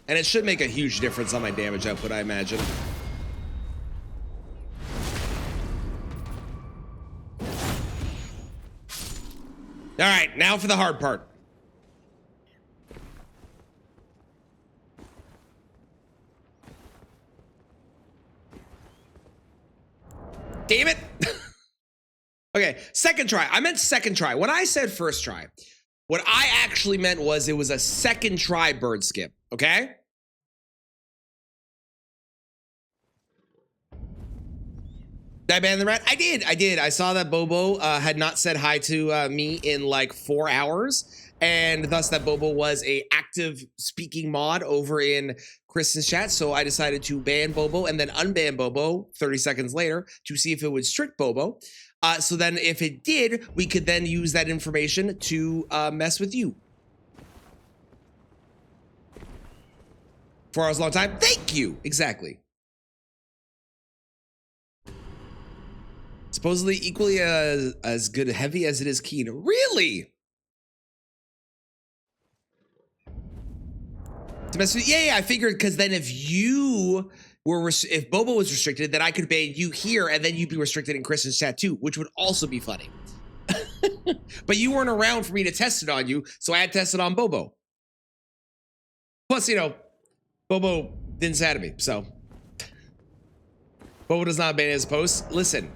And it should make a huge difference on my damage output, I imagine. All right, now for the hard part. Damn it. Okay, second try. I meant second try. When I said first try, what I actually meant was it was a second try bird skip, okay? Did I ban the rat? I did. I saw that Bobo had not said hi to me in like 4 hours, and thus that Bobo was a active speaking mod over in Kristen's chat, so I decided to ban Bobo and then unban Bobo 30 seconds later to see if it would strict Bobo. So then if it did, we could then use that information to mess with you. 4 hours, a long time. Thank you. Exactly. Supposedly equally as good heavy as it is keen. Really? To mess with, yeah, I figured because then if you were if Bobo was restricted, then I could ban you here, and then you'd be restricted in Kristen's chat too, which would also be funny. But you weren't around for me to test it on you, so I had tested on Bobo. Plus, you know, Bobo didn't say hi to me, so Bobo does not ban his posts. Listen.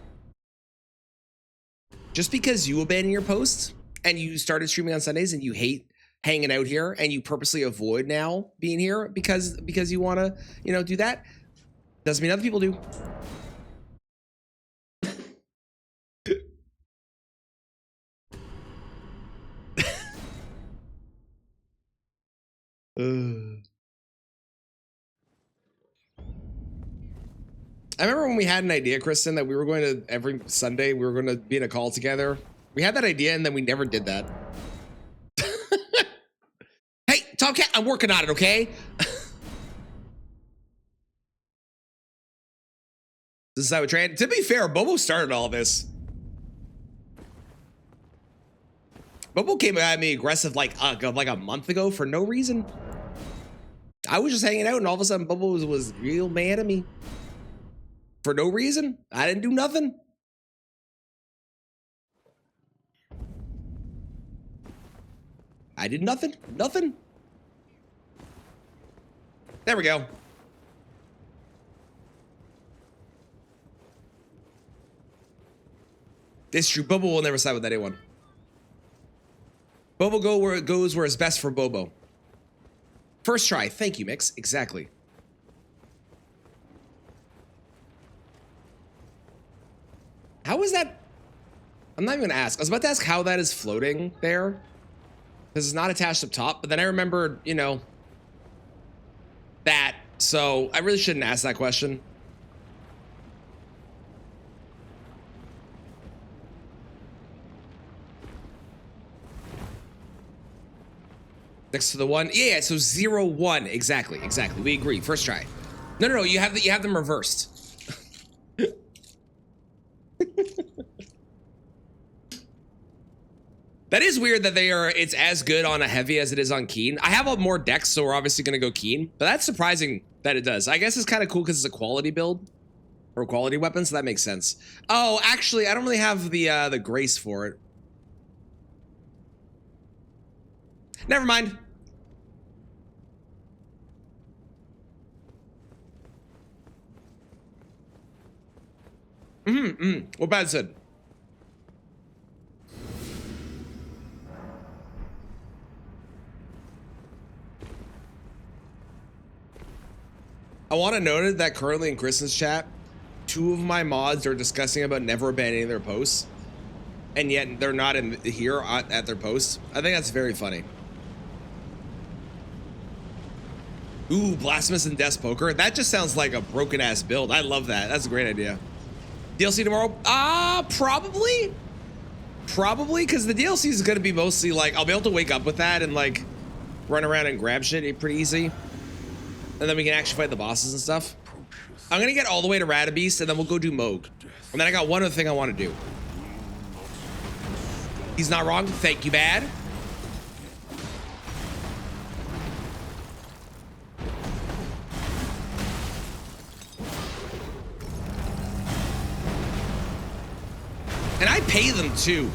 Just because you abandon your posts and you started streaming on Sundays and you hate hanging out here and you purposely avoid now being here because you want to, you know, do that, doesn't mean other people do. I remember when we had an idea, Kristen, that we were going to every Sunday we were going to be in a call together. We had that idea and then we never did that. Hey, Tomcat, I'm working on it, okay? This is how we train. To be fair, Bobo started all this. Bobo came at me aggressive like a month ago for no reason. I was just hanging out and all of a sudden Bobo was real mad at me. For no reason. I didn't do nothing. I did nothing. Nothing. There we go. It's true. Bobo will never side with anyone. Bobo go where it goes where it's best for Bobo. First try. Thank you, Mix. Exactly. How is that? I'm not even gonna ask. I was about to ask how that is floating there. Because it's not attached up top, but then I remembered, you know, that. So I really shouldn't ask that question. Next to the one. Yeah, so 0, 1. Exactly. We agree. First try. No, you have them reversed. That is weird that it's as good on a heavy as it is on keen. I have more dex, so we're obviously gonna go keen, but that's surprising that it does. I guess it's kind of cool because it's a quality build or a quality weapon, so that makes sense. Oh, actually, I don't really have the grace for it. Never mind. What bad said? I want to note that currently in Kristen's chat, 2 of my mods are discussing about never abandoning their posts, and yet they're not in here at their posts. I think that's very funny. Ooh, Blasphemous and Death Poker. That just sounds like a broken ass build. I love that. That's a great idea. DLC tomorrow? Probably, because the DLC is gonna be mostly like I'll be able to wake up with that and like run around and grab shit pretty easy. And then we can actually fight the bosses and stuff. I'm gonna get all the way to Radabeast and then we'll go do Moog. And then I got one other thing I want to do. He's not wrong. Thank you, bad. And I pay them too.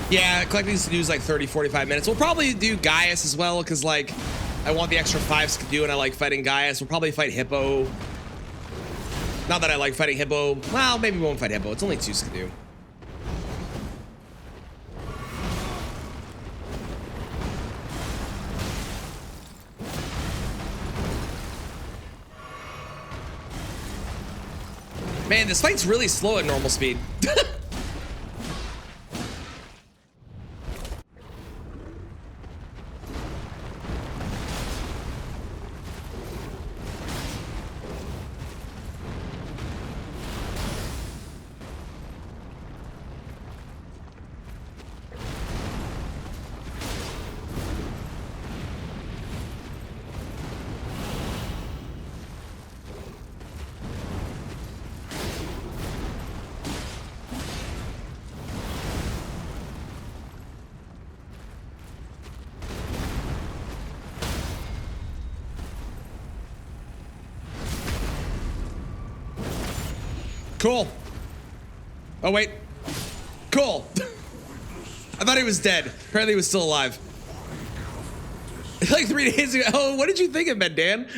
Yeah, collecting these to do is like 30, 45 minutes. We'll probably do Gaius as well, because like I want the extra 5 Skidoo and I like fighting Gaius. We'll probably fight Hippo. Not that I like fighting Hippo. Well, maybe we won't fight Hippo. It's only 2 Skidoo. Man, this fight's really slow at normal speed. Cool. Oh, wait. Cool. I thought he was dead. Apparently he was still alive. Like 3 days ago. Oh, what did you think of it, Dan?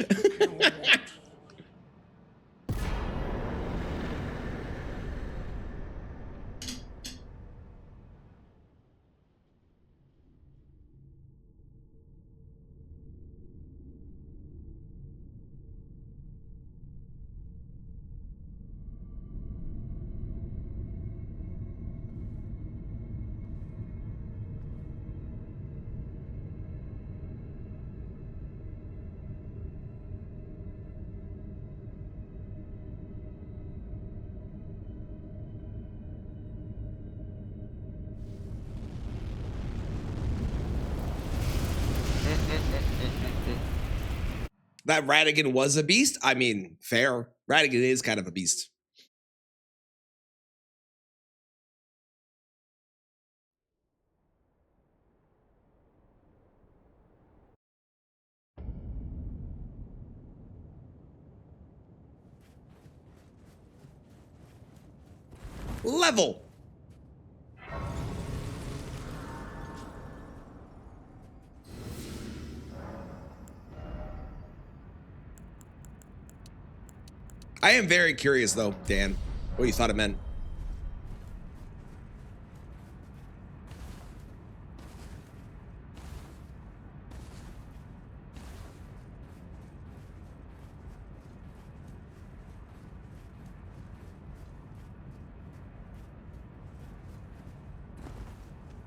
That Radigan was a beast? I mean, fair. Radigan is kind of a beast. Level. I am very curious, though, Dan, what you thought it meant.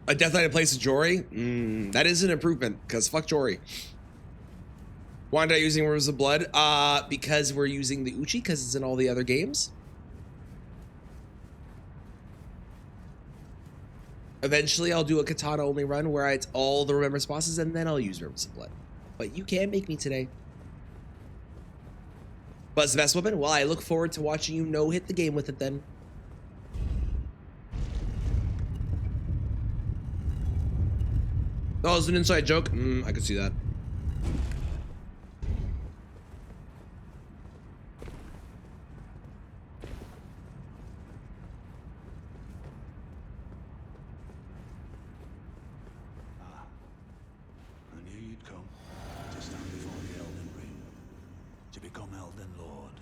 A Death Knight in place of Jory? That is an improvement, because fuck Jory. Why aren't I using Rivers of Blood? Because we're using the Uchi, because it's in all the other games. Eventually, I'll do a Katana only run where it's all the Remembrance bosses, and then I'll use Rivers of Blood. But you can't make me today. But it's the best weapon? Well, I look forward to watching you no-hit the game with it then. Oh, it's an inside joke? I could see that. I knew you'd come to stand before the Elden Ring, to become Elden Lord.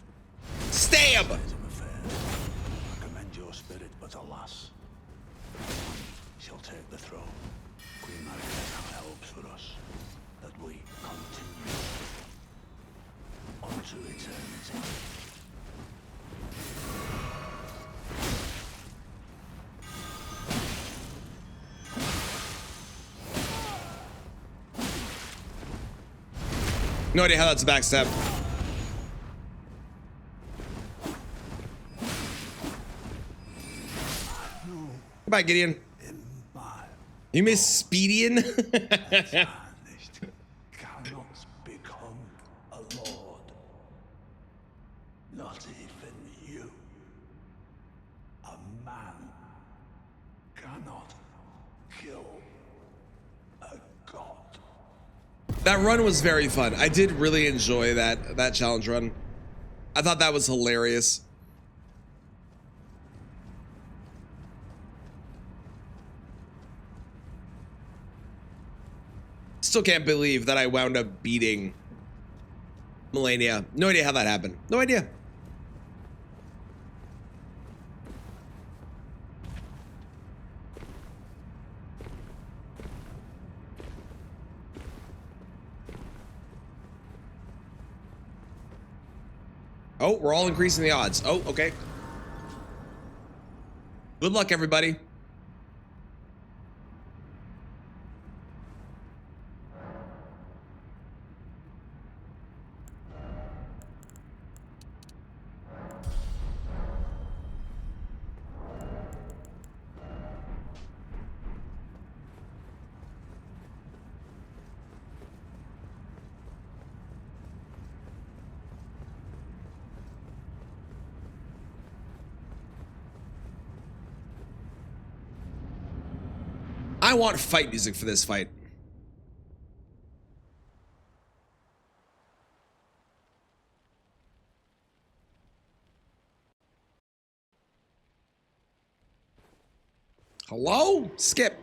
Stab! I commend your spirit, but alas, she'll take the throne. Queen Margaret helps for us, that we continue unto eternity. No idea how that's a backstab. Goodbye, Gideon. You miss Speedian? Cannot become a lord. Not even you. A man cannot kill a god. That run was very fun. I did really enjoy that challenge run. I thought that was hilarious. Still can't believe that I wound up beating Melania. No idea how that happened. No idea. Oh, we're all increasing the odds. Oh, okay. Good luck, everybody. I want fight music for this fight. Hello? Skip.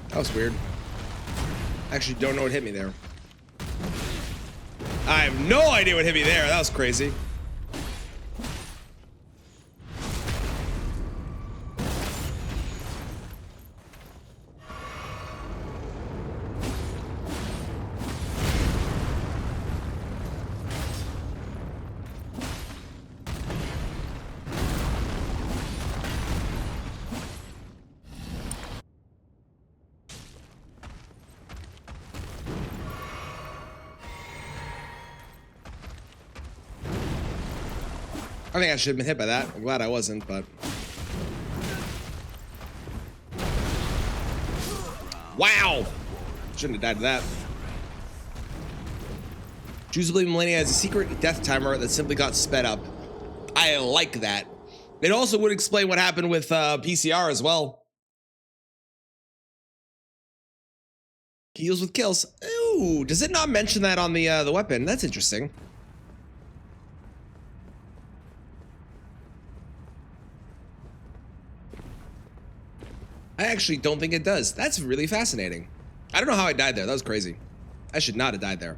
That was weird. I actually don't know what hit me there. I have no idea what hit me there. That was crazy. I think I should have been hit by that. I'm glad I wasn't, but... Wow! Shouldn't have died to that. Choose to believe Millennia has a secret death timer that simply got sped up. I like that. It also would explain what happened with PCR as well. Heals with kills. Ooh, does it not mention that on the weapon? That's interesting. I actually don't think it does. That's really fascinating. I don't know how I died there. That was crazy. I should not have died there.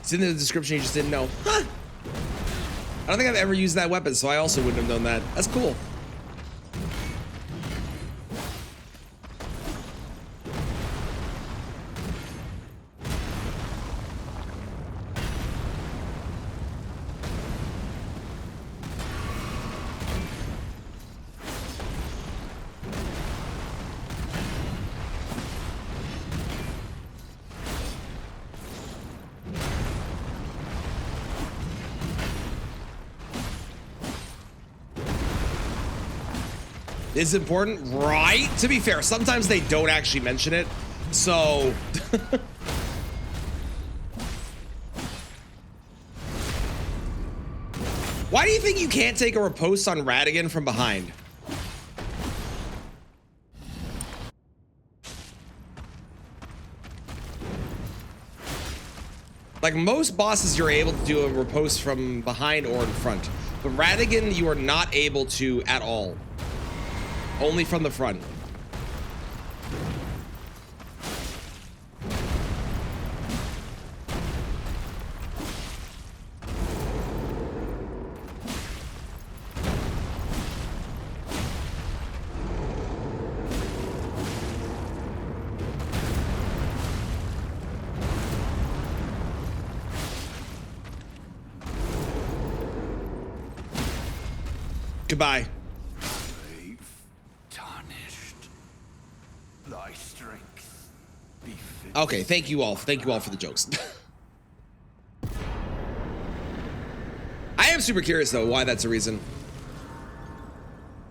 It's in the description, you just didn't know. Huh. I don't think I've ever used that weapon, so I also wouldn't have known that. That's cool. Is important, right? To be fair, sometimes they don't actually mention it, so... Why do you think you can't take a riposte on Radigan from behind? Like, most bosses you're able to do a riposte from behind or in front, but Radigan you are not able to at all. Only from the front. Goodbye. Brave, tarnished. Thy strength befits. Okay, thank you all. Thank you all for the jokes. I am super curious though why that's a reason.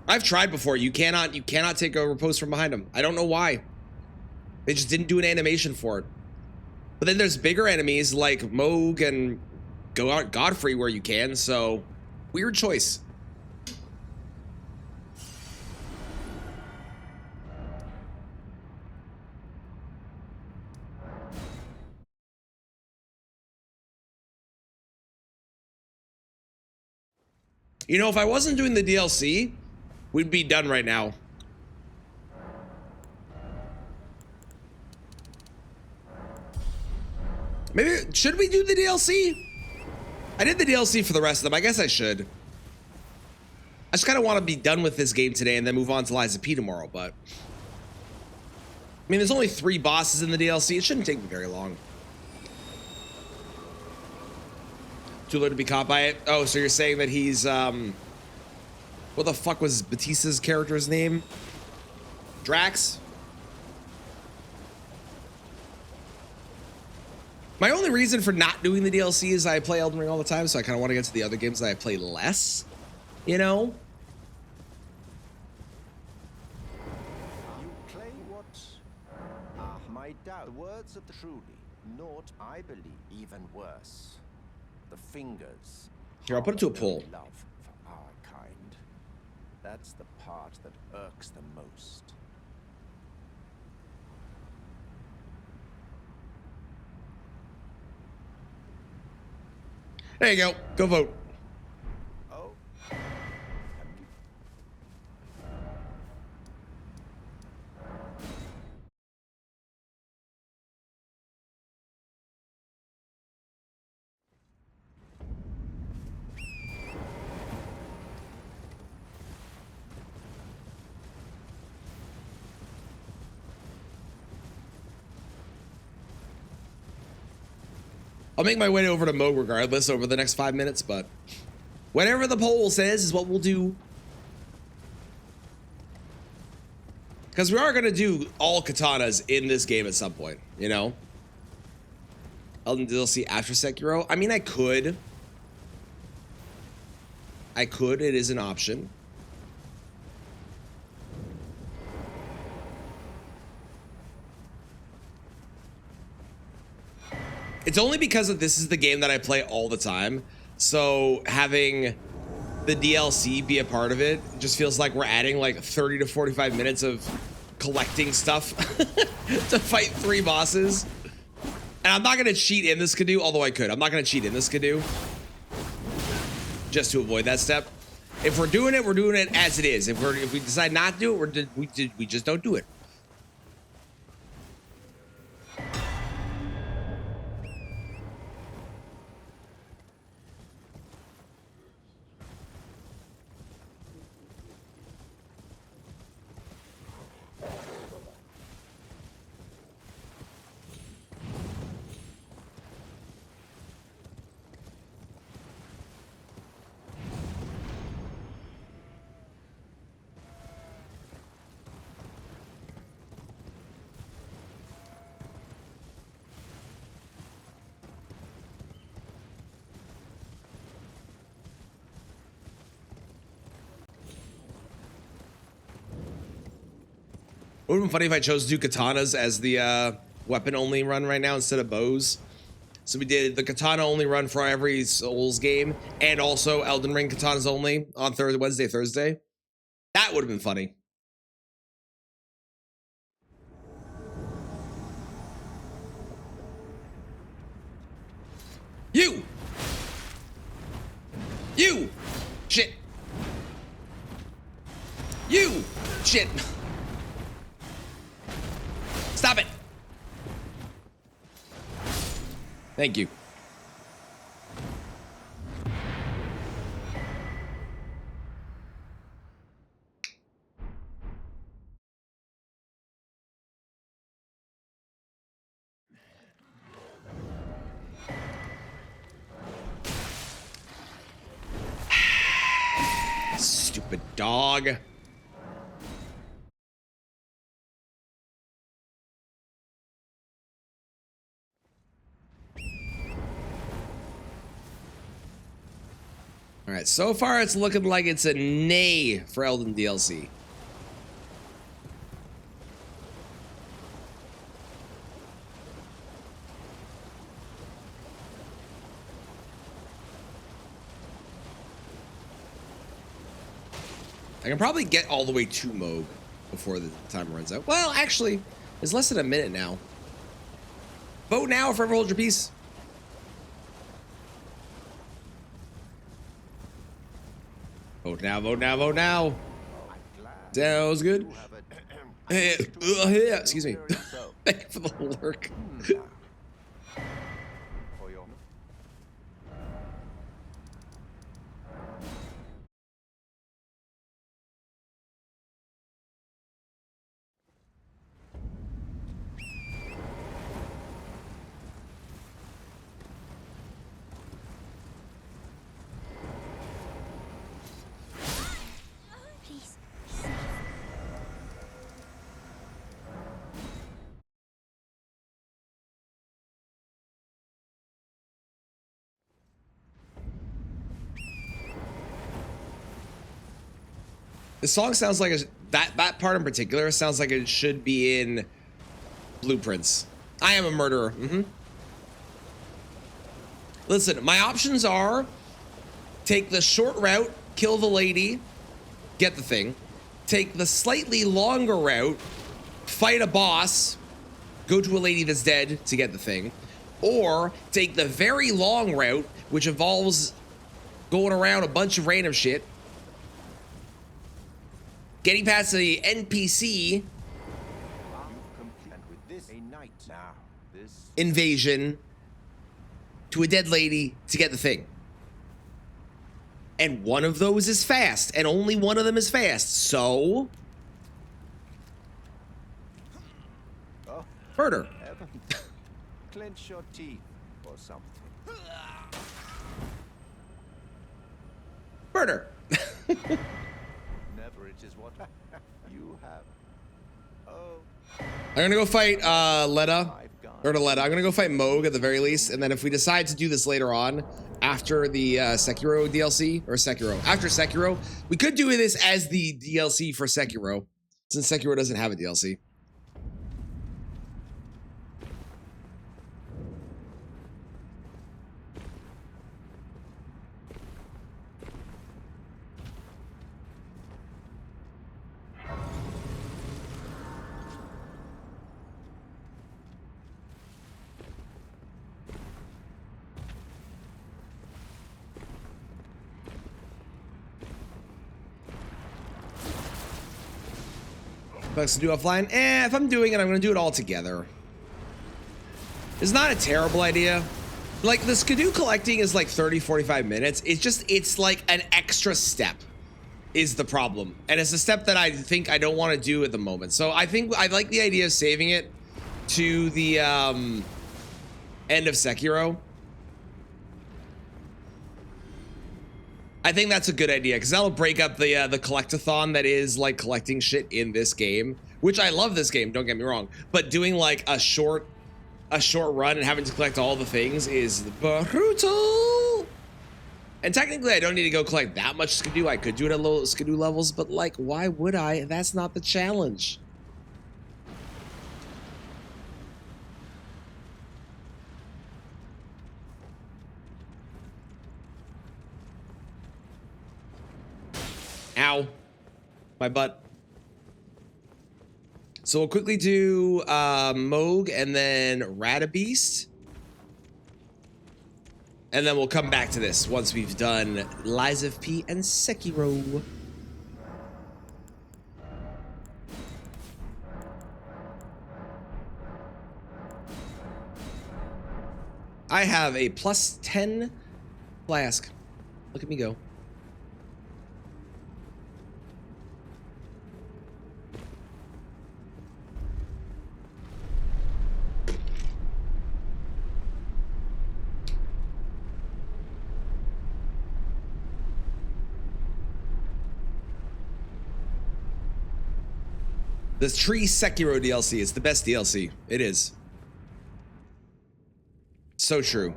I've tried before. You cannot take a riposte from behind them. I don't know why. They just didn't do an animation for it. But then there's bigger enemies like Moog and Godfrey where you can, so weird choice. You know, if I wasn't doing the DLC, we'd be done right now. Maybe, should we do the DLC? I did the DLC for the rest of them. I guess I should. I just kind of want to be done with this game today and then move on to Liza P tomorrow, but... I mean, there's only 3 bosses in the DLC. It shouldn't take me very long. Too late to be caught by it? Oh, so you're saying that he's, what the fuck was Batista's character's name? Drax? My only reason for not doing the DLC is I play Elden Ring all the time, so I kind of want to get to the other games that I play less, you know? You claim what? Ah, my doubt. The words of the truly, naught I believe, even worse. The fingers. Here, I'll put it to a harbor poll. no love for our kind. That's the part that irks the most. There you go. Go vote. Oh. I'll make my way over to Moog regardless over the next 5 minutes, but whatever the poll says is what we'll do. Because we are going to do all katanas in this game at some point, you know? Elden DLC after Sekiro. I mean, I could. It is an option. It's only because of this is the game that I play all the time. So having the DLC be a part of it just feels like we're adding like 30 to 45 minutes of collecting stuff to fight 3 bosses. And I'm not going to cheat in this canoe, although I could. I'm not going to cheat in this canoe just to avoid that step. If we're doing it as it is. If we decide not to do it, we just don't do it. It would have been funny if I chose to do katanas as the weapon only run right now instead of bows. So we did the katana only run for every Souls game and also Elden Ring katanas only on Wednesday, Thursday. That would have been funny. You! Shit! You! Shit! Stop it! Thank you. Stupid dog. All right, so far it's looking like it's a nay for Elden DLC. I can probably get all the way to Moog before the time runs out. Well, actually, it's less than a minute now. Vote now or forever hold your peace. Vote now, vote now, vote now. Sounds good. Excuse me. Thank you for the lurk. Please. The song sounds like that part in particular sounds like it should be in Blueprints. I am a murderer. Listen, my options are take the short route, kill the lady, get the thing. Take the slightly longer route, fight a boss, go to a lady that's dead to get the thing. Or take the very long route, which involves going around a bunch of random shit, getting past the NPC invasion to a dead lady to get the thing. And one of those is fast, and only one of them is fast. So, murder. Clench your teeth or something. Murder. Never it is what you have. Oh. I'm gonna go fight Letta. Or to Letta. I'm gonna go fight Moog at the very least, and then if we decide to do this later on, after the Sekiro DLC, or Sekiro, after Sekiro, we could do this as the DLC for Sekiro, since Sekiro doesn't have a DLC. To do offline? If I'm doing it, I'm gonna do it all together. It's not a terrible idea. Like, the Skidoo collecting is like 30-45 minutes. It's like an extra step is the problem. And it's a step that I think I don't want to do at the moment. So I think I like the idea of saving it to the end of Sekiro. I think that's a good idea because that'll break up the collectathon that is like collecting shit in this game, which I love this game, don't get me wrong, but doing like a short run and having to collect all the things is brutal. And technically I don't need to go collect that much Skidoo. I could do it at low Skidoo levels, but like, why would I? That's not the challenge. Ow. My butt. So we'll quickly do Moog and then Radabeast. And then we'll come back to this once we've done Lies of P and Sekiro. I have a +10 flask. Look at me go. The Tree Sekiro DLC is the best DLC. It is. So true.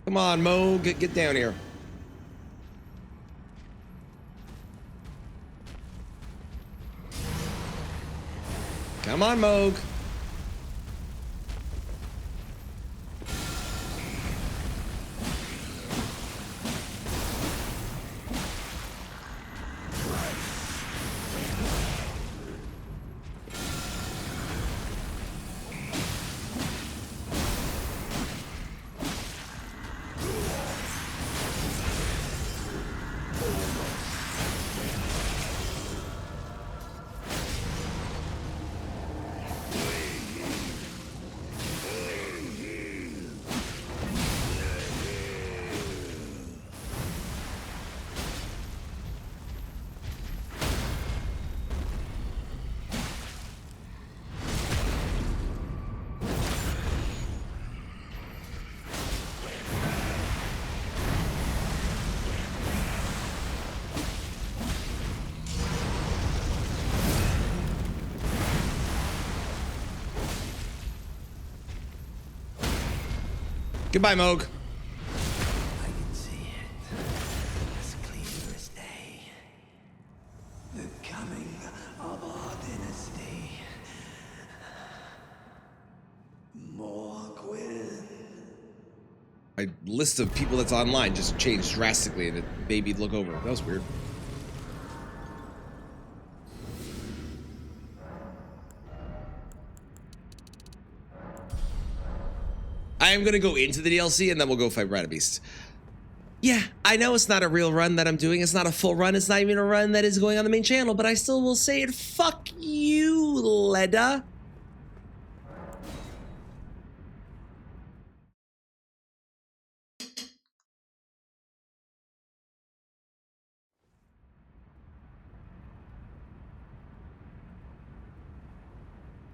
Come on, Mo, get down here. Come on, Moog. Goodbye, Moog. I can see it as clear as day. The coming of our dynasty. Morgwin. My list of people that's online just changed drastically and it made me look over. That was weird. I am gonna go into the DLC and then we'll go fight Beast. Yeah, I know it's not a real run that I'm doing. It's not a full run. It's not even a run that is going on the main channel, but I still will say it. Fuck you, Leda.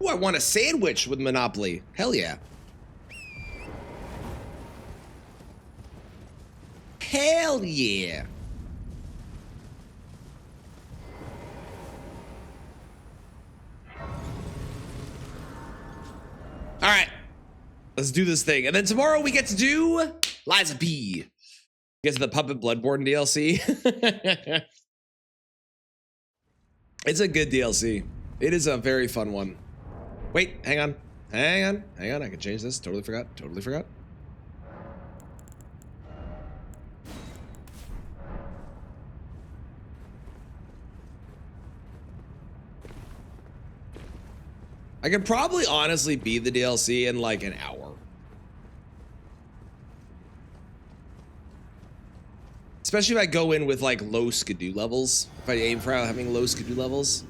Ooh, I want a sandwich with Monopoly. Hell yeah. Hell yeah. All right. Let's do this thing. And then tomorrow we get to do Liza P. Gets the Puppet Bloodborne DLC. It's a good DLC. It is a very fun one. Wait, hang on. Hang on. Hang on. I can change this. Totally forgot. Totally forgot. I could probably honestly beat the DLC in like an hour. Especially if I go in with like low skidoo levels. If I aim for having low skidoo levels.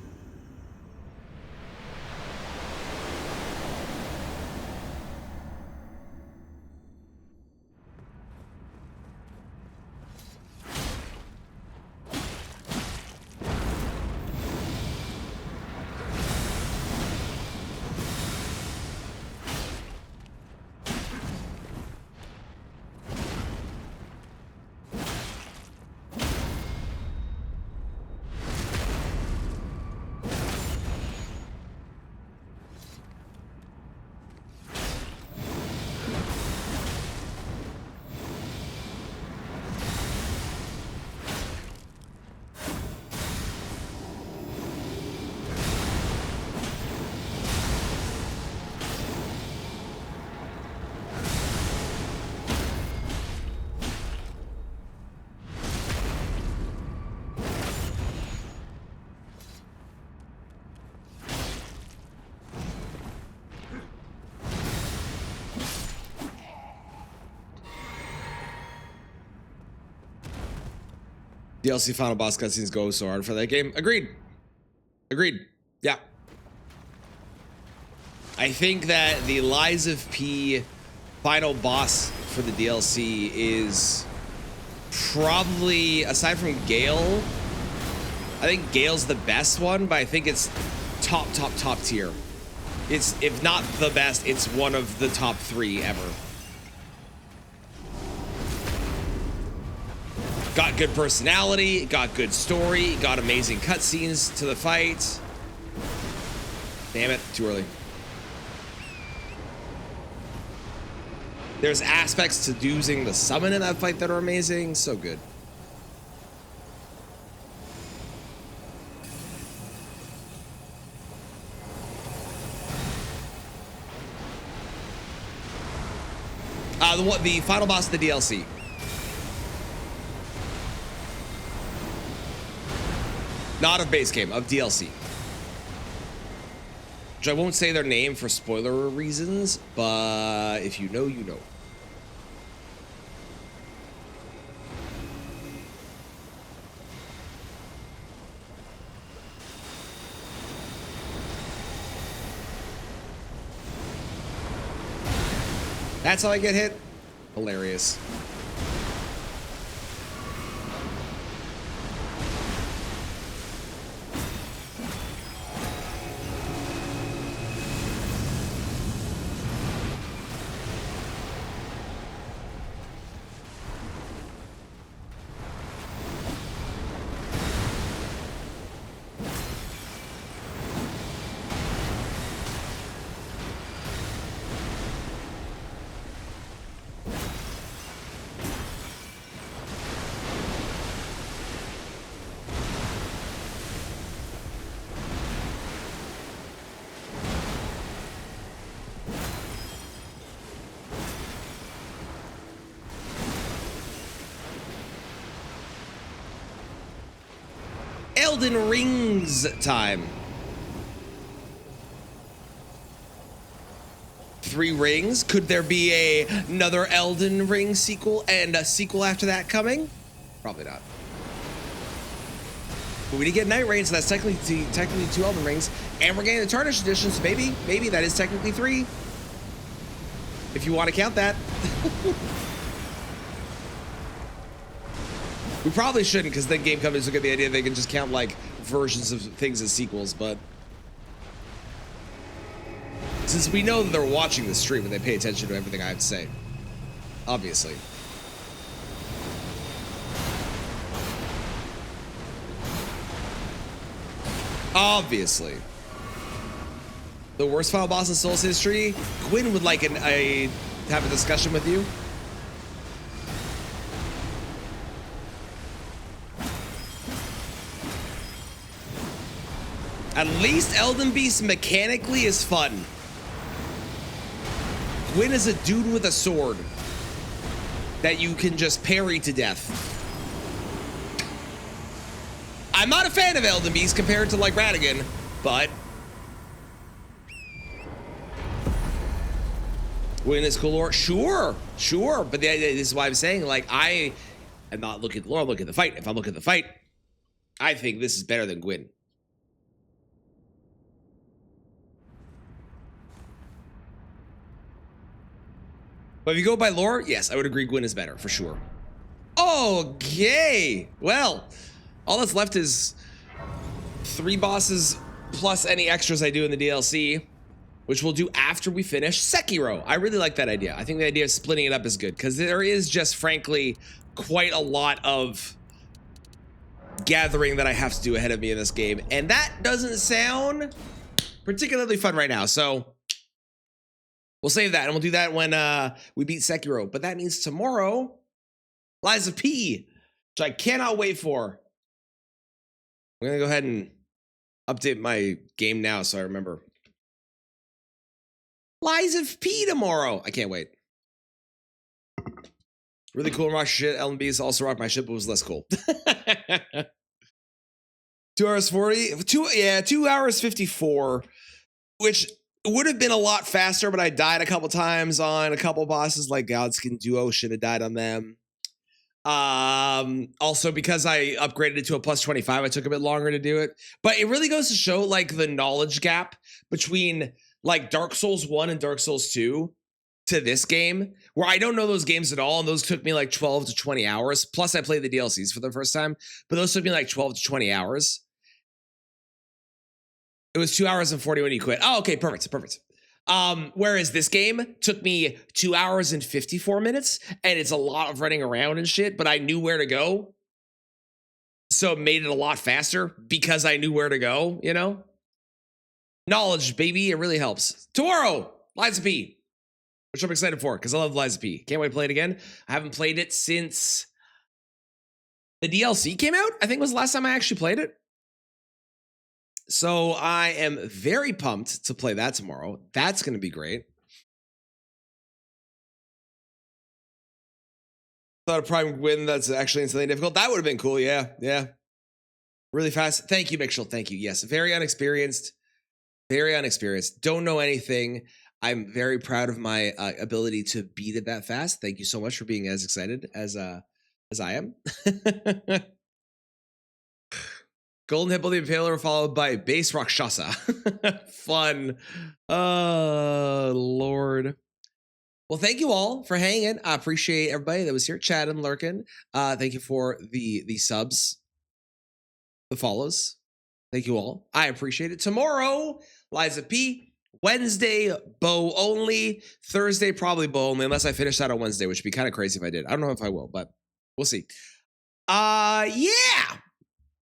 DLC final boss cutscenes go so hard for that game. Agreed. Agreed. Yeah. I think that the Lies of P final boss for the DLC is probably, aside from Gale, I think Gale's the best one, but I think it's top tier. It's, if not the best, it's one of the top 3 ever. Got good personality, got good story, got amazing cutscenes to the fight. Damn it, too early. There's aspects to using the summon in that fight that are amazing. So good. The final boss of the DLC. Not of base game, of DLC. Which I won't say their name for spoiler reasons, but if you know, you know. That's how I get hit? Hilarious. Elden Rings time. 3 rings. Could there be another Elden Ring sequel and a sequel after that coming? Probably not. But we did get Night Rain, so that's technically 2 Elden Rings, and we're getting the Tarnished Edition, so maybe that is technically 3. If you want to count that. We probably shouldn't, because then game companies look at the idea they can just count like versions of things as sequels, but since we know that they're watching the stream and they pay attention to everything I have to say, obviously. Obviously. The worst final boss in Souls history? Gwyn would like have a discussion with you. At least Elden Beast mechanically is fun. Gwyn is a dude with a sword that you can just parry to death. I'm not a fan of Elden Beast compared to like Radigan, but Gwyn is cool lore. Sure. But this is why I'm saying, like, I am not looking at the lore, I'm looking at the fight. If I look at the fight, I think this is better than Gwyn. But if you go by lore, yes, I would agree Gwyn is better, for sure. Okay. Well, all that's left is 3 bosses plus any extras I do in the DLC, which we'll do after we finish Sekiro. I really like that idea. I think the idea of splitting it up is good, because there is just, frankly, quite a lot of gathering that I have to do ahead of me in this game, and that doesn't sound particularly fun right now, so we'll save that, and we'll do that when we beat Sekiro. But that means tomorrow, Lies of P, which I cannot wait for. I'm gonna go ahead and update my game now so I remember. Lies of P tomorrow. I can't wait. Really cool rock shit. Elden Beast also rocked my shit, but was less cool. 2 hours 40. 2 hours 54, which would have been a lot faster, but I died a couple times on a couple bosses, like Godskin Duo. Should have died on them. Also, because I upgraded it to a plus 25, it took a bit longer to do it. But it really goes to show, like, the knowledge gap between, like, Dark Souls 1 and Dark Souls 2 to this game, where I don't know those games at all, and those took me like 12 to 20 hours. Plus, I played the DLCs for the first time, but those took me like 12 to 20 hours. It was 2 hours and 40 when you quit. Oh, okay, perfect. Whereas this game took me 2 hours and 54 minutes, and it's a lot of running around and shit, but I knew where to go. So it made it a lot faster because I knew where to go, you know? Knowledge, baby, it really helps. Tomorrow, Liza P, which I'm excited for because I love Liza P. Can't wait to play it again. I haven't played it since the DLC came out. I think was the last time I actually played it. So I am very pumped to play that tomorrow. That's going to be great. Thought a prime would win. That's actually insanely difficult. That would have been cool. Yeah, yeah. Really fast. Thank you, Mitchell. Thank you. Yes, very unexperienced. Very unexperienced. Don't know anything. I'm very proud of my ability to beat it that fast. Thank you so much for being as excited as I am. Golden Hippo the Impaler followed by Base Rakshasa. Fun. Oh, Lord. Well, thank you all for hanging. I appreciate everybody that was here chatting, lurking. Thank you for the subs, the follows. Thank you all. I appreciate it. Tomorrow, Liza P. Wednesday, bow only. Thursday, probably bow only, unless I finish that on Wednesday, which would be kind of crazy if I did. I don't know if I will, but we'll see. Yeah.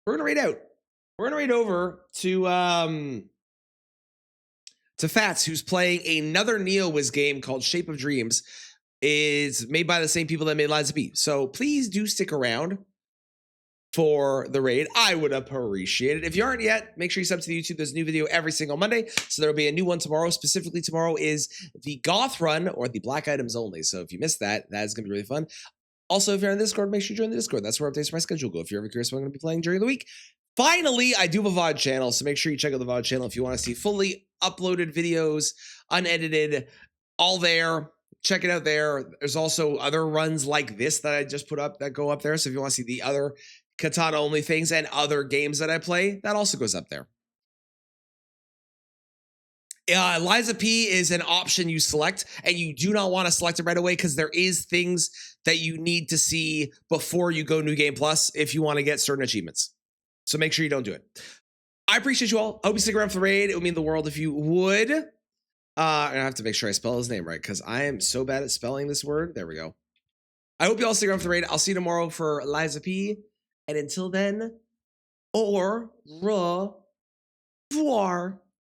We're gonna raid out. We're gonna raid over to Fats, who's playing another NeoWiz game called Shape of Dreams. Is made by the same people that made Liza P. So please do stick around for the raid. I would appreciate it. If you aren't yet, make sure you sub to the YouTube. There's a new video every single Monday. So there'll be a new one tomorrow. Specifically, tomorrow is the Goth Run or the Black Items Only. So if you missed that, that is going to be really fun. Also, if you're on the Discord, make sure you join the Discord. That's where updates for my schedule go. If you're ever curious what I'm going to be playing during the week. Finally, I do have a VOD channel. So make sure you check out the VOD channel if you want to see fully uploaded videos, unedited, all there. Check it out there. There's also other runs like this that I just put up that go up there. So if you want to see the other Katana only things and other games that I play, that also goes up there. Liza P is an option you select, and you do not want to select it right away because there is things that you need to see before you go New Game Plus if you want to get certain achievements. So make sure you don't do it. I appreciate you all. I hope you stick around for the raid. It would mean the world if you would. And I have to make sure I spell his name right because I am so bad at spelling this word. There we go. I hope you all stick around for the raid. I'll see you tomorrow for Liza P. And until then, au revoir.